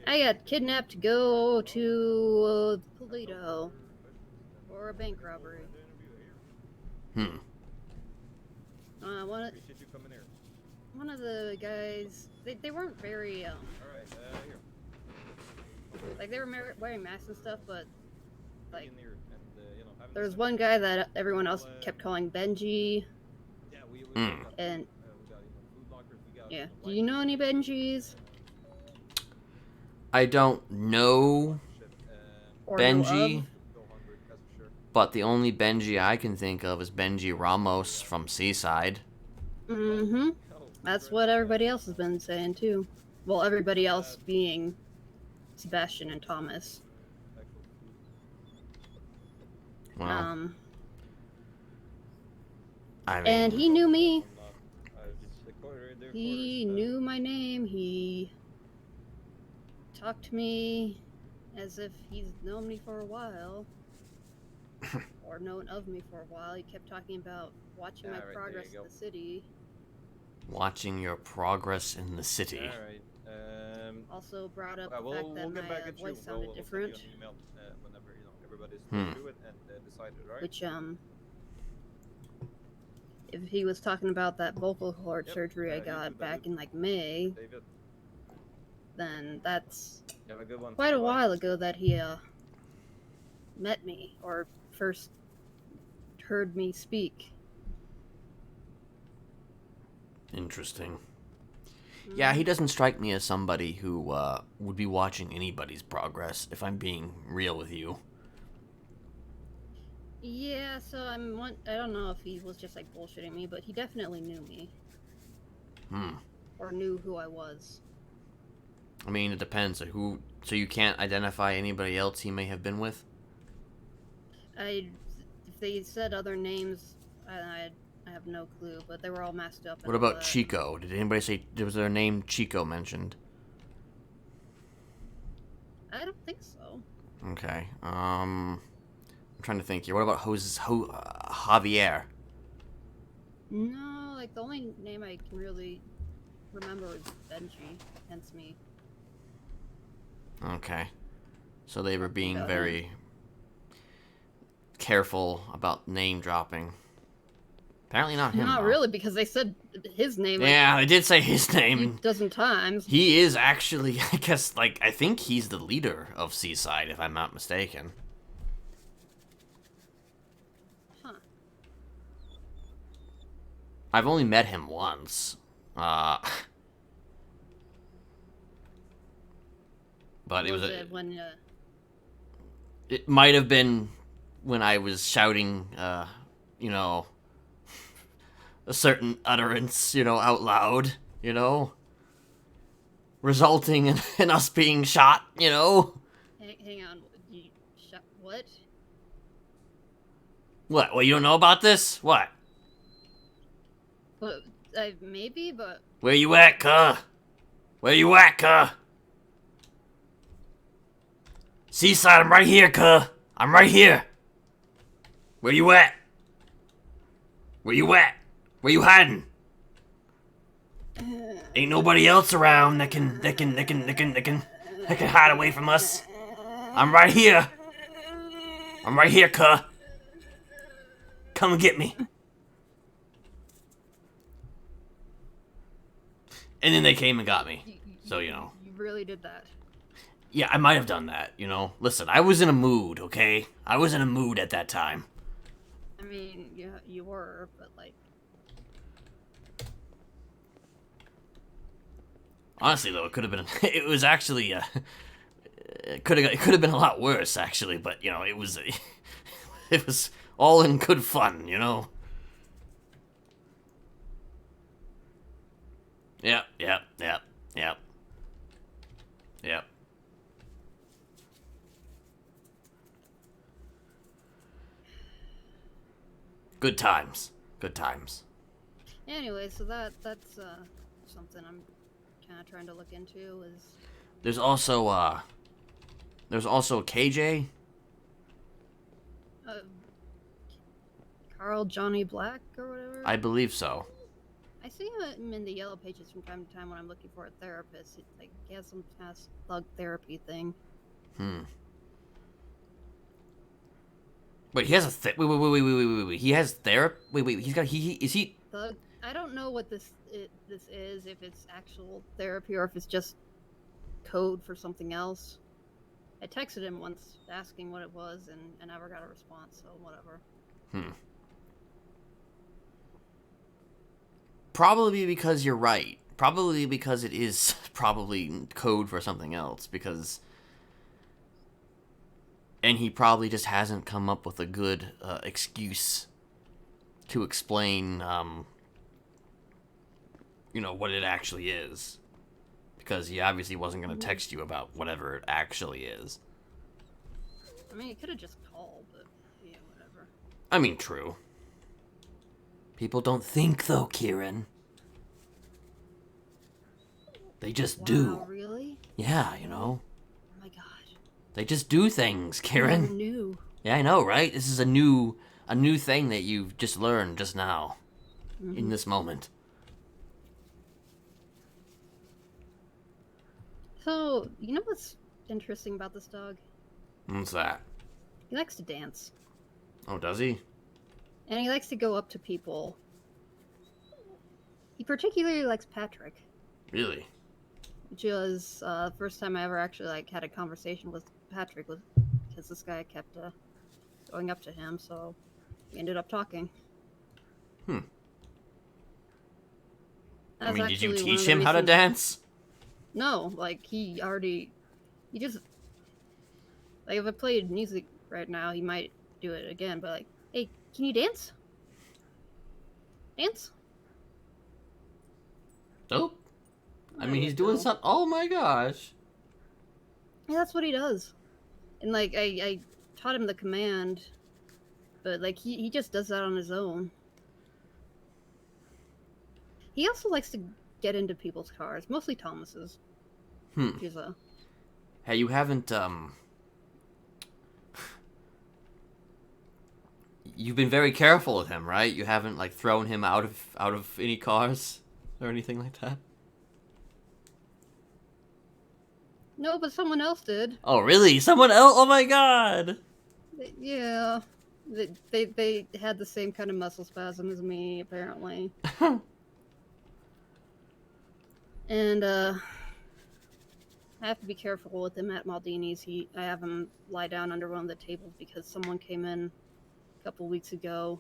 I got kidnapped to go to Toledo for a bank robbery. Hmm. Appreciate you coming here. One of the guys, they weren't very All right, here. like they were wearing masks and stuff, but like In here and, having there was this- one guy that everyone else kept calling Benji, Yeah, we Hmm. got, and we got, food lockers, we got, yeah. Do light- you know any Benjis? I don't know shit, Or know Benji, of? go hungry, that's for sure. but the only Benji I can think of is Benji Ramos from Seaside. Mm-hmm. Oh, That's great. what everybody else has been saying too. Well, everybody else being Sebastian and Thomas. Actual food. Well, I mean, And he knew me. I'm not- I was just like, right there He for us, knew my name. He talked to me as if he's known me for a while. Or known of me for a while. He kept talking about watching my Yeah, right, there progress you in go. the city. watching your progress in the city. All right. Also brought up the we'll fact that get my back at you. voice sounded We'll different. send you an email whenever everybody's Hmm. through it and decided, right? Which, if he was talking about that vocal cord Yep, surgery I you got too, back David. in like May, David, then that's you have a good one. quite a Bye-bye. while ago that he met me or first heard me speak. Interesting. Yeah, he doesn't strike me as somebody who would be watching anybody's progress, if I'm being real with you. Yeah, so I don't know if he was just like bullshitting me, but he definitely knew me Hmm. or knew who I was. I mean, it depends. So you can't identify anybody else he may have been with? If they said other names, I have no clue, but they were all masked up. and What all about that. Chico? Did anybody say, was their name Chico mentioned? I don't think so. Okay. I'm trying to think here. What about Javier? No, like the only name I can really remember is Benji, hence me. Okay. So they were being About very careful about name dropping. Apparently not him. Not though. really, because they said his name like Yeah, they did say his a name. dozen times. He is actually, I guess, I think he's the leader of Seaside, if I'm not mistaken. Huh. I've only met him once. But it was it when it might have been when I was shouting, a certain utterance, out loud, resulting in us being shot, hang on, you what? What? Well, you don't know about this? What? But maybe, but Where you at, cuh? Where you at, cuh? Seaside, I'm right here, cuh. I'm right here. Where you at? Where you at? Where you hiding? Ain't nobody else around that can hide away from us. I'm right here. I'm right here, cuh. Come and get me. And then they came and got me. So, you know. You really did that. Yeah, I might have done that, you know. Listen, I was in a mood, okay? I was in a mood at that time. I mean, yeah, you were, but like. Honestly, though, it could have been. It was actually. It could have been a lot worse, actually. But you know, it was. It was all in good fun, you know. Yep. Good times. Good times. Anyway, so that's something I'm kind of trying to look into is. There's also KJ. Carl Johnny Black or whatever. I believe so. I see him in the yellow pages from time to time when I'm looking for a therapist. Like he has some kind of thug therapy thing. Wait, he has a wait. He has therapy. Wait. He's got is he? Thug. I don't know what this is. If it's actual therapy or if it's just code for something else. I texted him once asking what it was, and I never got a response. So whatever. Probably because you're right. Probably because it is probably code for something else. And he probably just hasn't come up with a good excuse to explain, what it actually is. Because he obviously wasn't going to text you about whatever it actually is. I mean, he could have just called, but yeah, whatever. I mean, true. People don't think, though, Kieran. They just do. Wow, really? Yeah, you know. Oh my gosh. They just do things, Kieran. Never knew. Yeah, I know, right? This is a new thing that you've just learned just now. In this moment. So, you know what's interesting about this dog? What's that? He likes to dance. Oh, does he? And he likes to go up to people. He particularly likes Patrick. Really? Which was the first time I ever actually had a conversation with Patrick, was because this guy kept going up to him, so we ended up talking. I mean, did you actually one of teach the him how to reasons- dance? No, he just if I played music right now, he might do it again. But hey, can you dance? Dance? Nope. I There mean, you he's doing go. something. Oh my gosh. Yeah, that's what he does. And I taught him the command, but he just does that on his own. He also likes to get into people's cars, mostly Thomas's. Which is Hey, you haven't You've been very careful with him, right? You haven't thrown him out of any cars or anything like that. No, but someone else did. Oh, really? Someone else? Oh my god. Yeah. They had the same kind of muscle spasm as me, apparently. And I have to be careful with him at Maldini's. I have him lie down under one of the tables because someone came in a couple weeks ago,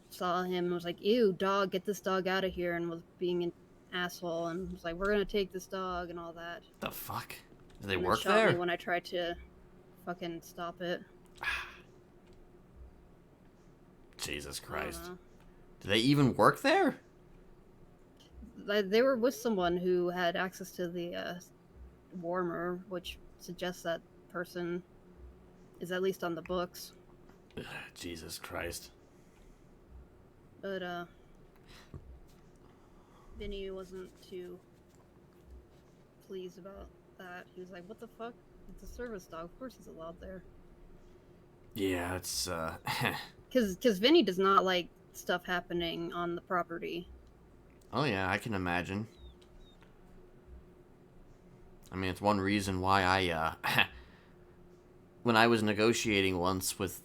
saw him and was like, "Ew, dog, get this dog out of here," and was being an asshole and was like, "We're gonna take this dog," and all that. The fuck? Do they And then work shot there? me when I tried to fucking stop it. Jesus I don't Christ. know. Do they even work there? They were with someone who had access to the warmer, which suggests that person is at least on the books. Jesus Christ. But Vinny wasn't too pleased about that. He was like, "What the fuck? It's a service dog. Of course he's allowed there." Yeah, it's Because Vinny does not like stuff happening on the property. Oh yeah, I can imagine. I mean, it's one reason why when I was negotiating once with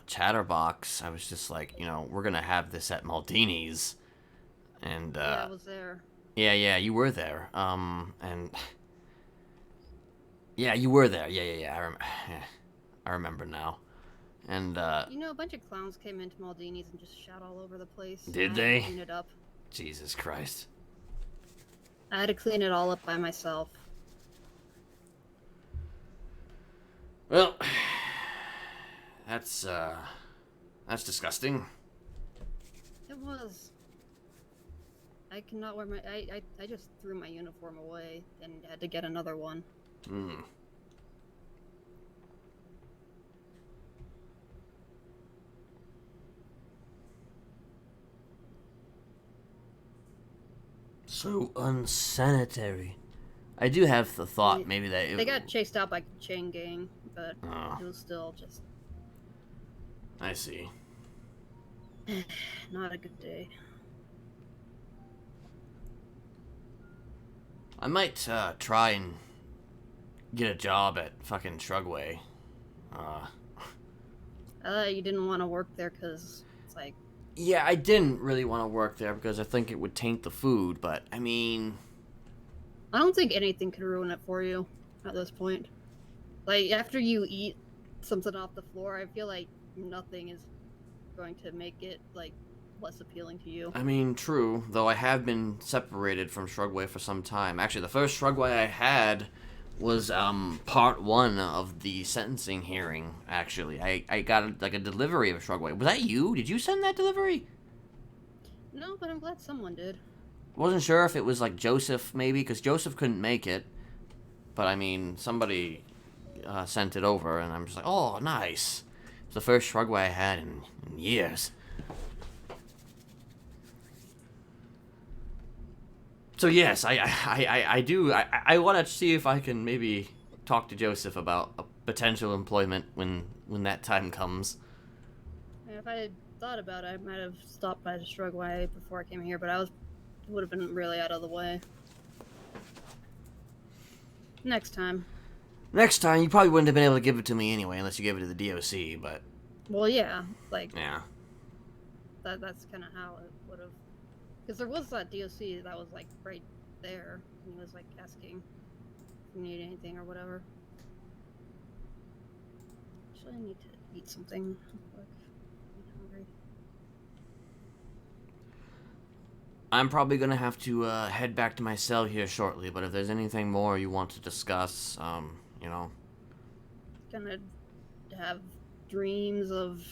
Chatterbox, I was just like, you know, we're gonna have this at Maldini's, and Yeah, I was there. yeah, you were there. And yeah, you were there. Yeah. I remember now. And You know, a bunch of clowns came into Maldini's and just shot all over the place. Did and I had they? to clean it up. Jesus Christ. I had to clean it all up by myself. Well, that's disgusting. It was. I cannot wear my. I just threw my uniform away and had to get another one. Hmm. So unsanitary. I do have the thought maybe that it, They got chased out by chain gang, but Oh. it was still just I see. not a good day. I might try and get a job at fucking Shrugway. You didn't want to work there because it's like, Yeah, I didn't really want to work there because I think it would taint the food, but I mean, I don't think anything could ruin it for you at this point. Like, after you eat something off the floor, I feel like nothing is going to make it, like, less appealing to you. I mean, true, though I have been separated from Shrugway for some time. Actually, the first Shrugway I had was part 1 of the sentencing hearing, actually. I got like a delivery of Shrugway. Was that you? Did you send that delivery? No, but I'm glad someone did. Wasn't sure if it was like Joseph, maybe, because Joseph couldn't make it. But I mean, somebody sent it over, and I'm just like, oh, nice. It's the first Shrugway I had in years. So yes, I do. I want to see if I can maybe talk to Joseph about a potential employment when that time comes. And if I had thought about it, I might have stopped by the Shrugway before I came here, but would have been really out of the way. Next time. Next time, you probably wouldn't have been able to give it to me anyway, unless you gave it to the DOC. But Well, yeah, like yeah, that's kind of how it would have. Because there was that DOC that was like right there, and he was like asking if you need anything or whatever. Actually, I need to eat something real quick. I'm hungry. I'm probably gonna have to head back to my cell here shortly. But if there's anything more you want to discuss, you know, Gonna have dreams of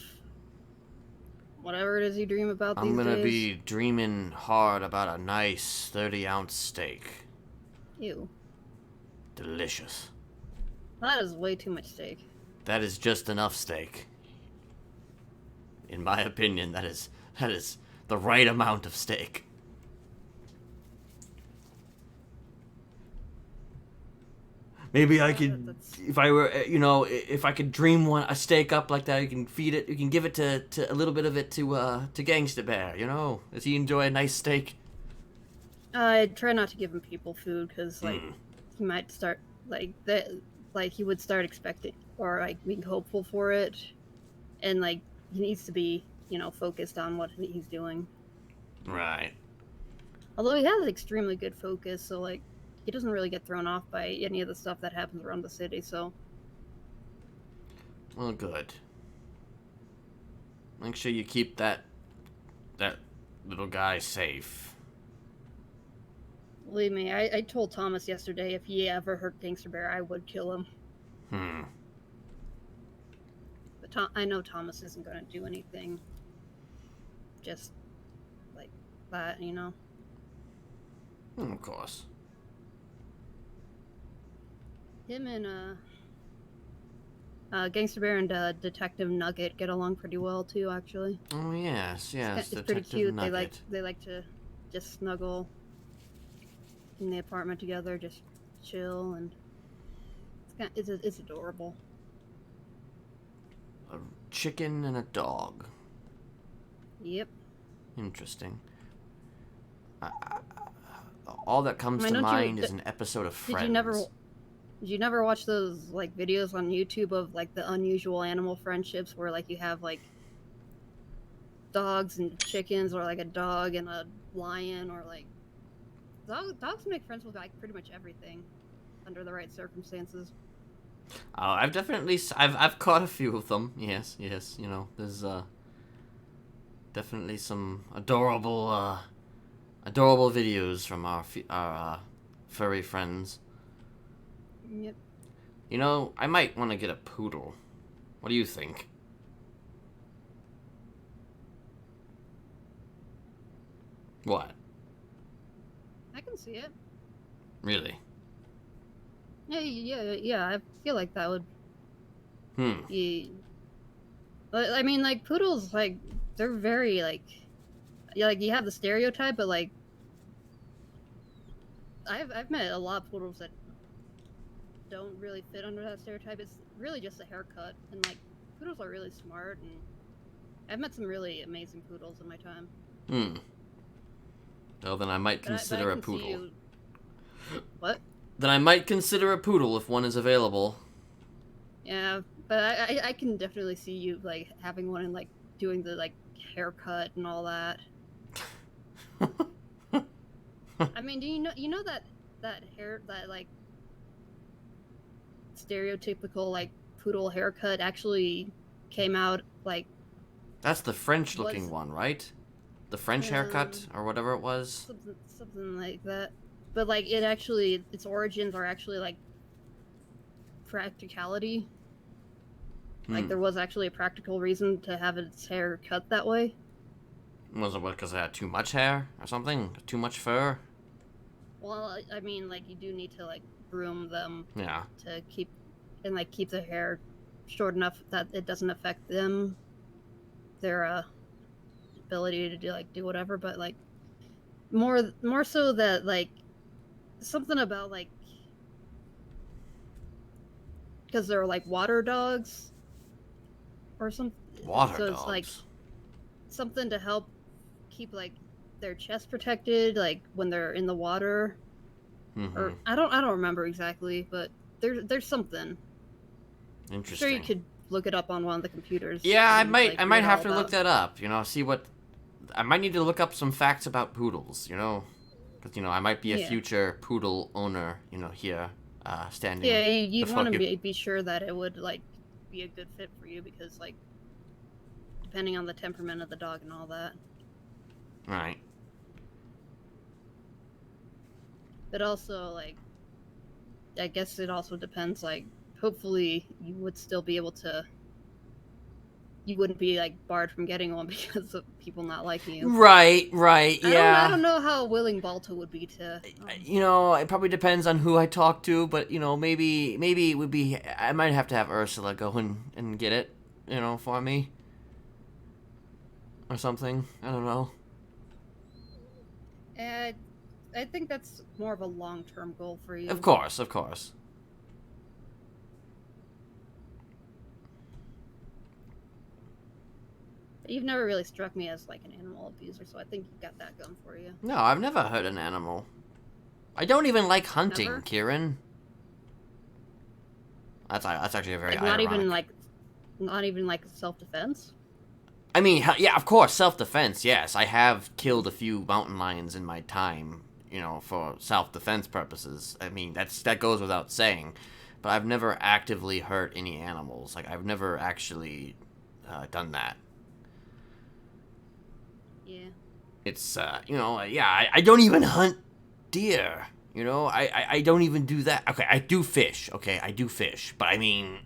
whatever it is you dream about these I'm gonna days. be dreaming hard about a nice 30-ounce steak. Ew. Delicious. That is way too much steak. That is just enough steak. In my opinion, that is the right amount of steak. Maybe I could, That's- if I were, you know, if I could dream a steak up like that, you can feed it, you can give it to a little bit of it to Gangsta Bear, you know? Does he enjoy a nice steak? I try not to give him people food because like Hmm. he might start like that, like he would start expecting or like being hopeful for it, and like he needs to be, you know, focused on what he's doing. Right. Although he has extremely good focus, so like he doesn't really get thrown off by any of the stuff that happens around the city. So Well, good. Make sure you keep that little guy safe. believe me, I told Thomas yesterday if he ever hurt Gangster Bear, I would kill him. But I know Thomas isn't going to do anything just like that, you know? Of course. Him and Gangster Bear and Detective Nugget get along pretty well too, actually. Oh yes, yes. It's pretty Detective cute. Nugget. They like to just snuggle in the apartment together, just chill, and it's adorable. A chicken and a dog. Yep. Interesting. All that comes I to know mind is an episode of Friends. Did you never? Did you never watch those like videos on YouTube of like the unusual animal friendships where like you have like dogs and chickens, or like a dog and a lion, or like dogs make friends with like pretty much everything under the right circumstances. I've definitely I've caught a few of them. Yes, yes. You know, there's definitely some adorable videos from our furry friends. Yep. You know, I might want to get a poodle. What do you think? What? I can see it. Really? Yeah. I feel like that would Hmm. be. But I mean, like poodles, like they're very like you have the stereotype, but like I've met a lot of poodles that don't really fit under that stereotype. It's really just a haircut, and like poodles are really smart, and I've met some really amazing poodles in my time. Hmm. Well, then I might But I consider a can see poodle. you- What? Then I might consider a poodle if one is available. Yeah, but I can definitely see you like having one and like doing the like haircut and all that. I mean, do you know that hair, that like stereotypical like poodle haircut actually came out like That's the French-looking Was- one, right? The French haircut, or whatever it was. something like that. But like it actually, its origins are actually like practicality. Like Hmm. there was actually a practical reason to have its hair cut that way. Was it because it had too much hair or something? Too much fur? Well, I mean, like you do need to like groom them Yeah. to keep the hair short enough that it doesn't affect them, their ability to do whatever. But like more so that like something about like because they're like water dogs or something. Water so dogs. it's like something to help keep like their chest protected, like when they're in the water. Mhm. Or I don't remember exactly, but there's something. I'm Interesting. sure you could look it up on one of the computers. Yeah, I and, might. like, I might read have all to look about- that up. You know, see what. I might need to look up some facts about poodles. You know, because I might be a Yeah. future poodle owner. here, standing. Yeah, you'd before want to you. be sure that it would like be a good fit for you, because like depending on the temperament of the dog and all that. Right. But also like I guess it also depends, like hopefully you would still be able to, you wouldn't be like barred from getting one because of people not liking you. Right. Yeah. I don't know how willing Balto would be to It probably depends on who I talk to, but maybe it would be. I might have to have Ursula go and get it, for me, or something. I don't know. I think that's more of a long-term goal for you. Of course. You've never really struck me as like an animal abuser, so I think you got that going for you. No, I've never hurt an animal. I don't even like hunting, Never? Kieran. That's actually a very Like ironic. not even like self-defense. I mean, yeah, of course, self-defense. Yes, I have killed a few mountain lions in my time, for self-defense purposes. I mean, that goes without saying. But I've never actively hurt any animals. Like, I've never actually done that. Yeah. It's I don't even hunt deer. I don't even do that. Okay, I do fish. But I mean,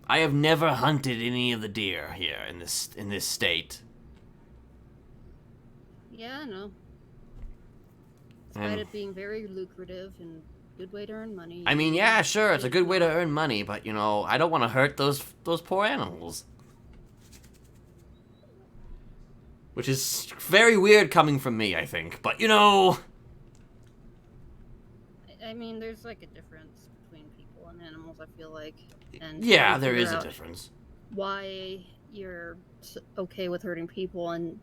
I have never hunted any of the deer here in this state. Yeah, I know. Despite it being very lucrative and good way to earn money. I mean, yeah, sure, it's a good way to earn money, but I don't want to hurt those poor animals. Which is very weird coming from me, I think. But I mean, there's like a difference between people and animals, I feel like. And yeah, trying to there is figure a out difference. Why you're okay with hurting people and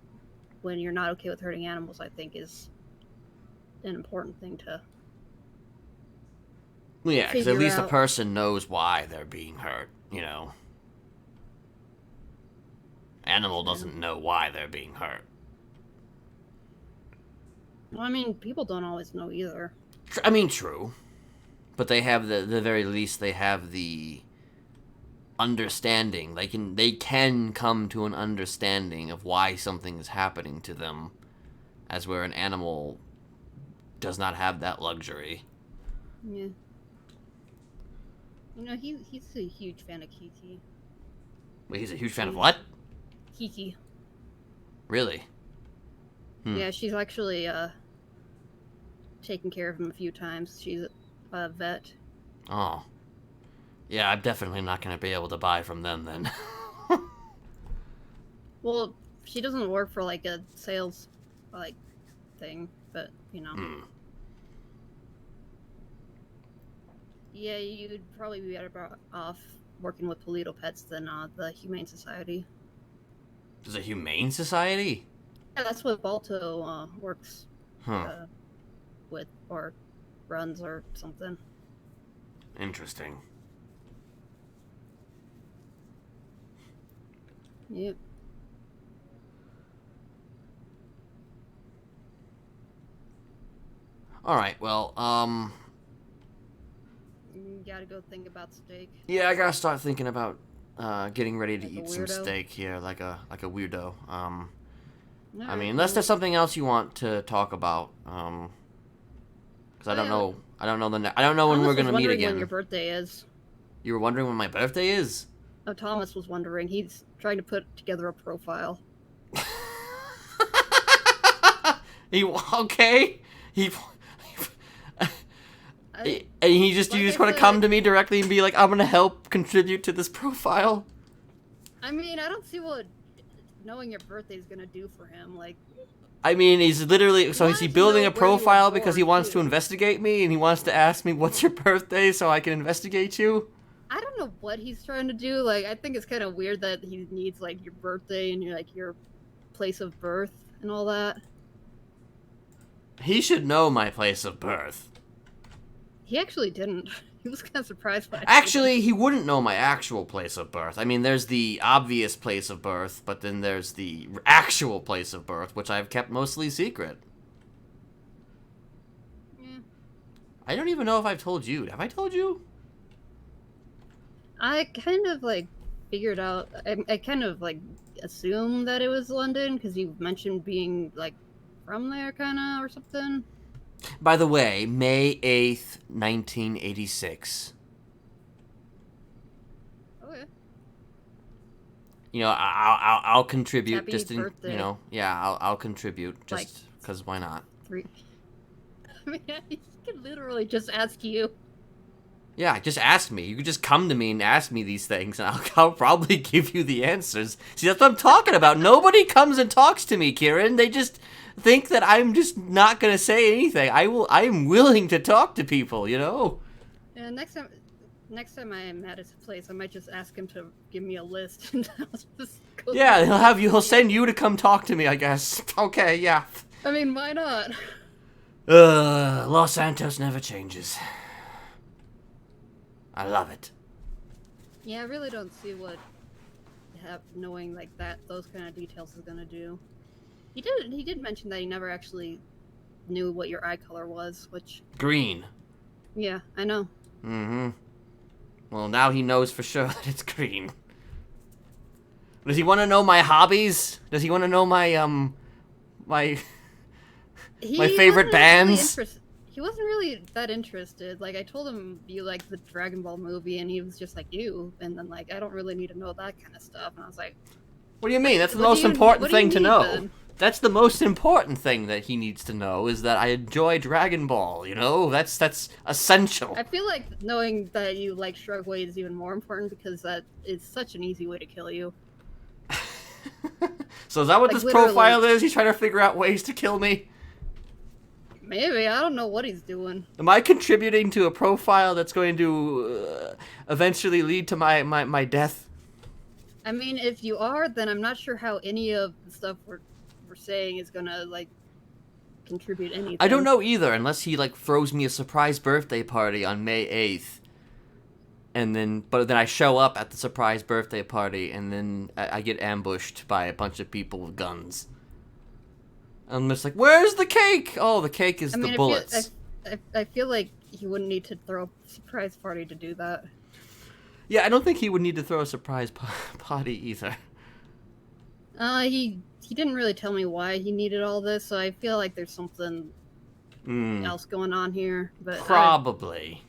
when you're not okay with hurting animals, I think is an important thing to Well, yeah, because at figure least a out- person knows why they're being hurt, you know. Animal doesn't know why they're being hurt. Well, I mean, people don't always know either. I mean, true. But they have the very least they have the understanding. They can come to an understanding of why something is happening to them, as where an animal does not have that luxury. Yeah. You know, he's a huge fan of Kiki. Wait, he's a huge fan of what? Kiki. Really? Yeah, she's actually taken care of him a few times. She's a vet. Oh. Yeah, I'm definitely not going to be able to buy from them then. Well, she doesn't work for like a sales like thing, but you know. Yeah, you'd probably be better off working with Polito Pets than the Humane Society. There's a humane society? Yeah, that's what Balto works Huh. with or runs or something. Interesting. Yep. Alright, well, You gotta go think about steak. yeah, I gotta start thinking about getting ready to Like a eat some weirdo? steak here, like a weirdo. I Alright, mean, unless well, there's something else you want to talk about, because I don't yeah. know, I don't know when Thomas we're was gonna meet wondering again. when your birthday is. You were wondering when my birthday is? Oh, Thomas was wondering. He's trying to put together a profile. Okay. And you just Like I want to said- come to me directly and be like, I'm gonna help contribute to this profile. I mean, I don't see what knowing your birthday is gonna do for him. Like, I mean, he's literally, so is wants he to building know a where you were profile because he born, wants to too. investigate me and he wants to ask me what's your birthday so I can investigate you? I don't know what he's trying to do. Like, I think it's kind of weird that he needs like your birthday and your place of birth and all that. He should know my place of birth. He actually didn't. He was kind of surprised by it. Actually, he wouldn't know my actual place of birth. I mean, there's the obvious place of birth, but then there's the actual place of birth, which I've kept mostly secret. Yeah. I don't even know if I've told you. Have I told you? I kind of like figured out. I kind of like assumed that it was London because you mentioned being like from there, kind of or something. By the way, May 8th, 1986. Okay. You know, I'll contribute Happy just in, birthday. you know, yeah, I'll contribute Like- just because why not? 3. I mean, he could literally just ask you. Yeah, just ask me. You could just come to me and ask me these things, and I'll probably give you the answers. See, that's what I'm talking about. Nobody comes and talks to me, Kieran. They just think that I'm just not gonna say anything. I am willing to talk to people, you know? And next time I'm at his place, I might just ask him to give me a list. And I'll just go Yeah, through he'll send you to come talk to me, I guess. Okay, yeah. I mean, why not? Los Santos never changes. I love it. Yeah, I really don't see what knowing like that those kind of details is gonna do. He did mention that he never actually knew what your eye color was, which Green. yeah, I know. Mm-hmm. Well, now he knows for sure that it's green. Does he want to know my hobbies? Does he want to know my my He My favorite wasn't really bands? he wasn't really that interested. Like I told him you like the Dragon Ball movie, and he was just like you. And then like I don't really need to know that kind of stuff. And I was like, What do you mean? That's the What do most you- important what do you thing to need, know. then? That's the most important thing that he needs to know is that I enjoy Dragon Ball, you know? That's essential. I feel like knowing that you like Shrugway is even more important because that is such an easy way to kill you. So is that what Like, this literally. profile is? He's trying to figure out ways to kill me? Maybe I don't know what he's doing. Am I contributing to a profile that's going to eventually lead to my death? I mean, if you are, then I'm not sure how any of the stuff we're saying is gonna like contribute anything. I don't know either, unless he like throws me a surprise birthday party on May 8th. And then, but then I show up at the surprise birthday party, and then I get ambushed by a bunch of people with guns. I'm just like, where's the cake? Oh, the cake is the bullets. I feel like he wouldn't need to throw a surprise party to do that. Yeah, I don't think he would need to throw a surprise party either. He didn't really tell me why he needed all this, so I feel like there's something else going on here. But probably.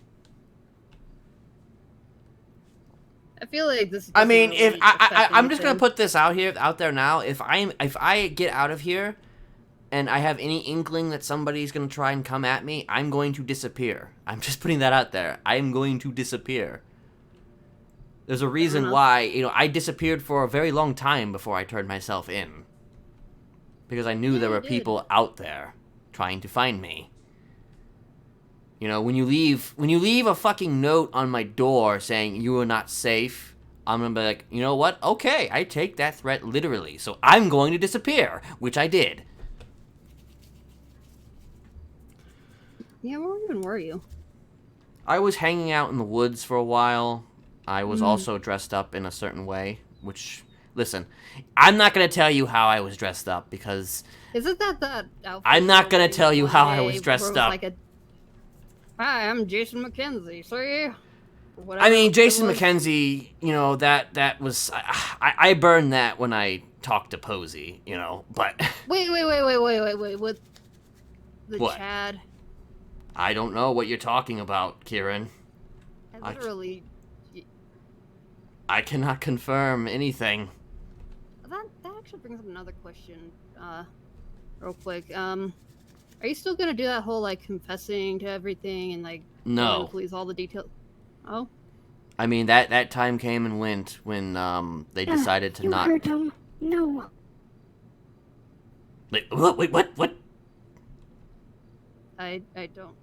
I feel like this. I mean, really if I'm just gonna anything. put this out there now. If I get out of here, and I have any inkling that somebody's gonna try and come at me, I'm going to disappear. I'm just putting that out there. I'm going to disappear. There's a reason why, I disappeared for a very long time before I turned myself in. Because I knew there were people out there trying to find me. When you leave a fucking note on my door saying you are not safe, I'm gonna be like, you know what? Okay, I take that threat literally, so I'm going to disappear, which I did. Yeah, where even were you? I was hanging out in the woods for a while. I was also dressed up in a certain way, which, listen, I'm not gonna tell you how I was dressed up, because... Is it that outfit? I'm not gonna tell you how I was dressed up. Like Hi, I'm Jason McKenzie. See? I mean, Jason McKenzie, that was... I burned that when I talked to Posey, but... Wait. With the What? Chad. I don't know what you're talking about, Kieran. I literally... I cannot confirm anything. That actually brings up another question, real quick. Are you still gonna do that whole, like, confessing to everything and, like... No. Please, all the details? Oh? I mean, that time came and went when, they decided to not... You heard him. No. Wait, what? I don't...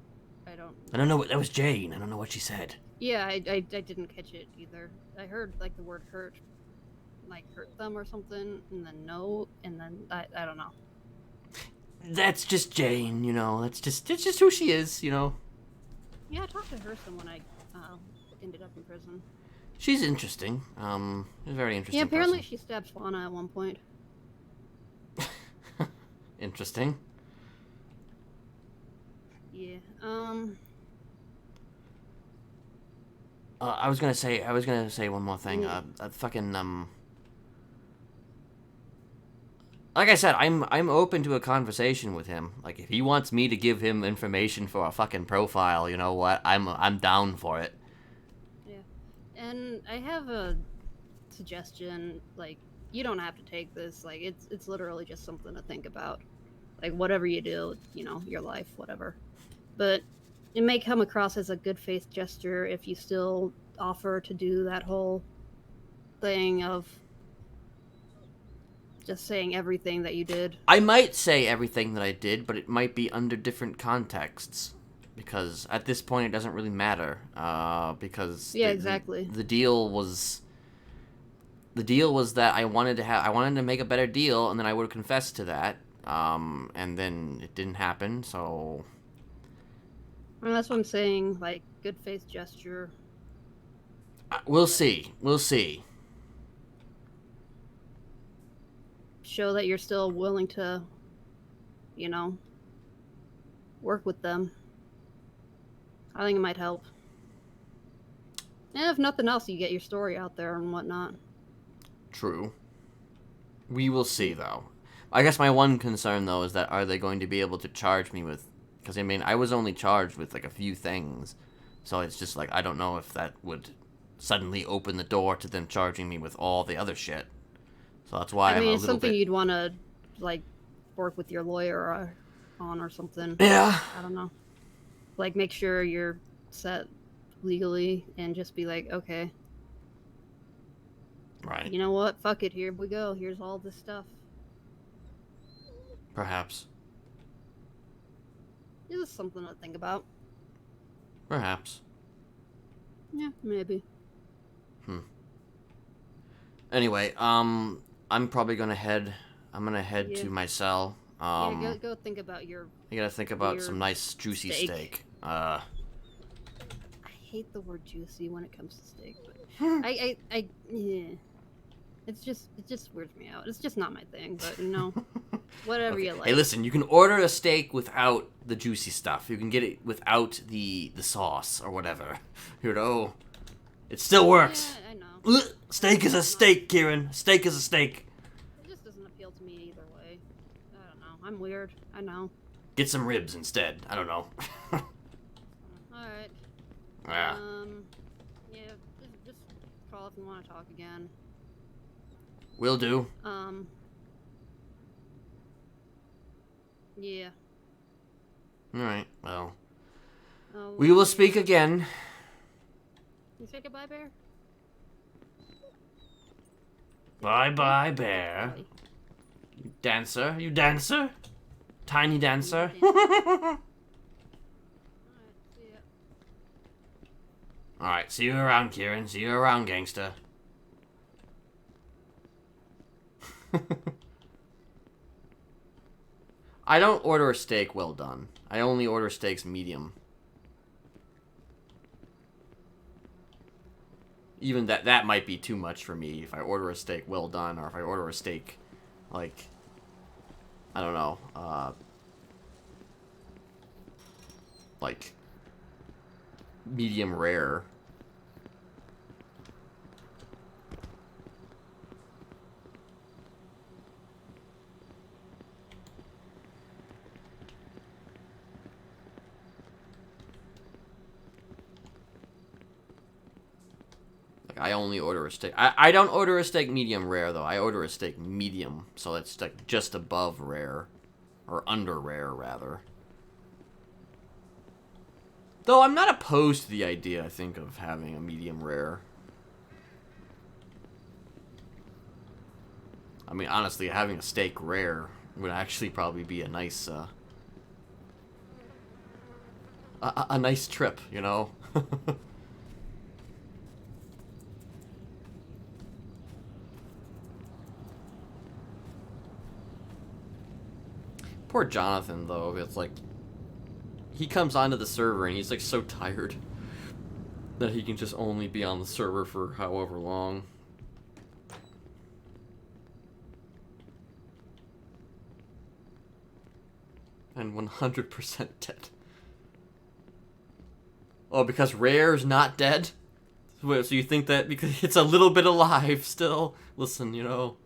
I don't know what... That was Jane. I don't know what she said. Yeah, I didn't catch it either. I heard, like, the word hurt, like, hurt them or something, and then no, and then I don't know. That's just Jane, That's just who she is, Yeah, I talked to her some when I ended up in prison. She's interesting. She's a very interesting Yeah, apparently person. she stabbed Fauna at one point. Interesting. Yeah, I was gonna say one more thing. Like I said, I'm open to a conversation with him. Like, if he wants me to give him information for a fucking profile, you know what? I'm down for it. yeah. And I have a suggestion, like, you don't have to take this, like, it's literally just something to think about. Like, whatever you do, your life, whatever. But it may come across as a good faith gesture if you still offer to do that whole thing of just saying everything that you did. I might say everything that I did, but it might be under different contexts. Because at this point, it doesn't really matter. Because Exactly. The deal was that I wanted to make a better deal, and then I would have confessed to that. And then it didn't happen, so... And that's what I'm saying, like, good faith gesture. We'll see. Show that you're still willing to, work with them. I think it might help. And if nothing else, you get your story out there and whatnot. True. We will see, though. I guess my one concern, though, is that are they going to be able to charge me with... Because, I mean, I was only charged with, like, a few things. So it's just, like, I don't know if that would suddenly open the door to them charging me with all the other shit. So that's why I'm a it's little something bit... you'd want to, like, work with your lawyer on or something. Yeah. I don't know. Like, make sure you're set legally and just be like, okay. Right. You know what? Fuck it. Here we go. Here's all this stuff. Perhaps. This is something to think about. Perhaps. Yeah, maybe. Anyway, I'm probably gonna head... I'm gonna head to my cell. Yeah, go think about your. I gotta think about your some nice juicy steak. steak. I hate the word juicy when it comes to steak, but yeah. It just weirds me out. It's just not my thing, but whatever Okay. you like. Hey, listen, you can order a steak without the juicy stuff. You can get it without the sauce or whatever. You know, it still works. Yeah, I know. Ugh, steak is a steak, Kieran. Steak is a steak. It just doesn't appeal to me either way. I don't know. I'm weird. I know. Get some ribs instead. I don't know. All right. Yeah. Yeah. Just call if you want to talk again. Will do. Yeah. All right. Well, Oh, we will speak again. You say goodbye, Bear? Bye, bye, bear. Bye. You dancer. You dancer. Tiny dancer. Alright, see ya. All right. See you around, Kieran. See you around, gangster. I don't order a steak well done. I only order steaks medium. Even that might be too much for me if I order a steak well done, or if I order a steak, like, I don't know, like, medium rare. I only order a steak. I don't order a steak medium rare, though. I order a steak medium, so it's like just above rare. Or under rare, rather. Though I'm not opposed to the idea, I think, of having a medium rare. I mean, honestly, having a steak rare would actually probably be a nice, a nice trip, you know? Poor Jonathan, though. It's like, he comes onto the server and he's like so tired that he can just only be on the server for however long. And 100% dead. Oh, because Rare's not dead? So you think that because it's a little bit alive still? Listen, you know.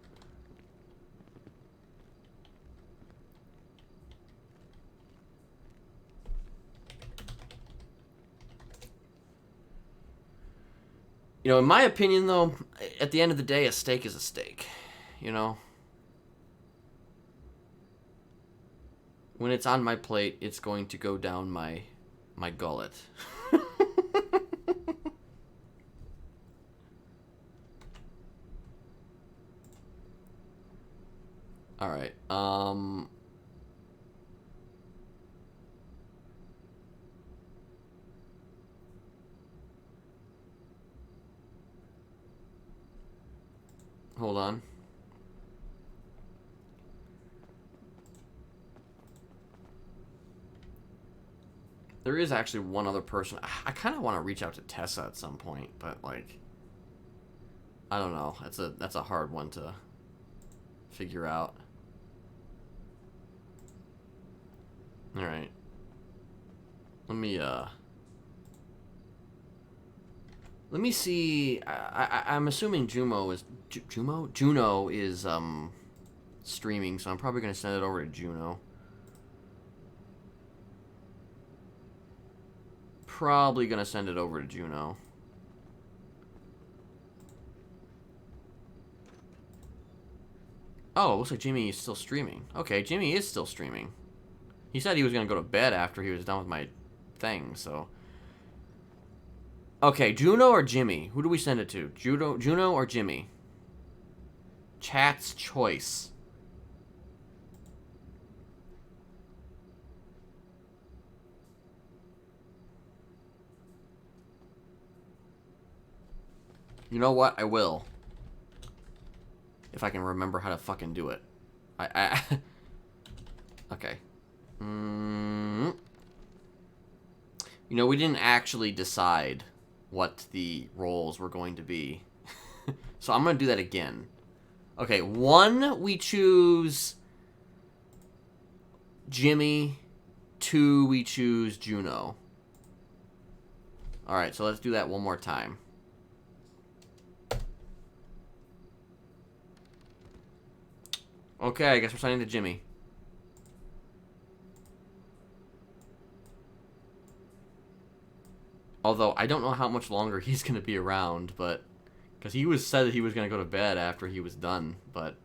You know, in my opinion, though, at the end of the day, a steak is a steak. You know? When it's on my plate, it's going to go down my gullet. Alright, hold on. There is actually one other person. I kind of want to reach out to Tessa at some point, but like, I don't know. That's a hard one to figure out. All right. Let me see. I'm assuming Juno is streaming, so I'm probably gonna send it over to Juno. Probably gonna send it over to Juno. Oh, looks like Jimmy is still streaming. Okay, Jimmy is still streaming. He said he was gonna go to bed after he was done with my thing, so. Okay, Juno or Jimmy? Who do we send it to? Juno or Jimmy? Chat's choice. You know what? I will. If I can remember how to fucking do it. Okay. You know, we didn't actually decide what the roles were going to be. So I'm going to do that again. Okay, 1, we choose Jimmy. 2, we choose Juno. Alright, so let's do that one more time. Okay, I guess we're signing to Jimmy. Although, I don't know how much longer he's going to be around, but... Because he said that he was going to go to bed after he was done, but...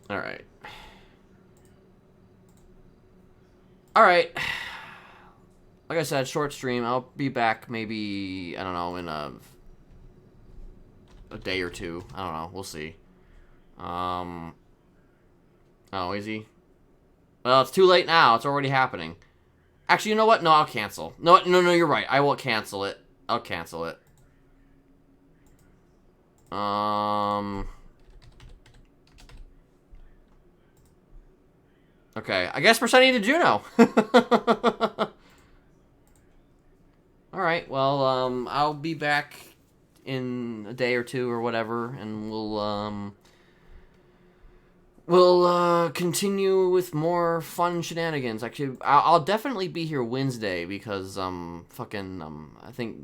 Alright. Alright. Like I said, short stream. I'll be back maybe, I don't know, in a day or two. I don't know. We'll see. Oh, is he? Well, it's too late now. It's already happening. Actually, you know what? No, I'll cancel. No, you're right. I will cancel it. I'll cancel it. Okay, I guess we're sending to Juno. Alright, well, I'll be back in a day or two or whatever, and we'll continue with more fun shenanigans. Actually, I'll definitely be here Wednesday because, I think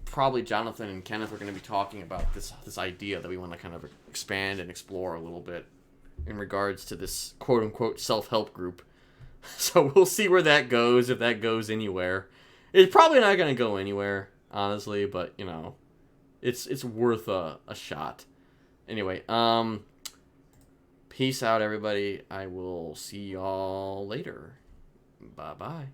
probably Jonathan and Kenneth are going to be talking about this idea that we want to kind of expand and explore a little bit in regards to this quote-unquote self-help group. So we'll see where that goes, if that goes anywhere. It's probably not going to go anywhere, honestly, but, you know, it's worth a shot. Anyway, peace out, everybody. I will see y'all later. Bye-bye.